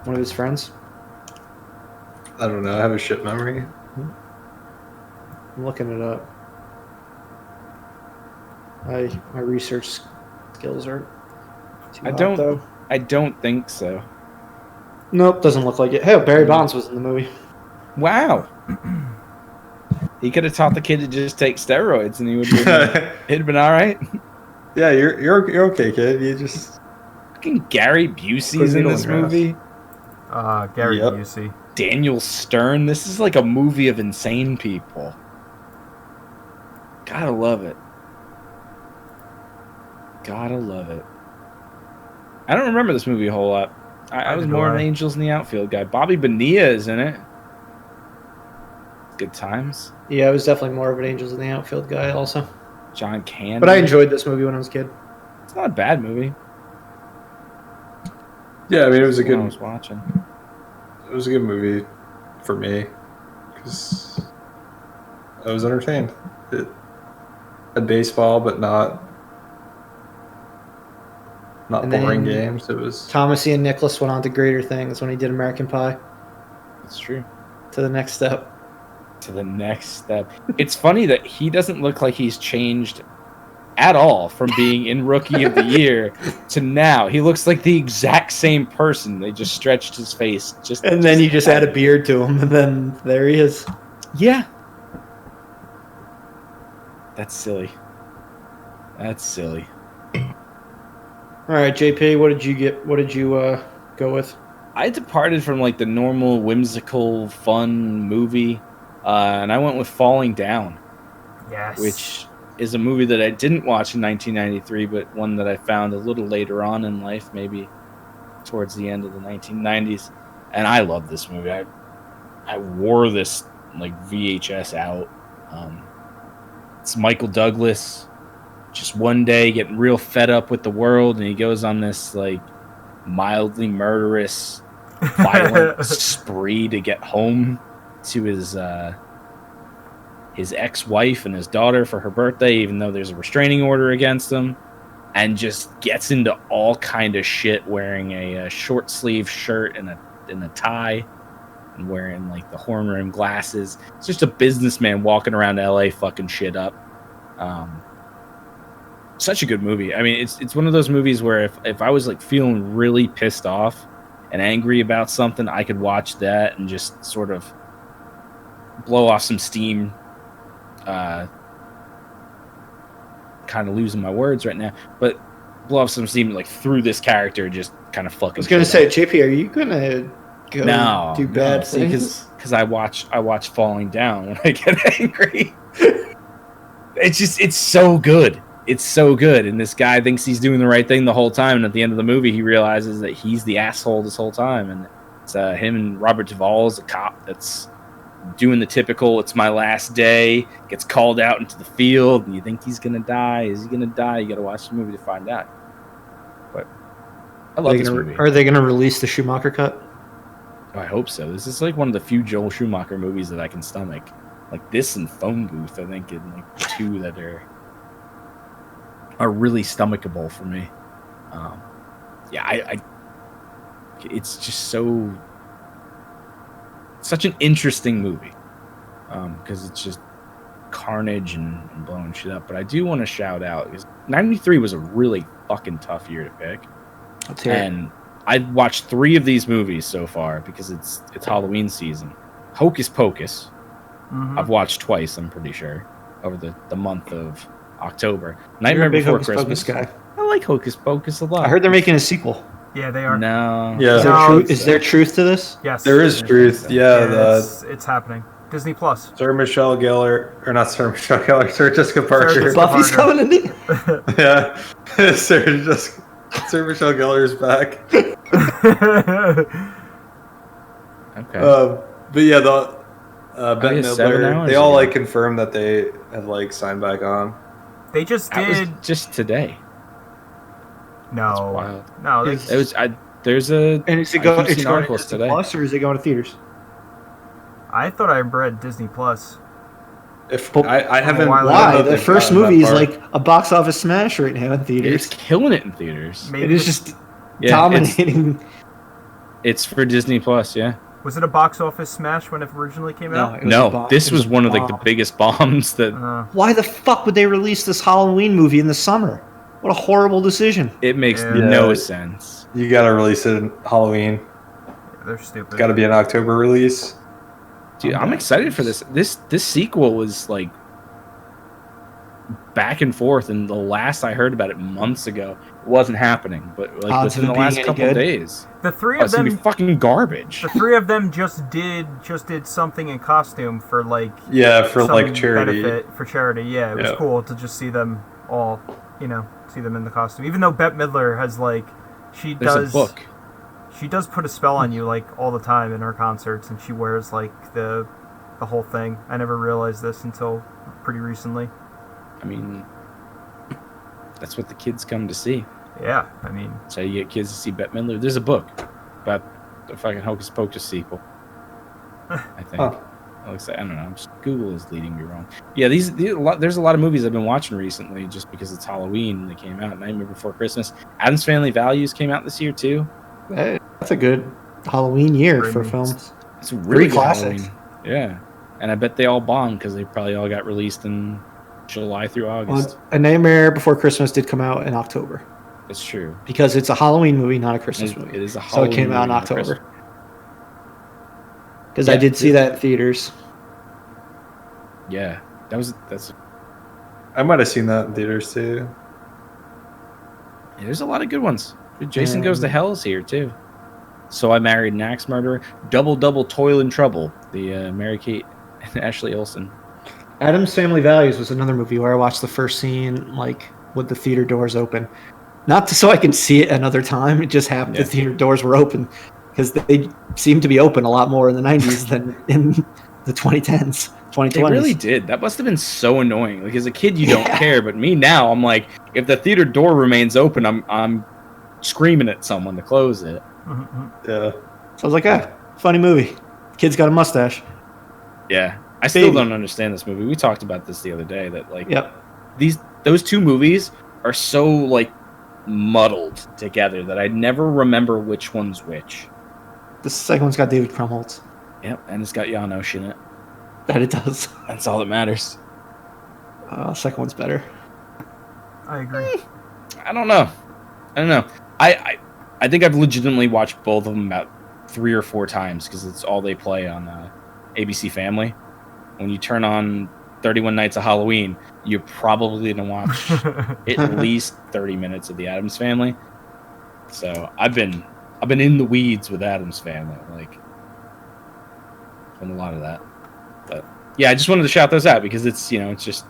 One of his friends? I don't know. I have a shit memory. I'm looking it up. My research skills are too hot, though. I don't think so. Nope, doesn't look like it. Hey, Barry Bonds was in the movie. Wow. He could have taught the kid to just take steroids, and it'd have been all right. Yeah, you're okay, kid. You just fucking Gary Busey's in this movie. Gary Busey. Daniel Stern. This is like a movie of insane people. Gotta love it. Gotta love it. I don't remember this movie a whole lot. I was more an Angels in the Outfield guy. Bobby Bonilla is in it. Good times. Yeah, I was definitely more of an Angels in the Outfield guy also. John Candy. But I enjoyed this movie when I was a kid. It's not a bad movie. Yeah, I mean, it was a good. I was watching. It was a good movie for me because I was entertained. It had baseball, but not boring games. It was Thomas Ian Nicholas went on to greater things when he did American Pie. That's true. To the next step. It's funny that he doesn't look like he's changed at all from being in Rookie of the Year to now. He looks like the exact same person. They just stretched his face. Then you just add a beard to him, and then there he is. Yeah. That's silly. All right, JP, what did you get? What did you go with? I departed from like the normal whimsical, fun movie, and I went with Falling Down. Yes. Which is a movie that I didn't watch in 1993, but one that I found a little later on in life, maybe towards the end of the 1990s. And I love this movie. I wore this like VHS out. It's Michael Douglas just one day getting real fed up with the world, and he goes on this like mildly murderous, violent spree to get home to his ex-wife and his daughter for her birthday, even though there's a restraining order against him, and just gets into all kind of shit, wearing a short sleeve shirt and a tie, and wearing like the horn rim glasses. It's just a businessman walking around LA fucking shit up. Such a good movie. I mean, it's one of those movies where if I was like feeling really pissed off and angry about something, I could watch that and just sort of blow off some steam. Kind of losing my words right now, but blow off some steam like through this character, just kind of fucking. I was gonna say, JP, are you gonna go do bad things? Because I watch Falling Down when I get angry. It's so good. It's so good, and this guy thinks he's doing the right thing the whole time, and at the end of the movie, he realizes that he's the asshole this whole time, and it's him and Robert Duvall is a cop that's doing the typical "it's my last day," gets called out into the field, and you think he's gonna die. Is he gonna die? You gotta watch the movie to find out. But I love this movie. Are they gonna release the Schumacher cut? Oh, I hope so. This is like one of the few Joel Schumacher movies that I can stomach. Like this and Phone Booth, I think, in like two that are really stomachable for me. I it's just such an interesting movie because it's just carnage and blowing shit up. But I do want to shout out because 93 was a really fucking tough year to pick. And I've watched 3 of these movies so far because it's Halloween season. Hocus Pocus, I've watched twice, I'm pretty sure, over the month of October. Nightmare Before Christmas. Guy. I like Hocus Pocus a lot. I heard they're making a sequel. Yeah, they are. No. Yeah. Is there truth to this? Yes. There is truth. Yeah. It's happening. Disney Plus. Sarah Michelle Gellar, or not Sarah Michelle Gellar, Sarah Jessica Parker. Buffy's coming in. Yeah. Sarah Michelle Gellar is back. Okay. But yeah, Bette Midler, hours they all ago. like confirmed that they have like signed back on. They just That did. was just today. That's No. wild. No. It's- They, It was. There's a. And is it I've going? seen It's going articles to Disney today. Plus, or is it going to theaters? I thought I read Disney Plus. If But I haven't, why? I don't know Why? if The they've first gotten that movie is far. like a box office smash right now in It's theaters. killing it in theaters. Maybe It is just Yeah, dominating. It's for Disney Plus. Yeah. Was it a box office smash when it originally came out? it was a No, bomb. this It was a one of like the bomb. biggest bombs that Why the fuck would they release this Halloween movie in the summer? What a horrible decision. it makes Yeah. no sense. You gotta release it in Halloween. They're stupid. It's gotta be an October release. Dude, I'm excited for this. This sequel was like back and forth, and the last I heard about it months ago, it wasn't happening. But like Odds of within it the last being any couple of good? days, The three oh, of it's gonna be them. fucking garbage. The 3 of them just did something in costume for like Yeah, for some like charity. benefit for charity. Yeah, it was Yeah. cool to just see them all, see them in the costume. Even though Bette Midler has like, There's does a book. she does put a spell on you like all the time in her concerts, and she wears like the whole thing. I never realized this until pretty recently. I mean, that's what the kids come to see. Yeah, I mean, So you get kids to see Bette Midler. There's a book about the fucking Hocus Pocus sequel. I think. Huh. I don't know. Google is leading me wrong. Yeah, there's a lot of movies I've been watching recently just because it's Halloween and they came out. Nightmare Before Christmas. Addams Family Values came out this year too. Hey, that's a good Halloween year Great for movies. films. It's a really good classics. Halloween. Yeah, and I bet they all bombed because they probably all got released in July through August. A Nightmare Before Christmas did come out in October That's true. because it's a Halloween movie, not a Christmas It movie. is a So Halloween it came out in movie, not October. Christmas. Because Yeah, I did see that in theaters. Yeah, that's. I might have seen that in theaters too. Yeah, there's a lot of good ones. Jason Goes to Um, Hell is here too. So I Married an Axe Murderer. Double Toil and Trouble. The Mary Kate and Ashley Olsen. Addams Family Values was another movie where I watched the first scene like with the theater doors open. Not so I can see it another time. It just happened Yeah. the theater doors were open because they seemed to be open a lot more in the 90s than in the 2010s, 2020s. They really did. That must have been so annoying. Like as a kid, you don't care, but me now, I'm like, if the theater door remains open, I'm screaming at someone to close it. Yeah. So I was like, funny movie. Kid's got a mustache. Yeah, I still Baby. don't understand this movie. We talked about this the other day. That like Yep. those two movies are so like muddled together that I never remember which one's which. The second one's got David Krumholtz. Yep, and it's got Janosch in it. That it does. That's all that matters. Second one's better. I agree. I don't know. I think I've legitimately watched both of them about 3 or 4 times because it's all they play on ABC Family. When you turn on 31 Nights of Halloween, you're probably going to watch at least 30 minutes of the Addams Family. So I've been in the weeds with Addams Family, like been a lot of that. But yeah, I just wanted to shout those out because it's it's just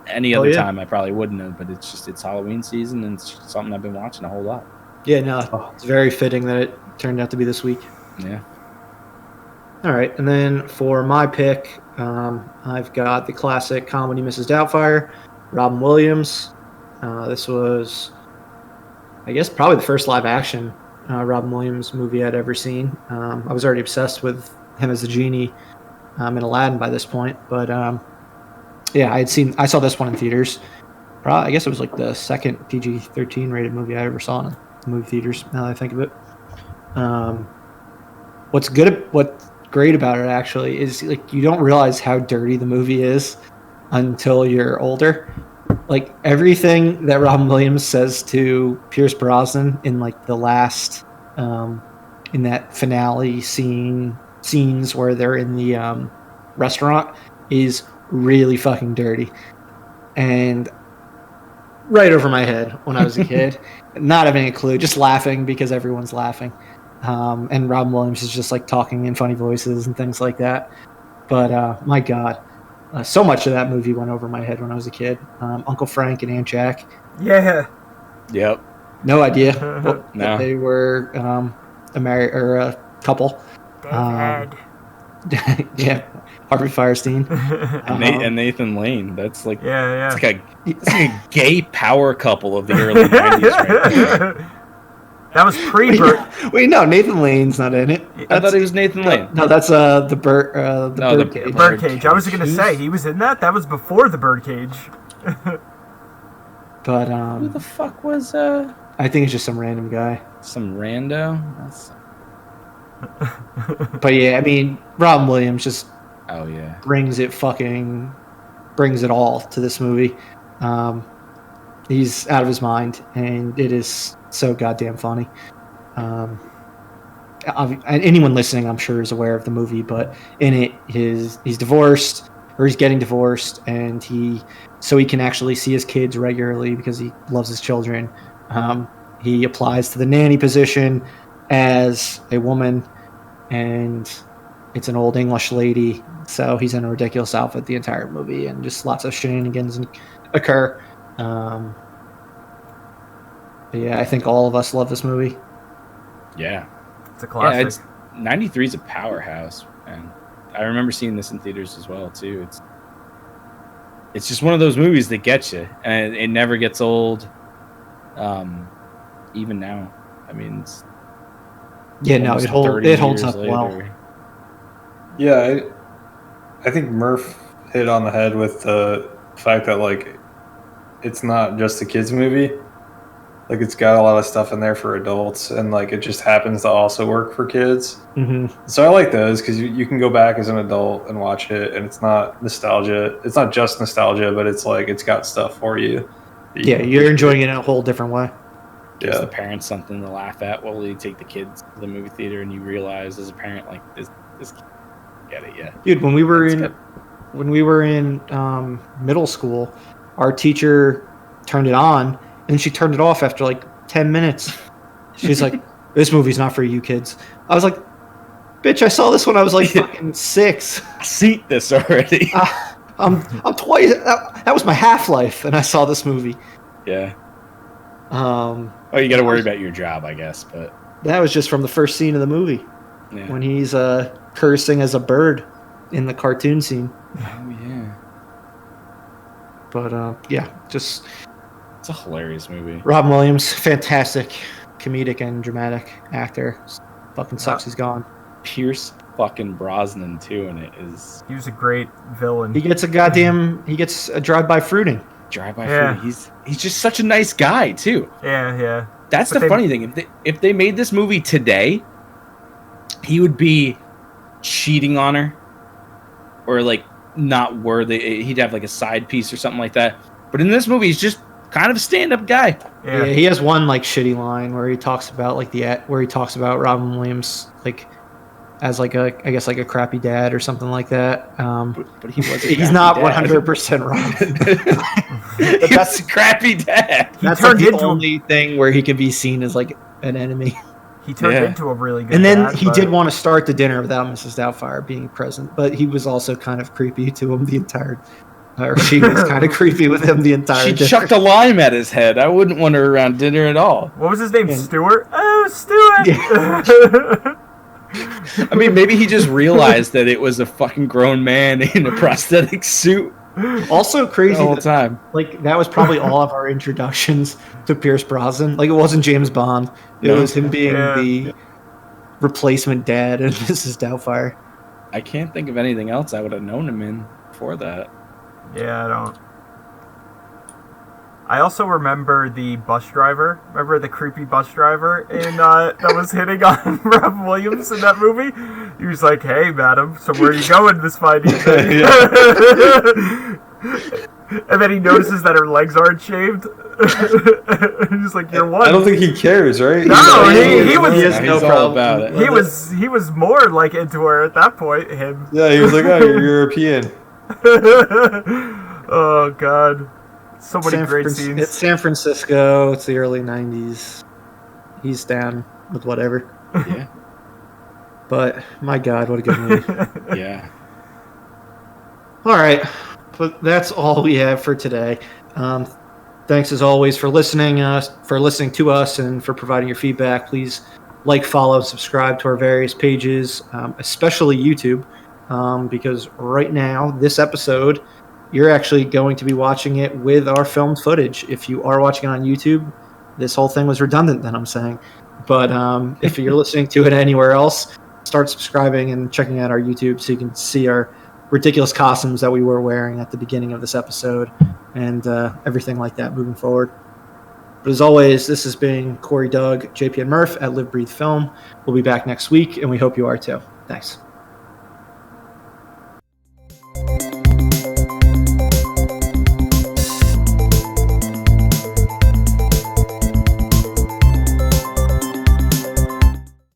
any other time I probably wouldn't have, but it's Halloween season and it's something I've been watching a whole lot. Yeah, no, it's very fitting that it turned out to be this week. Yeah. All right, and then for my pick, I've got the classic comedy Mrs. Doubtfire, Robin Williams. This was I guess probably the first live action Robin Williams movie I'd ever seen. I was already obsessed with him as the genie in Aladdin by this point, but yeah, I saw this one in theaters. I guess it was like the second PG-13 rated movie I ever saw in the movie theaters. Now that I think of it, what's great about it actually is like you don't realize how dirty the movie is until you're older. Like everything that Robin Williams says to Pierce Brosnan in like the last in that finale scenes where they're in the restaurant is really fucking dirty and right over my head when I was a kid. Not having a clue, just laughing because everyone's laughing. And Robin Williams is just like talking in funny voices and things like that. But my God, so much of that movie went over my head when I was a kid. Uncle Frank and Aunt Jack. Yeah. Yep. No idea No. they were a married or a couple. Dad. Yeah, Harvey Firestein. And Nathan Lane. That's like Yeah. it's like a gay power couple of the early 90s right there. That was pre-Burt. Wait, no, Nathan Lane's not in it. I thought he was Nathan Lane. No, that's the Birdcage. Birdcage. I was going to say, he was in that? That was before the Birdcage. But Who the fuck was I think it's just some random guy. some rando? But yeah, I mean, Robin Williams just Oh yeah. brings it all to this movie. He's out of his mind, and it is so goddamn funny. Anyone listening, I'm sure, is aware of the movie, but in it, he's divorced, or he's getting divorced, and so he can actually see his kids regularly because he loves his children. He applies to the nanny position as a woman, and it's an old English lady, so he's in a ridiculous outfit the entire movie, and just lots of shenanigans occur. But yeah, I think all of us love this movie. Yeah. It's a classic. Yeah, 93 is a powerhouse, and I remember seeing this in theaters as well too. It's just one of those movies that gets you, and it never gets old. Even now, I mean, it holds up well. Yeah, I think Murph hit on the head with the fact that like it's not just a kids movie. Like it's got a lot of stuff in there for adults, and like it just happens to also work for kids. Mm-hmm. So I like those because you can go back as an adult and watch it, and it's not nostalgia. It's not just nostalgia, but it's like it's got stuff for you. Yeah, you're enjoying it in a whole different way. Gives Yeah. the parents something to laugh at while you take the kids to the movie theater, and you realize as a parent, like this get it yet. Dude, when we were in good. middle school, our teacher turned it on, and she turned it off after like 10 minutes. She's like, "This movie's not for you kids." I was like, "Bitch, I saw this when I was like fucking 6. I seen this already. I'm twice. That was my Half-Life, and I saw this movie. Yeah. Um, Oh, you got to worry about your job, I guess, but that was just from the first scene of the movie yeah. when he's cursing as a bird in the cartoon scene. Oh yeah. But yeah, just It's a hilarious movie. Robin Williams, fantastic comedic and dramatic actor. Fucking sucks he's gone. Pierce fucking Brosnan too, and it is He was a great villain. He gets a drive-by fruiting. drive-by Yeah. food. He's just such a nice guy too. Yeah. That's But the funny thing. If they made this movie today, he would be cheating on her, or like not worthy. He'd have like a side piece or something like that. But in this movie, he's just kind of a stand-up guy. Yeah, he has one like shitty line where he talks about Robin Williams like as like a crappy dad or something like that. But he was. He's not 100% wrong. That's a crappy dad. That's turned like the into only thing where he could be seen as like an enemy. He turned into a really good And then dad, he but- did want to start the dinner without Mrs. Doubtfire being present, but he was also kind of creepy to him the entire. Or she was kind of creepy with him the entire She dinner. chucked a lime at his head. I wouldn't want her around dinner at all. What was his name? Yeah. Stuart? Oh, Stuart! I mean, maybe he just realized that it was a fucking grown man in a prosthetic suit. Also crazy the whole that, time. like, that was probably all of our introductions to Pierce Brosnan. Like, it wasn't James Bond. It was him being the replacement dad in Mrs. Doubtfire. I can't think of anything else I would have known him in before that. Yeah, I don't. I also remember the bus driver. Remember the creepy bus driver in that was hitting on Rob Williams in that movie? He was like, "Hey, madam, so where are you going this fine evening?" And then he notices that her legs aren't shaved. He's like, "You're what?" I don't think he cares, right? No, he was. He has no problem about it. He was more like into her at that point. Him. Yeah, he was like, "Oh, you're European." Oh God. So many great scenes. It's San Francisco. It's the early 90s. He's down with whatever. Yeah. But, my God, what a good movie. Yeah. All right. But that's all we have for today. Thanks, as always, for listening to us and for providing your feedback. Please like, follow, subscribe to our various pages, especially YouTube, because right now, this episode, you're actually going to be watching it with our filmed footage. If you are watching it on YouTube, this whole thing was redundant, then I'm saying. But if you're listening to it anywhere else, start subscribing and checking out our YouTube so you can see our ridiculous costumes that we were wearing at the beginning of this episode and everything like that moving forward. But as always, this has been Corey, Doug, JP, and Murph at Live Breathe Film. We'll be back next week, and we hope you are too. Thanks.